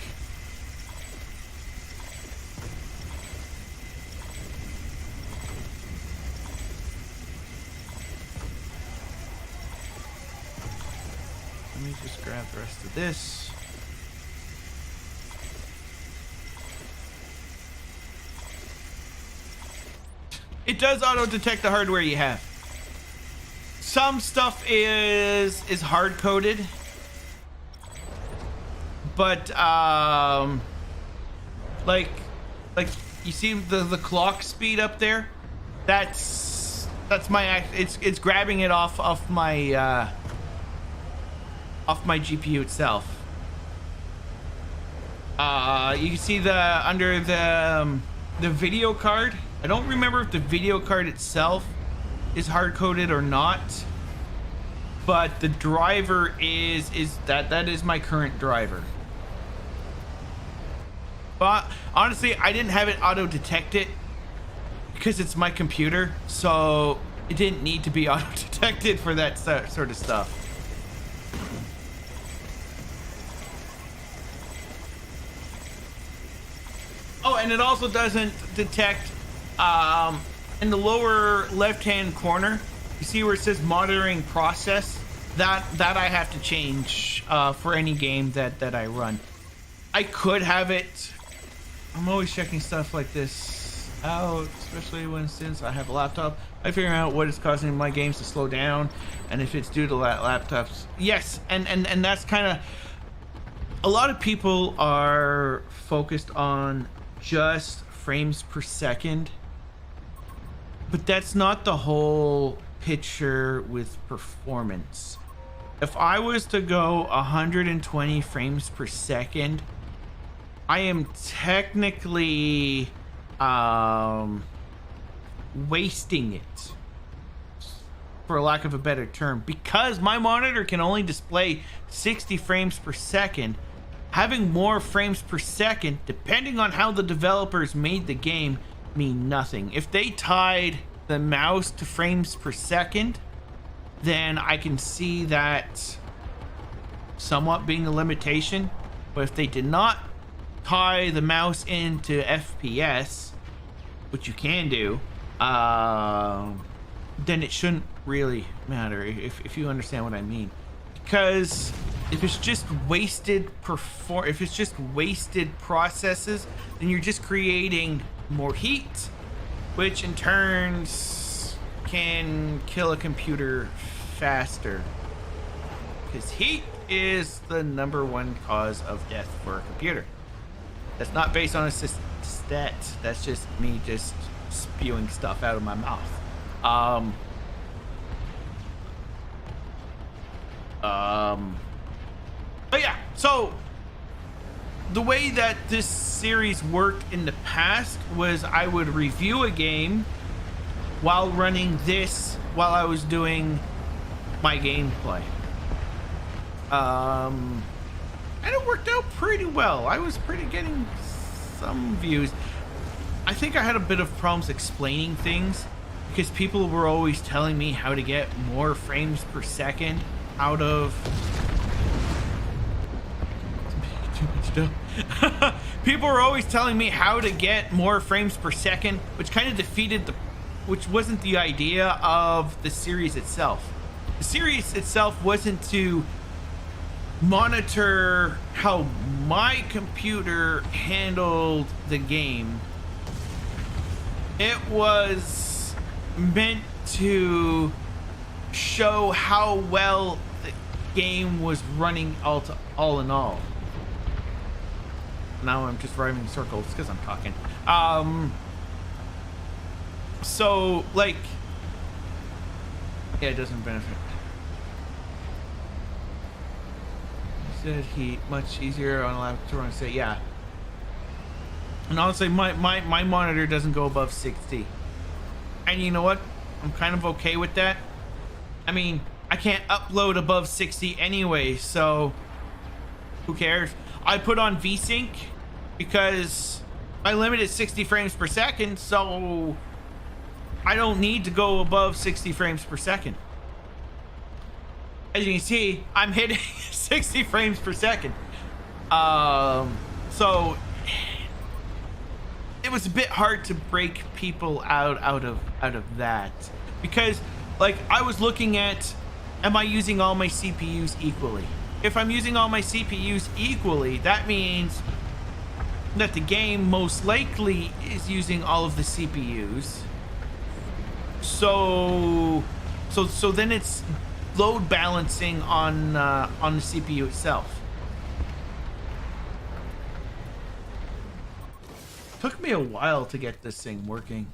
Let me just grab the rest of this. It does auto-detect the hardware you have. Some stuff is hard-coded. But like you see the clock speed up there, that's my it's grabbing it off my GPU itself. You can see under the video card. I don't remember if the video card itself is hard-coded or not, but the driver is that is my current driver. But honestly, I didn't have it auto-detect it because it's my computer, so it didn't need to be auto-detected for that sort of stuff. Oh, and it also doesn't detect in the lower left-hand corner. You see where it says monitoring process? That I have to change for any game that I run. I could have it. I'm always checking stuff like this out, especially since I have a laptop. I figure out what is causing my games to slow down, and if it's due to laptops. Yes, and that's kind of, a lot of people are focused on just frames per second, but that's not the whole picture with performance. If I was to go 120 frames per second, I am technically wasting it, for lack of a better term, because my monitor can only display 60 frames per second. Having more frames per second, depending on how the developers made the game, mean nothing. If they tied the mouse to frames per second, then I can see that somewhat being a limitation. But if they did not tie the mouse into FPS, which you can do, then it shouldn't really matter, if you understand what I mean. Because if it's just wasted processes, then you're just creating more heat, which in turns can kill a computer faster. Because heat is the #1 cause of death for a computer. That's not based on a stat. That's just me just spewing stuff out of my mouth. But yeah, so the way that this series worked in the past was I would review a game while running this while I was doing my gameplay. And it worked out pretty well. I was getting some views. I think I had a bit of problems explaining things because people were always telling me how to get more frames per second out of too much stuff. People were always telling me how to get more frames per second, which kind of defeated which wasn't the idea of the series itself. The series itself wasn't to monitor how my computer handled the game. It was meant to show how well the game was running all in all. Now I'm just driving in circles because I'm talking. So like, yeah, it doesn't benefit. Said heat much easier on a laptop to run. Say yeah. And honestly, my monitor doesn't go above 60. And you know what? I'm kind of okay with that. I mean, I can't upload above 60 anyway, so who cares? I put on VSync because my limit is 60 frames per second, so I don't need to go above 60 frames per second. As you can see, I'm hitting 60 frames per second. So it was a bit hard to break people out of that, because like I was looking at, am I using all my CPUs equally? If I'm using all my CPUs equally, that means that the game most likely is using all of the CPUs. So then it's load balancing on the CPU itself. Took me a while to get this thing working.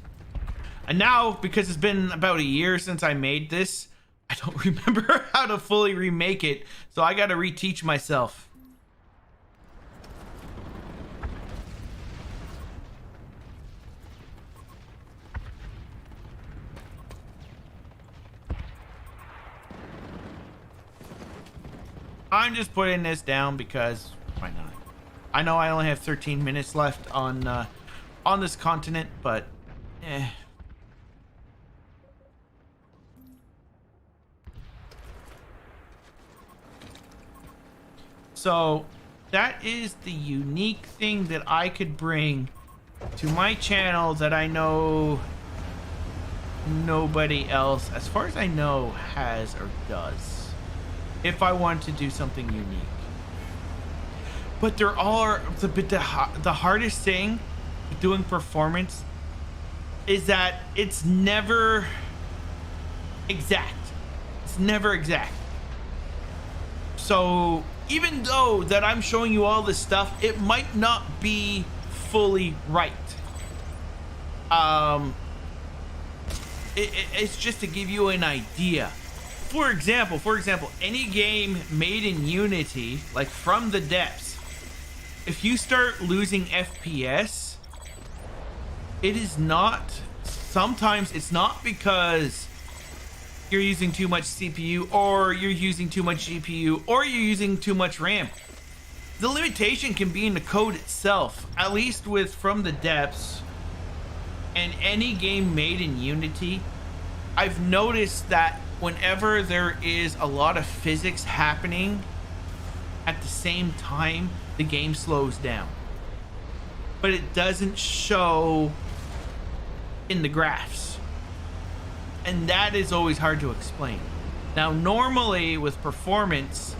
And now, because it's been about a year since I made this, I don't remember how to fully remake it, so I gotta reteach myself. I'm just putting this down because why not? I know I only have 13 minutes left on this continent, but eh. So that is the unique thing that I could bring to my channel that I know nobody else, as far as I know, has or does, if I want to do something unique. But there are the hardest thing with doing performance is that it's never exact. It's never exact. So even though that I'm showing you all this stuff, it might not be fully right. It's just to give you an idea. For example, any game made in Unity, like From the Depths, if you start losing FPS, it is not. Sometimes it's not because you're using too much CPU or you're using too much GPU or you're using too much RAM. The limitation can be in the code itself, at least with From the Depths and any game made in Unity. I've noticed that whenever there is a lot of physics happening at the same time, the game slows down. But it doesn't show in the graphs. And that is always hard to explain. Now, normally with performance,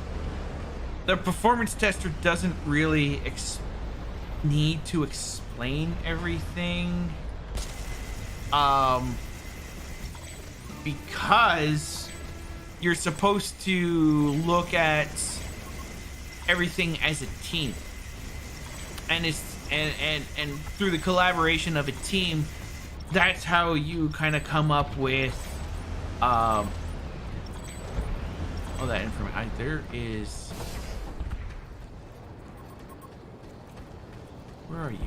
the performance tester doesn't really need to explain everything. Because you're supposed to look at everything as a team. And it's and through the collaboration of a team, that's how you kind of come up with all that information. There is, where are you?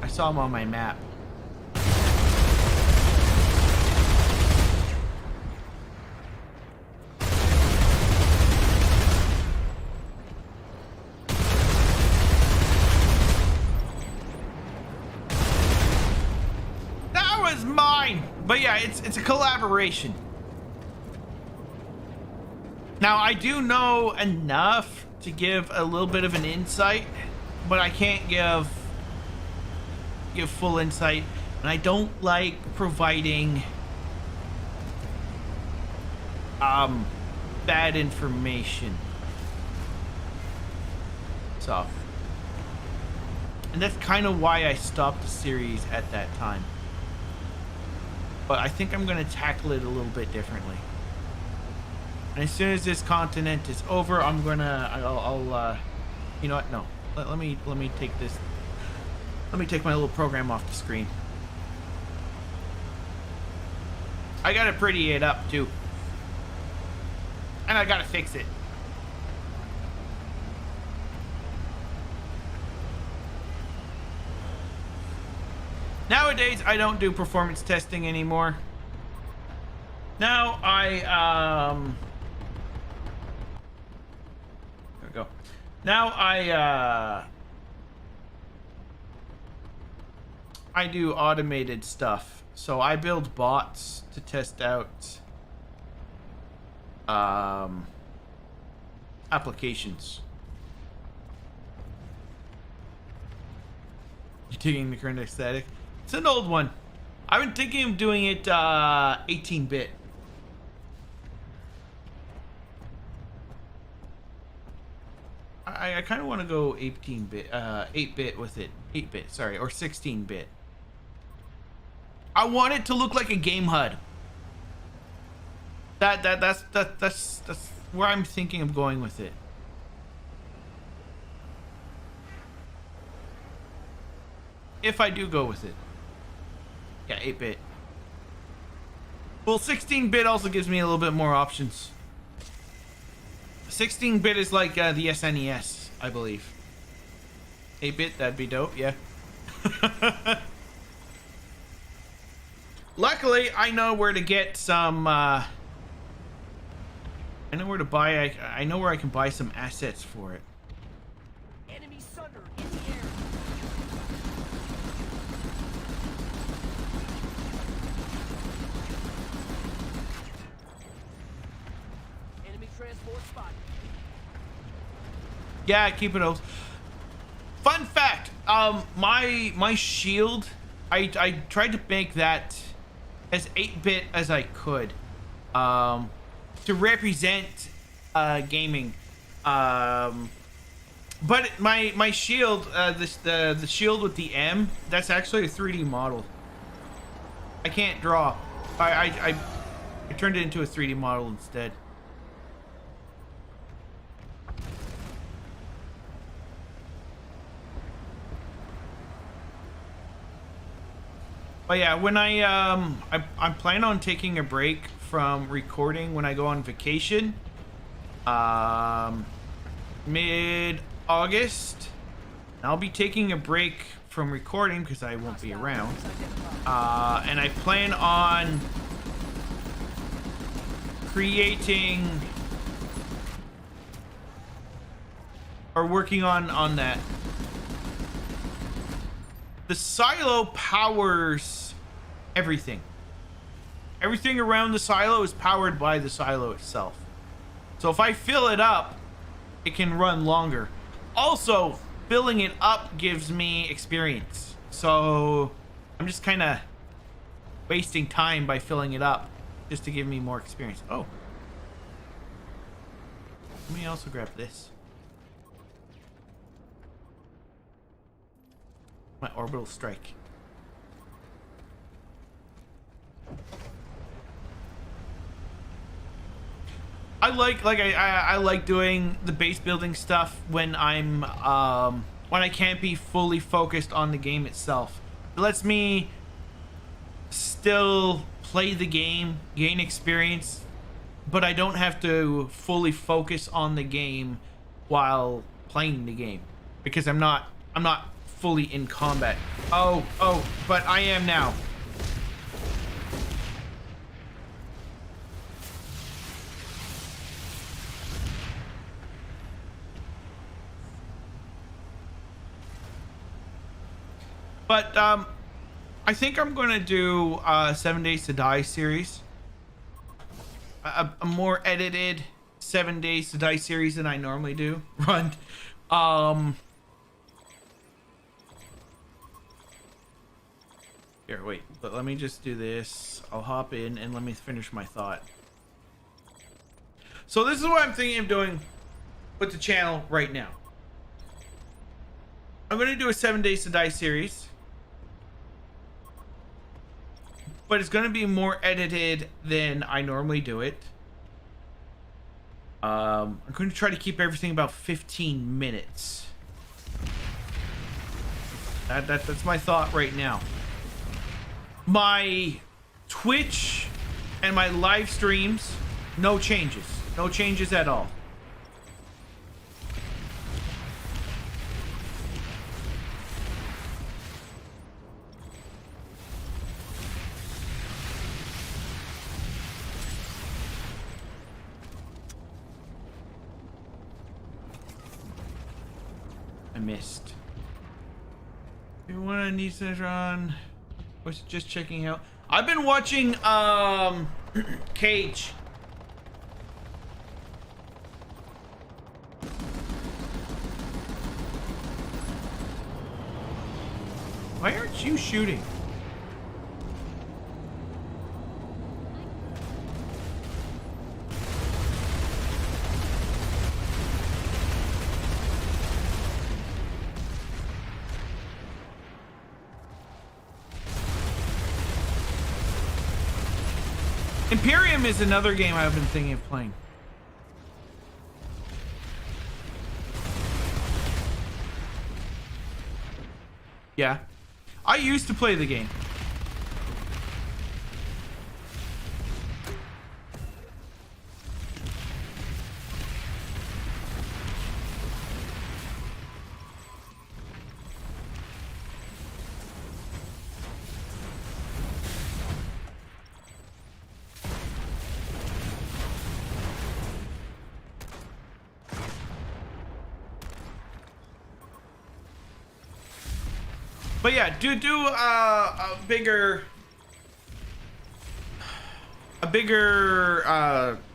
I saw him on my map. That was mine. But yeah, it's a collaboration. Now, I do know enough to give a little bit of an insight, but I can't give full insight, and I don't like providing bad information. So, and that's kind of why I stopped the series at that time. But I think I'm gonna tackle it a little bit differently. And as soon as this continent is over, I'm gonna I'll you know what? No, let me take this. Let me take my little program off the screen. I gotta pretty it up too. And I gotta fix it. Nowadays, I don't do performance testing anymore. Now there we go. Now I do automated stuff. So I build bots to test out applications. You taking the current aesthetic? It's an old one. I've been thinking of doing it 18-bit. I kind of want to go 18-bit, 8-bit with it. 8-bit, sorry, or 16-bit. I want it to look like a game HUD. That's where I'm thinking of going with it. If I do go with it. Yeah, 8-bit. Well, 16-bit also gives me a little bit more options. 16-bit is like the SNES, I believe. 8-bit, that'd be dope, yeah. Luckily, I know where to get some, I know where to buy, I know where I can buy some assets for it. Enemy Sunder in the air. Enemy transport spotted. Yeah, keep it open. Fun fact, my shield, I tried to make that as 8-bit as I could, to represent gaming. But my shield, the shield with the M, that's actually a 3D model. I can't draw. I turned it into a 3D model instead. But yeah, when I plan on taking a break from recording when I go on vacation, mid-August. I'll be taking a break from recording because I won't be around. And I plan on creating or working on that. The silo powers everything. Everything around the silo is powered by the silo itself. So if I fill it up, it can run longer. Also, filling it up gives me experience. So I'm just kind of wasting time by filling it up just to give me more experience. Oh. Let me also grab this. My orbital strike. I like doing the base building stuff when I'm when I can't be fully focused on the game itself. It lets me still play the game, gain experience, but I don't have to fully focus on the game while playing the game because I'm not fully in combat. Oh, but I am now. But I think I'm going to do 7 Days to Die series. A more edited 7 Days to Die series than I normally do. Run. Here, wait. But let me just do this. I'll hop in and let me finish my thought. So this is what I'm thinking of doing with the channel right now. I'm going to do a 7 Days to Die series. But it's going to be more edited than I normally do it. I'm going to try to keep everything about 15 minutes. That's my thought right now. My Twitch and my live streams, no changes. No changes at all. I missed. You want to need to run? Was just checking out. I've been watching Cage. Why aren't you shooting? Imperium is another game I've been thinking of playing. Yeah. I used to play the game. But yeah, do a bigger,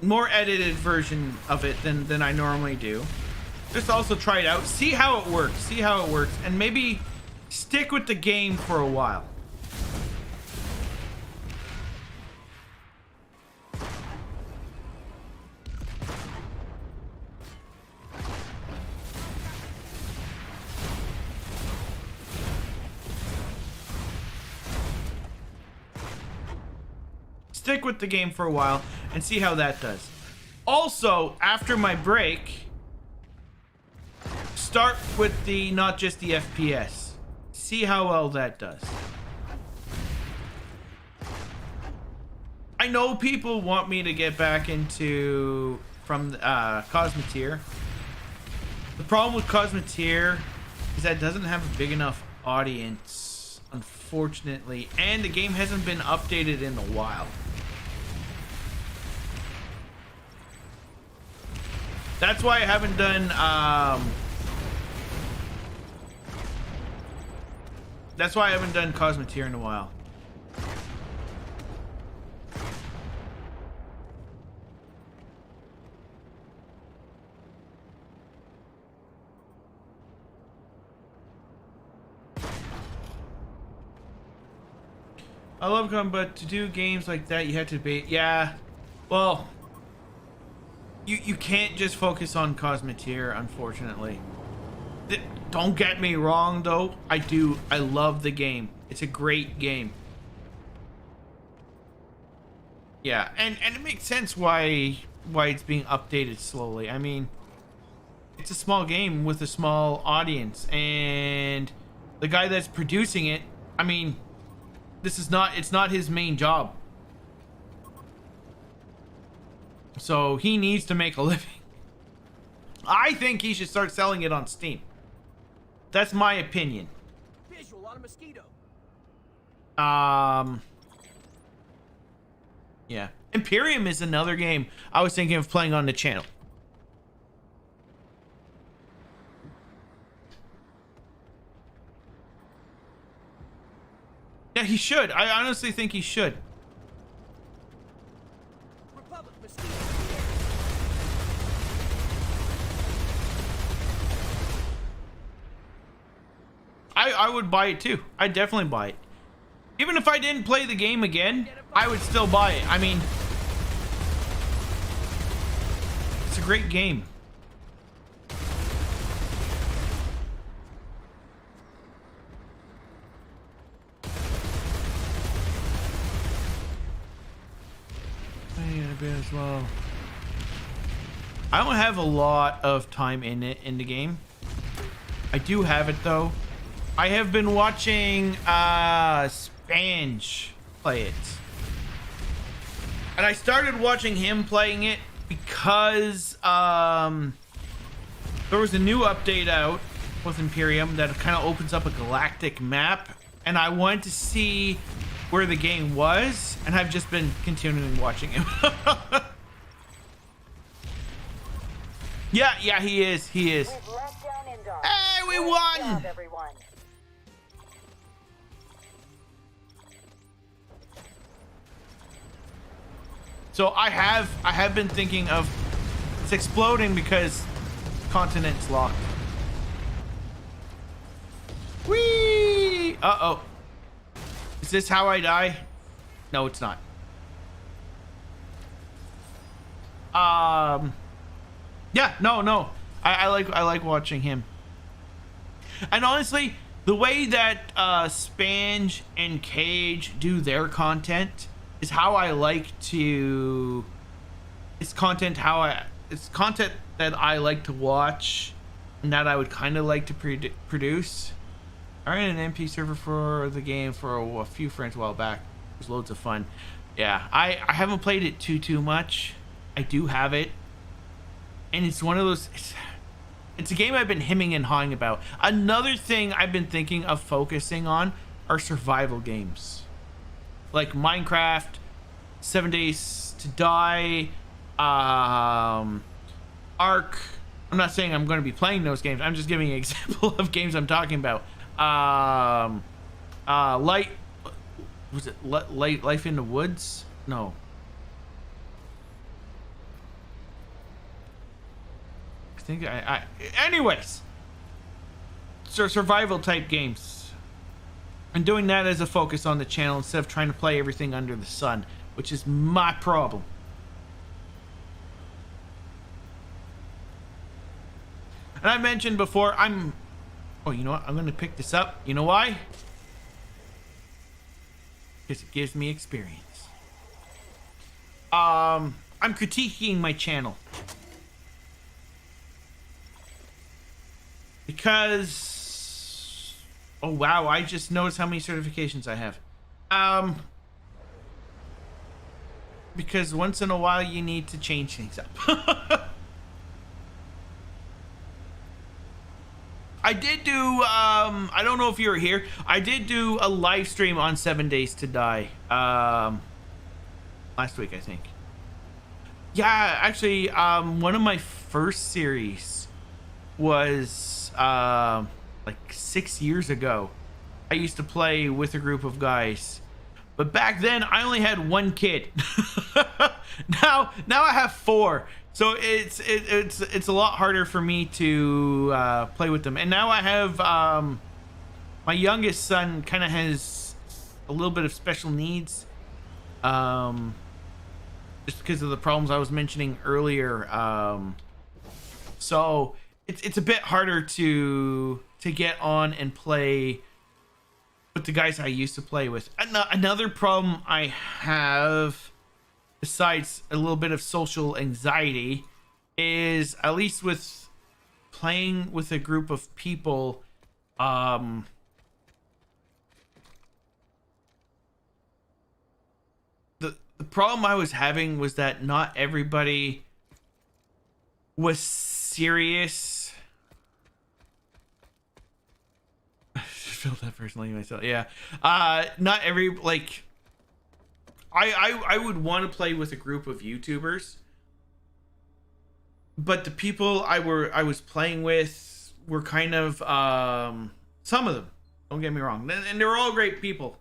more edited version of it than I normally do. Just also try it out, see how it works, and maybe stick with the game for a while. Stick with the game for a while and see how that does. Also, after my break, start with not just the FPS. See how well that does. I know people want me to get back into from Cosmeteer. The problem with Cosmeteer is that it doesn't have a big enough audience, unfortunately, and the game hasn't been updated in a while. That's why I haven't done Cosmeteer in a while. I love them, but to do games like that, you have to be... Yeah, well... You can't just focus on Cosmeteer, unfortunately. Don't get me wrong, though. I love the game. It's a great game. Yeah, and it makes sense why it's being updated slowly. I mean, it's a small game with a small audience, and the guy that's producing it, I mean... it's not his main job. So he needs to make a living. I think he should start selling it on Steam. That's my opinion. Visual on a mosquito. Yeah. Imperium is another game I was thinking of playing on the channel. Yeah, he should. I honestly think he should. Republic mosquito. I would buy it too. I'd definitely buy it. Even if I didn't play the game again, I would still buy it. I mean, it's a great game. As well. I don't have a lot of time in the game. I do have it though. I have been watching Spange play it. And I started watching him playing it because there was a new update out with Imperium that kind of opens up a galactic map, and I wanted to see where the game was, and I've just been continuing watching him. Yeah, he is. We've locked down Indar. Hey, we Great won! job, everyone. So I have been thinking of it's exploding because continent's locked. Whee! Uh-oh. Is this how I die? No, it's not. Yeah, no. I like watching him. And honestly, the way that Spange and Cage do their content is how I like to... It's content that I like to watch and that I would kind of like to produce. I ran an MP server for the game for a few friends a while back. It was loads of fun. Yeah, I haven't played it too much. I do have it. And it's one of those... It's a game I've been hemming and hawing about. Another thing I've been thinking of focusing on are survival games. Like Minecraft, 7 Days to Die, Ark. I'm not saying I'm going to be playing those games. I'm just giving an example of games I'm talking about. Life in the Woods? No. I think anyways, so survival type games. I'm doing that as a focus on the channel instead of trying to play everything under the sun, which is my problem. And I mentioned before, oh, you know what? I'm going to pick this up. You know why? Because it gives me experience. I'm critiquing my channel. Because... Oh, wow. I just noticed how many certifications I have. because once in a while you need to change things up. I did do, I don't know if you were here. I did do a live stream on 7 Days to Die. Last week, I think. Yeah, actually, one of my first series was, like 6 years ago. I used to play with a group of guys. But back then, I only had one kid. now I have four. So it's a lot harder for me to play with them. And now I have my youngest son kind of has a little bit of special needs, just because of the problems I was mentioning earlier. So it's a bit harder to get on and play with the guys I used to play with. Another problem I have, besides a little bit of social anxiety, is at least with playing with a group of people, the problem I was having was that not everybody was serious. I feel that personally myself. Yeah. Not every, like, I would want to play with a group of YouTubers, but the people I was playing with were kind of some of them, don't get me wrong, and they were all great people.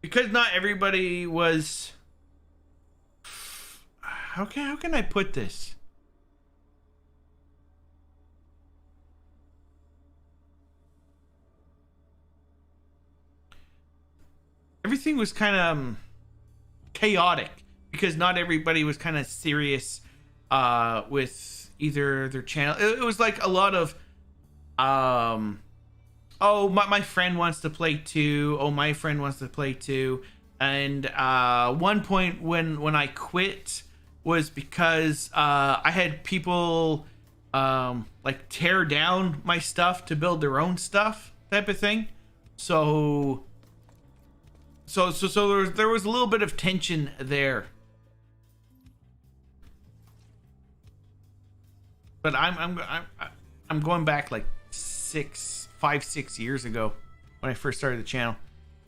Because not everybody was, how can I put this? Everything was kind of chaotic because not everybody was kind of serious with either their channel. It was like a lot of oh, my friend wants to play too. Oh, my friend wants to play too. And one point when I quit was because I had people like tear down my stuff to build their own stuff, type of thing. So there was a little bit of tension there. But I'm going back like 5-6 years ago when I first started the channel.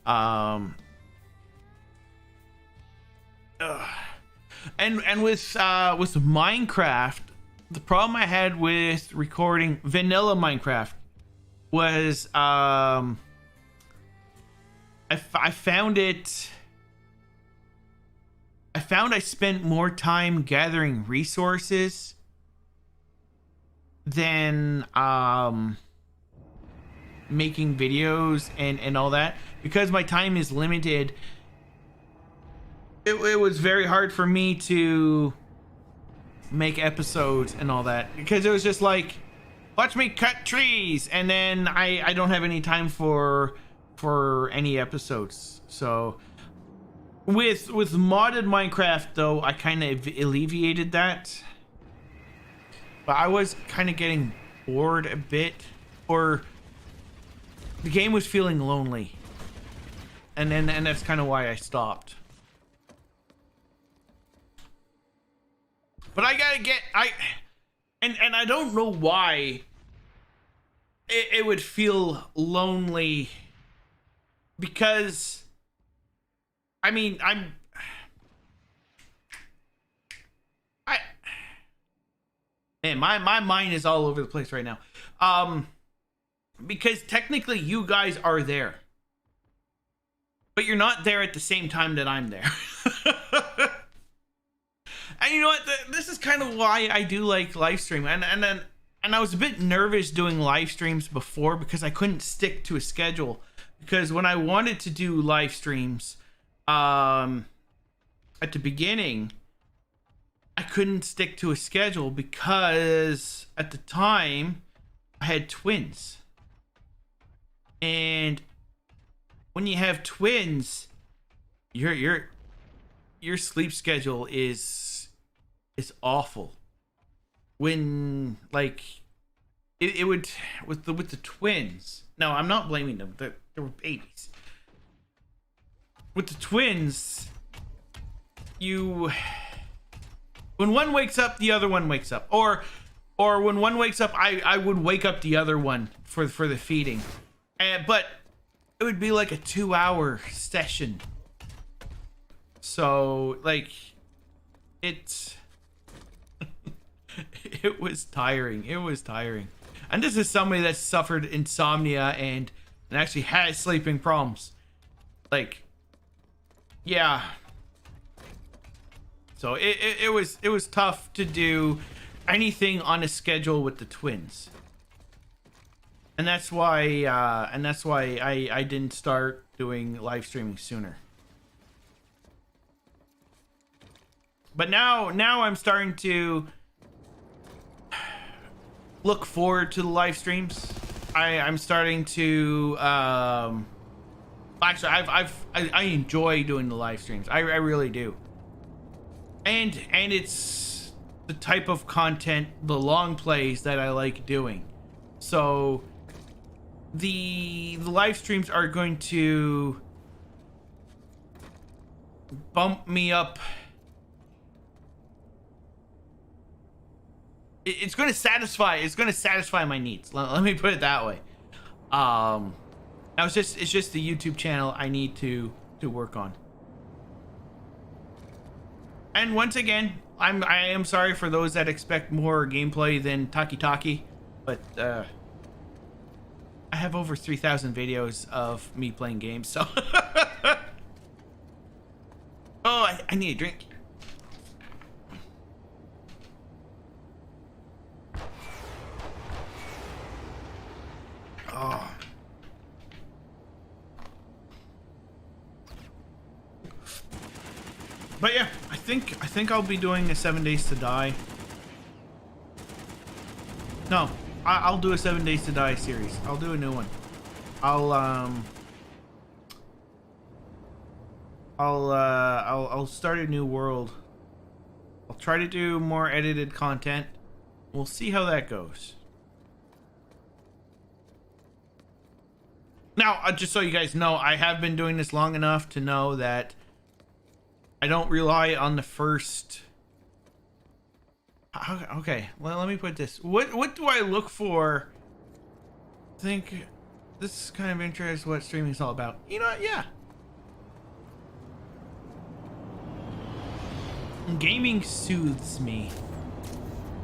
And with Minecraft, the problem I had with recording vanilla Minecraft was I found I spent more time gathering resources than making videos and all that. Because my time is limited, it was very hard for me to make episodes and all that, because it was just like, watch me cut trees, and then I don't have any time for any episodes. So with modded Minecraft though, I kind of alleviated that, but I was kind of getting bored a bit, or the game was feeling lonely, and that's kind of why I stopped. But I gotta get, and I don't know why it would feel lonely, because I mean, man, my mind is all over the place right now. Because technically you guys are there, but you're not there at the same time that I'm there. And you know what? This is kind of why I do like live stream. And I was a bit nervous doing live streams before because I couldn't stick to a schedule. Because when I wanted to do live streams, at the beginning, I couldn't stick to a schedule because at the time I had twins. And when you have twins, your sleep schedule is awful. When, like, it would with the twins. No, I'm not blaming them. They were babies. With the twins, when one wakes up, the other one wakes up, or when one wakes up, I would wake up the other one for the feeding, but it would be like a 2-hour session. So like it's it was tiring. It was tiring. And this is somebody that suffered insomnia and actually has sleeping problems. Like, yeah. So it was tough to do anything on a schedule with the twins. And that's why I didn't start doing live streaming sooner. But now I'm starting to look forward to the live streams. I'm starting to actually I enjoy doing the live streams. I really do. And it's the type of content, the long plays that I like doing. So the live streams are going to bump me up. It's going to satisfy my needs. Let me put it that way. Now it's just the YouTube channel I need to work on. And once again, I am sorry for those that expect more gameplay than Taki, but I have over 3,000 videos of me playing games, so oh, I need a drink. Oh. But yeah, I think I'll be doing a 7 Days to Die. No, I'll do a 7 Days to Die series. I'll do a new one. I'll start a new world. I'll try to do more edited content. We'll see how that goes. Now, just so you guys know, I have been doing this long enough to know that I don't rely on the first. Okay, well, let me put this. What do I look for? I think this is kind of interesting what streaming is all about. You know what? Yeah. Gaming soothes me.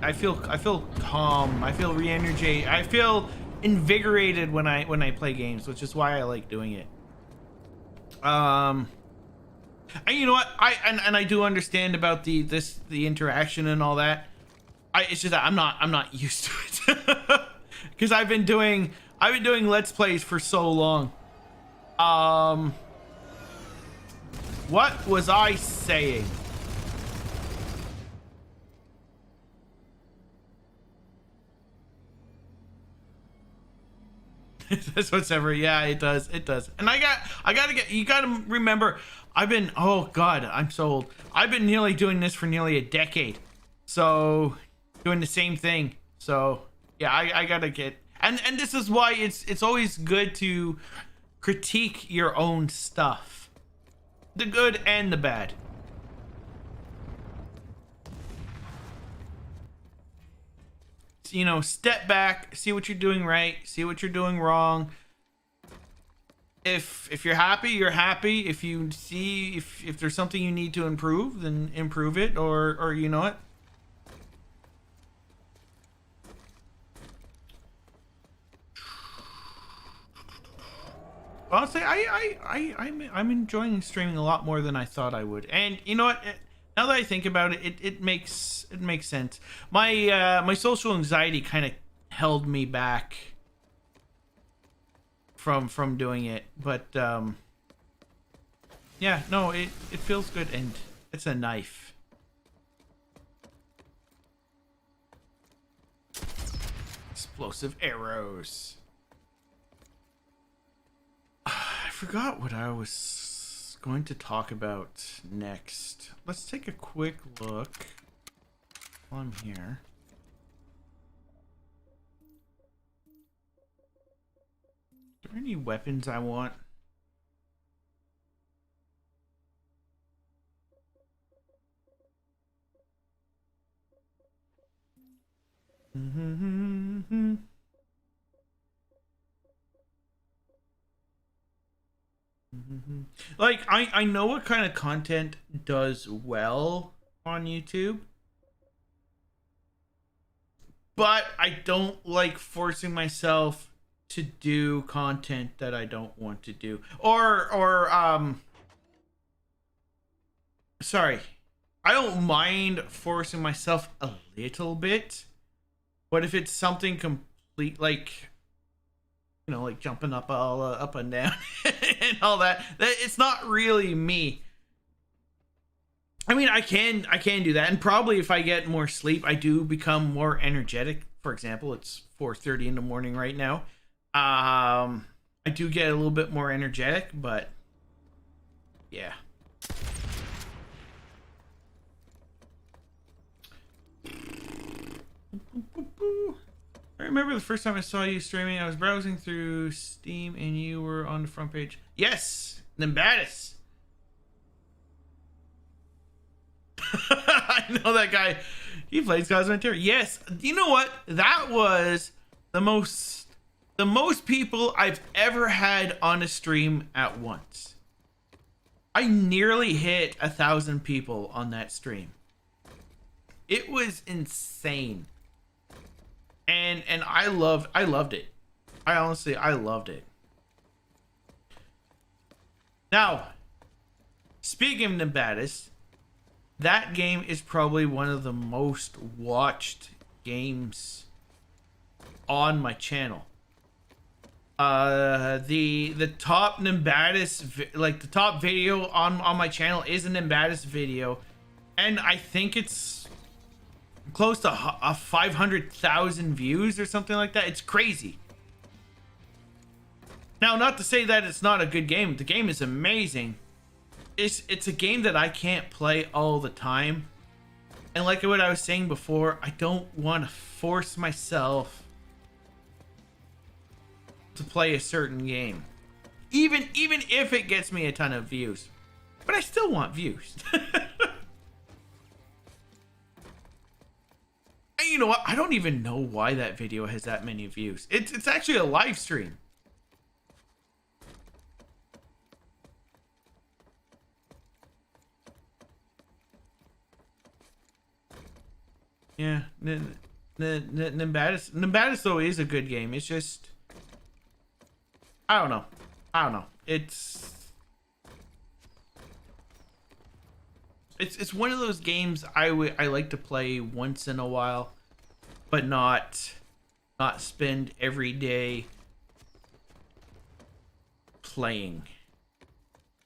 I feel calm. I feel re-energized. I feel invigorated when I play games, which is why I like doing it. And you know what? I do understand about the interaction and all that. It's just that I'm not used to it because I've been doing Let's Plays for so long. What was I saying? That's whatever. Yeah, it does. It does. And you gotta remember, oh God, I'm so old. I've been nearly doing this for nearly a decade. So doing the same thing. So yeah, I gotta get, and this is why it's always good to critique your own stuff. The good and the bad. You know, step back, see what you're doing right, see what you're doing wrong. If you're happy, you're happy. If you see if there's something you need to improve, then improve it, or you know what? Honestly, I'm enjoying streaming a lot more than I thought I would. And you know what? Now that I think about it, it makes sense. My social anxiety kind of held me back from doing it, but yeah, no, it feels good, and it's a knife. Explosive arrows. I forgot what I was going to talk about next. Let's take a quick look while I'm here. there any weapons I want? Like, I know what kind of content does well on YouTube, but I don't like forcing myself to do content that I don't want to do. Sorry. I don't mind forcing myself a little bit, but if it's something complete, like, you know, like jumping up all up and down and all that it's not really me. I mean, I can do that, and probably if I get more sleep, I do become more energetic. For example, it's 4:30 in the morning right now. I do get a little bit more energetic, but yeah. I remember the first time I saw you streaming, I was browsing through Steam and you were on the front page. Yes, Nimbatus. I know that guy. He plays Cosmetary. Yes, you know what? That was the most people I've ever had on a stream at once. I nearly hit 1,000 people on that stream. It was insane. And I loved it. I loved it. Now, speaking of Nimbatus, that game is probably one of the most watched games on my channel. The top Nimbatus, like the top video on my channel is a Nimbatus video, and I think it's close to 500,000 views or something like that. It's crazy. Now, not to say that it's not a good game. The game is amazing. It's a game that I can't play all the time. And like what I was saying before, I don't want to force myself to play a certain game. Even if it gets me a ton of views. But I still want views. And you know what? I don't even know why that video has that many views. It's actually a live stream. Yeah, Nimbatus though is a good game. It's just, I don't know. It's one of those games I like to play once in a while, but not spend every day playing.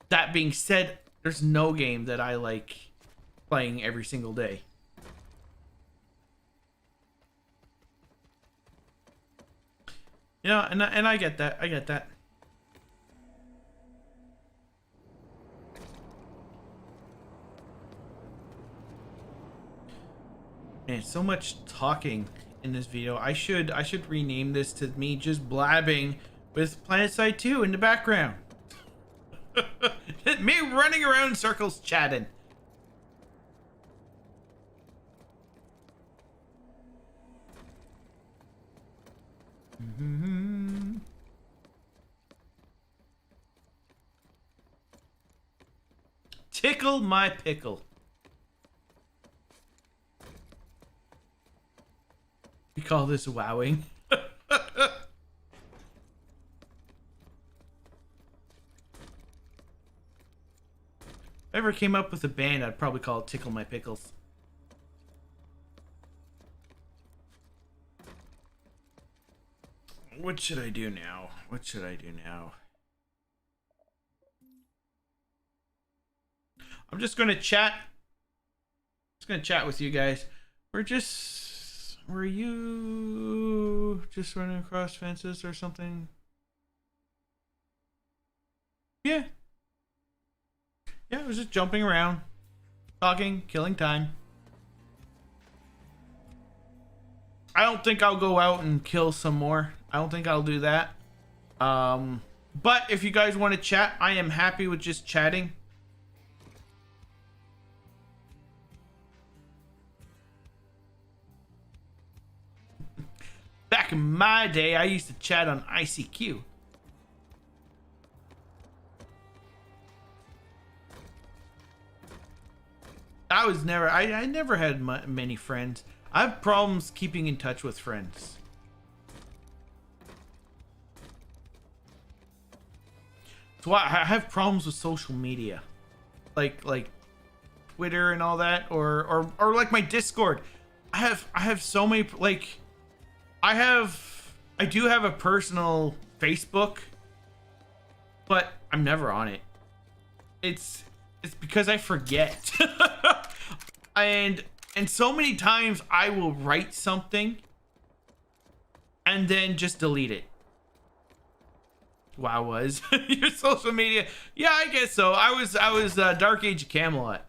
That being said, there's no game that I like playing every single day. Yeah, and I get that. I get that. Man, so much talking in this video. I should rename this to me just blabbing with PlanetSide 2 in the background. Me running around in circles chatting. Tickle my pickle. We call this wowing. If I ever came up with a band, I'd probably call it Tickle My Pickles. What should I do now? I'm just gonna chat. Just gonna chat with you guys. Were you just running across fences or something? Yeah. Yeah, I was just jumping around, talking, killing time. I don't think I'll go out and kill some more. I don't think I'll do that. But if you guys want to chat, I am happy with just chatting. Back in my day, I used to chat on ICQ. I never had many friends. I have problems keeping in touch with friends. So I have problems with social media, like Twitter and all that, or like my Discord. I have so many, like, I do have a personal Facebook, but I'm never on it. It's because I forget. and so many times I will write something and then just delete it. WoW was your social media. Yeah, I guess so. I was Dark Age of Camelot.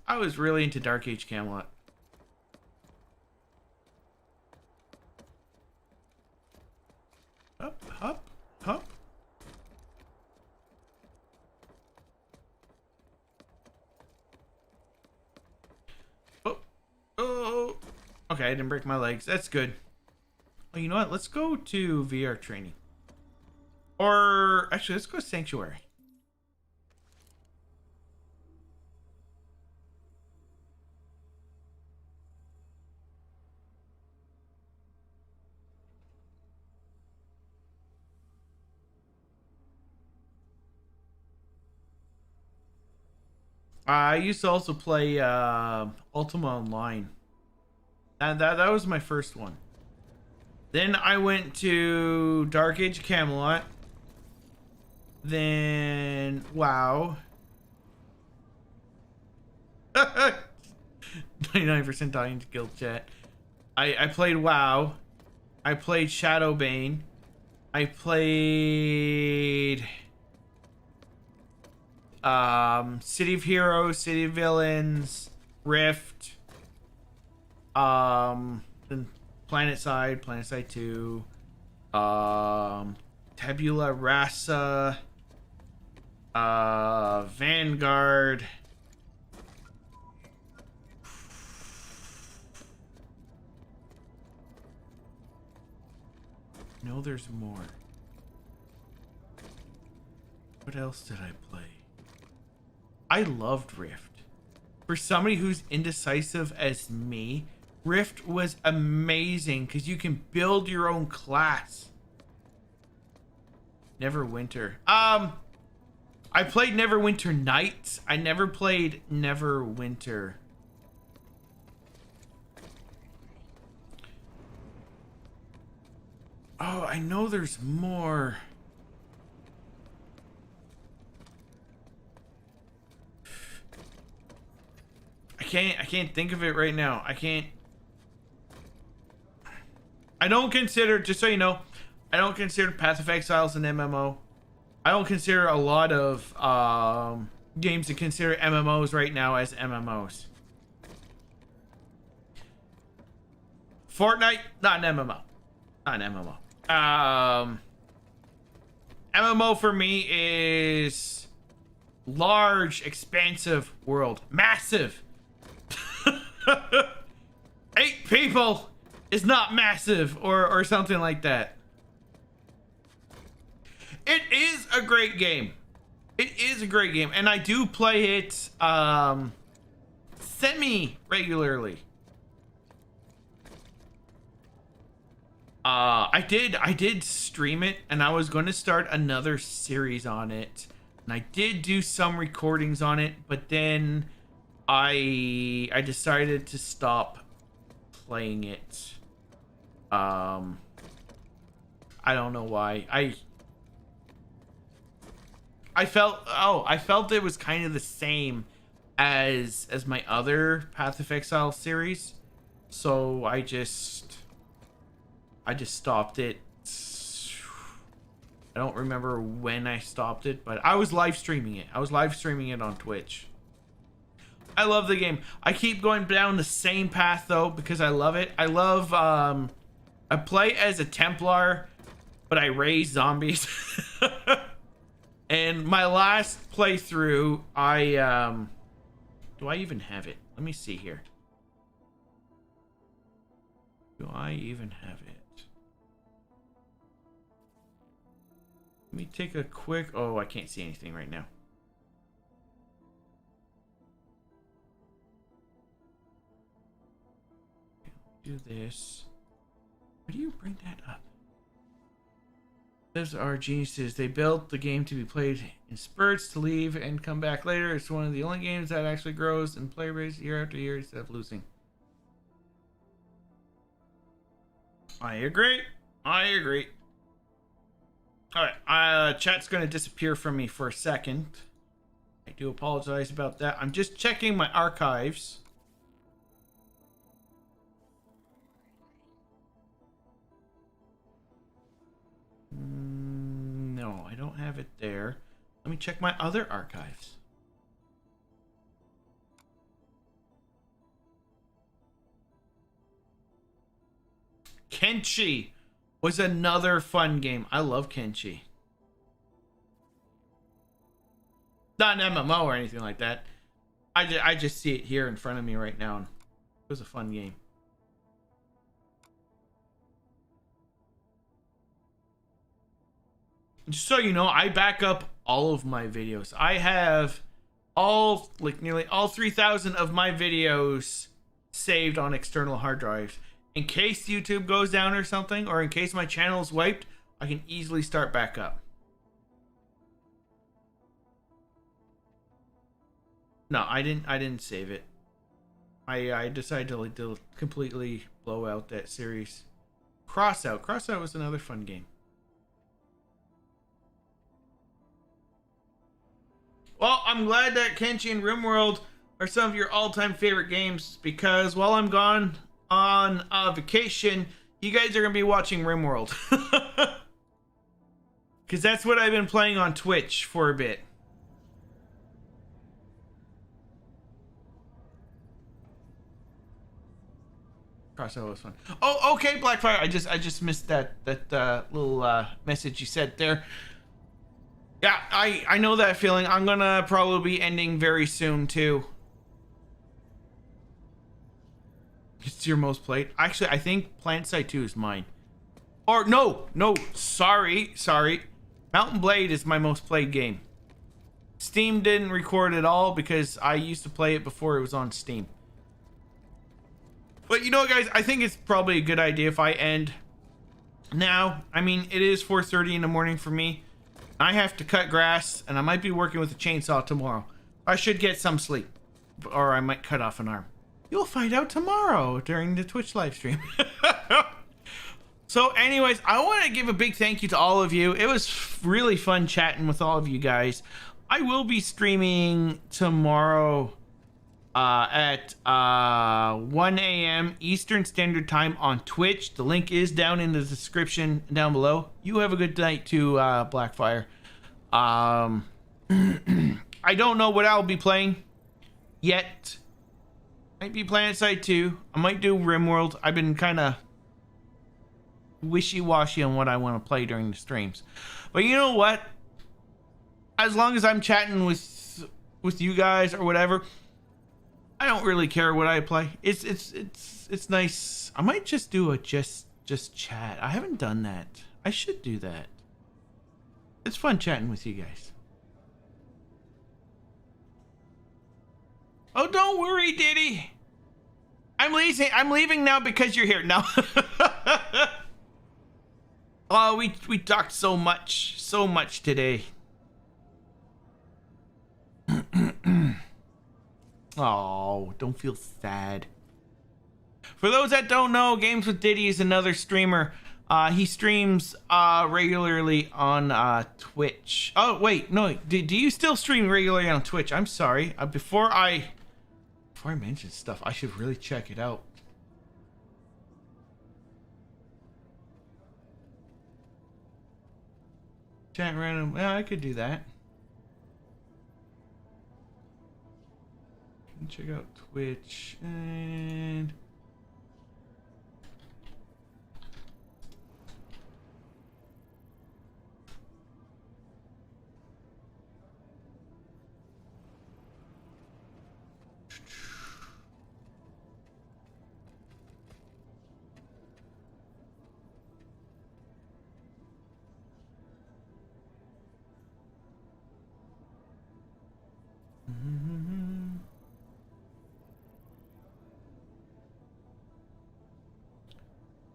I was really into Dark Age Camelot. Up, up, up. Oh, oh. Okay, I didn't break my legs. That's good. Oh, you know what? Let's go to VR training. Or actually, let's go to Sanctuary. I used to also play Ultima Online. And that was my first one. Then I went to Dark Age of Camelot. Then WoW. 99% dying to guild chat. I played WoW. I played Shadowbane. I played City of Heroes, City of Villains, Rift, then PlanetSide, PlanetSide 2, Tabula Rasa, Vanguard. No, there's more. What else did I play? I loved Rift. For somebody who's indecisive as me, Rift was amazing because you can build your own class. Neverwinter. I played Neverwinter Nights. I never played Neverwinter. Oh, I know there's more. I can't think of it right now. I don't consider, just so you know, I don't consider Path of Exiles an MMO. I don't consider a lot of games that consider MMOs right now as MMOs. Fortnite, not an MMO. Not an MMO. MMO for me is large, expansive world. Massive. 8 people is not massive or something like that. It is a great game. It is a great game, and I do play it semi regularly. I did stream it, and I was going to start another series on it, and I did do some recordings on it, but then I decided to stop playing it. I don't know why. I felt it was kind of the same as my other Path of Exile series, so I just stopped it. I don't remember when I stopped it, but I was live streaming it. I was live streaming it on Twitch. I love the game. I keep going down the same path though because I love it. I love I play as a Templar, but I raise zombies. And my last playthrough, I do I even have it? Let me see here. Do I even have it? Let me take a quick... Oh, I can't see anything right now. Do this. Where do you bring that up? Those are geniuses. They built the game to be played in spurts, to leave and come back later. It's one of the only games that actually grows in player base year after year instead of losing. I agree. I agree. Alright, chat's going to disappear from me for a second. I do apologize about that. I'm just checking my archives. No, I don't have it there. Let me check my other archives. Kenshi was another fun game. I love Kenshi. Not an MMO or anything like that. I just see it here in front of me right now. And it was a fun game. Just so you know, I back up all of my videos. I have all, like nearly all 3,000 of my videos saved on external hard drives. In case YouTube goes down or something, or in case my channel is wiped, I can easily start back up. No, I didn't save it. I decided to completely blow out that series. Crossout. Crossout was another fun game. Well, I'm glad that Kenshi and RimWorld are some of your all-time favorite games, because while I'm gone on vacation, you guys are going to be watching RimWorld. Because that's what I've been playing on Twitch for a bit. Crossover was fun. Oh, okay, Blackfire. I just missed that little message you said there. Yeah, I know that feeling. I'm gonna probably be ending very soon too. It's your most played. Actually, I think PlanetSide 2 is mine. Or no, sorry. Mountain Blade is my most played game. Steam didn't record it all because I used to play it before it was on Steam. But you know what, guys? I think it's probably a good idea if I end now. I mean, it is 4:30 in the morning for me. I have to cut grass, and I might be working with a chainsaw tomorrow. I should get some sleep, or I might cut off an arm. You'll find out tomorrow during the Twitch live stream. So anyways, I want to give a big thank you to all of you. It was really fun chatting with all of you guys. I will be streaming tomorrow at 1 a.m. Eastern Standard Time on Twitch. The link is down in the description down below. You have a good night too, Blackfire. I don't know what I'll be playing yet. Might be PlanetSide 2. I might do RimWorld. I've been kind of wishy-washy on what I want to play during the streams. But you know what? As long as I'm chatting with you guys or whatever, I don't really care what I play. It's nice. I might just do a just chat. I haven't done that. I should do that. It's fun chatting with you guys. Oh, don't worry, Diddy. I'm leaving now because you're here. No. Oh, we talked so much today. Oh, don't feel sad. For those that don't know, Games with Diddy is another streamer. He streams regularly on Twitch. Oh, wait, no. Do you still stream regularly on Twitch? I'm sorry. Before I mention stuff, I should really check it out. Chat random. Yeah, I could do that. Check out Twitch and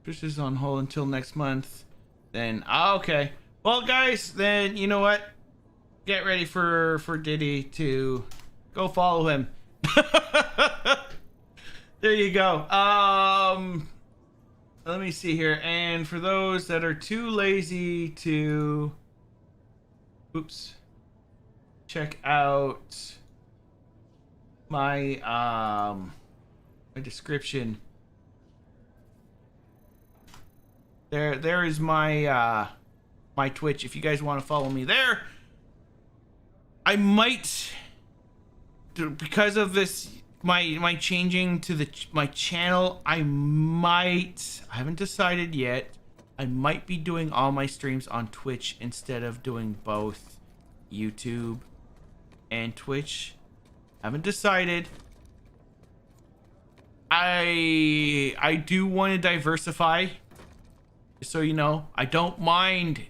This is on hold until next month. Then okay. Well, guys, then you know what? Get ready for Diddy to go follow him. There you go. Let me see here. And for those that are too lazy to, check out my my description. There is my my Twitch. If you guys want to follow me there, I might, because of this, my changing to my channel. I haven't decided yet. I might be doing all my streams on Twitch instead of doing both YouTube and Twitch. Haven't decided. I do want to diversify. So you know, I don't mind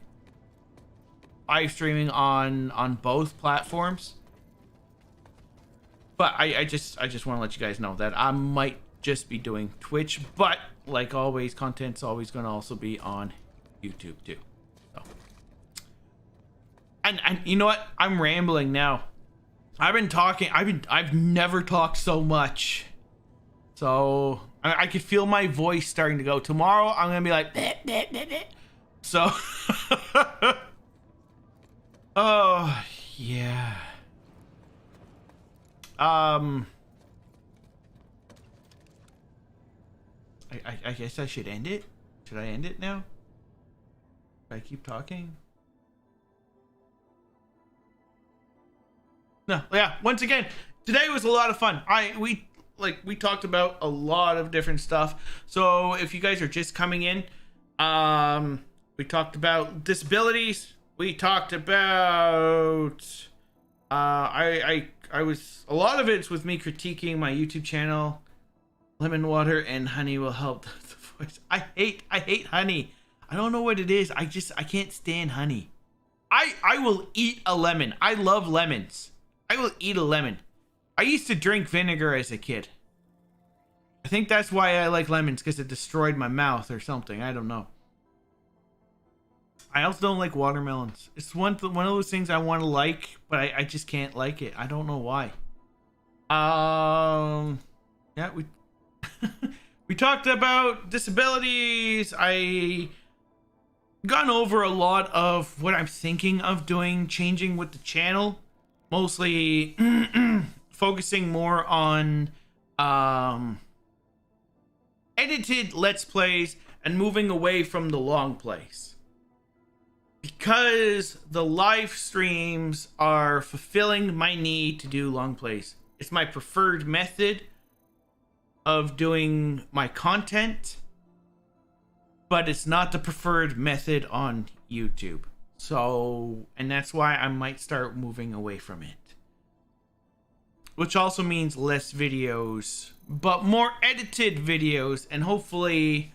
live streaming on both platforms, but I just want to let you guys know that I might just be doing Twitch, but like always, content's always going to also be on YouTube too. So, and you know what? I'm rambling now. I've never talked so much. So I could feel my voice starting to go. Tomorrow I'm gonna be like, bleh, bleh, bleh, bleh. So, oh yeah. I guess I should end it. Should I end it now? Should I keep talking? No, yeah. Once again, today was a lot of fun. We talked about a lot of different stuff. So if you guys are just coming in, we talked about disabilities. We talked about I was, a lot of it's with me critiquing my YouTube channel. Lemon water and honey will help the voice. I hate honey. I don't know what it is. I can't stand honey. I will eat a lemon. I love lemons. I will eat a lemon. I used to drink vinegar as a kid. I think that's why I like lemons, because it destroyed my mouth or something. I don't know. I also don't like watermelons. It's one of those things I want to like, but I just can't like it. I don't know why. Yeah, we talked about disabilities. I gone over a lot of what I'm thinking of doing, changing with the channel. Mostly focusing more on edited Let's Plays and moving away from the long plays. Because the live streams are fulfilling my need to do long plays. It's my preferred method of doing my content, but it's not the preferred method on YouTube. So, and that's why I might start moving away from it. Which also means less videos, but more edited videos, and hopefully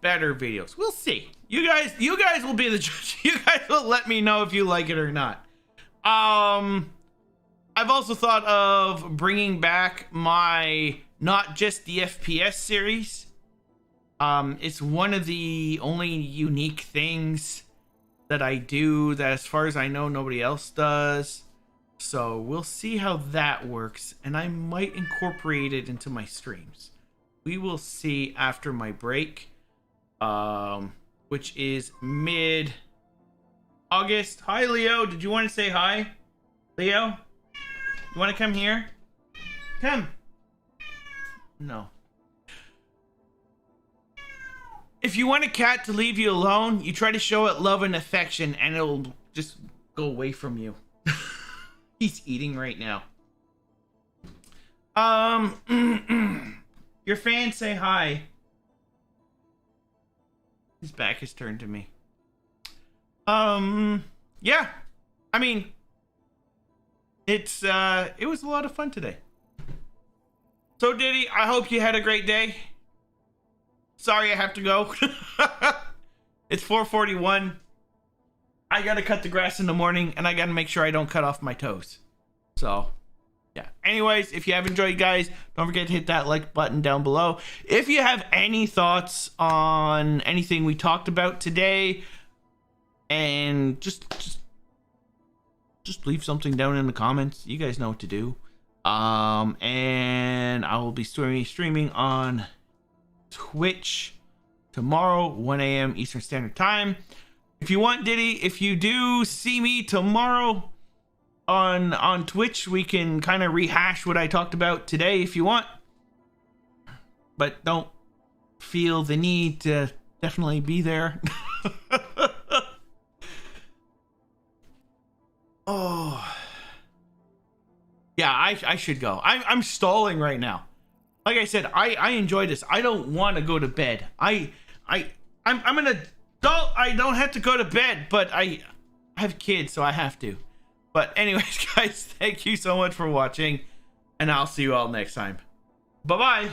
better videos. We'll see. You guys will be the judge. You guys will let me know if you like it or not. I've also thought of bringing back my Not Just the FPS series. It's one of the only unique things that I do that, as far as I know, nobody else does. So we'll see how that works, and I might incorporate it into my streams. We will see after my break, which is mid-August. Hi, Leo. Did you want to say hi? Leo? You want to come here? Come. No. If you want a cat to leave you alone, you try to show it love and affection, and it'll just go away from you. He's eating right now. Your fans say hi. His back is turned to me. Yeah. I mean, it was a lot of fun today. So Diddy, I hope you had a great day. Sorry I have to go. It's 4:41. I gotta cut the grass in the morning, and I gotta make sure I don't cut off my toes. So, yeah. Anyways, if you have enjoyed, guys, don't forget to hit that like button down below. If you have any thoughts on anything we talked about today, and just leave something down in the comments. You guys know what to do. And I will be streaming on Twitch tomorrow, 1 a.m. Eastern Standard Time. If you want, Diddy, if you do see me tomorrow on Twitch, we can kind of rehash what I talked about today if you want. But don't feel the need to definitely be there. Oh. Yeah, I should go. I'm stalling right now. Like I said, I enjoy this. I don't want to go to bed. I'm an adult. I don't have to go to bed, but I have kids, so I have to. But anyways, guys, thank you so much for watching, and I'll see you all next time. Bye-bye.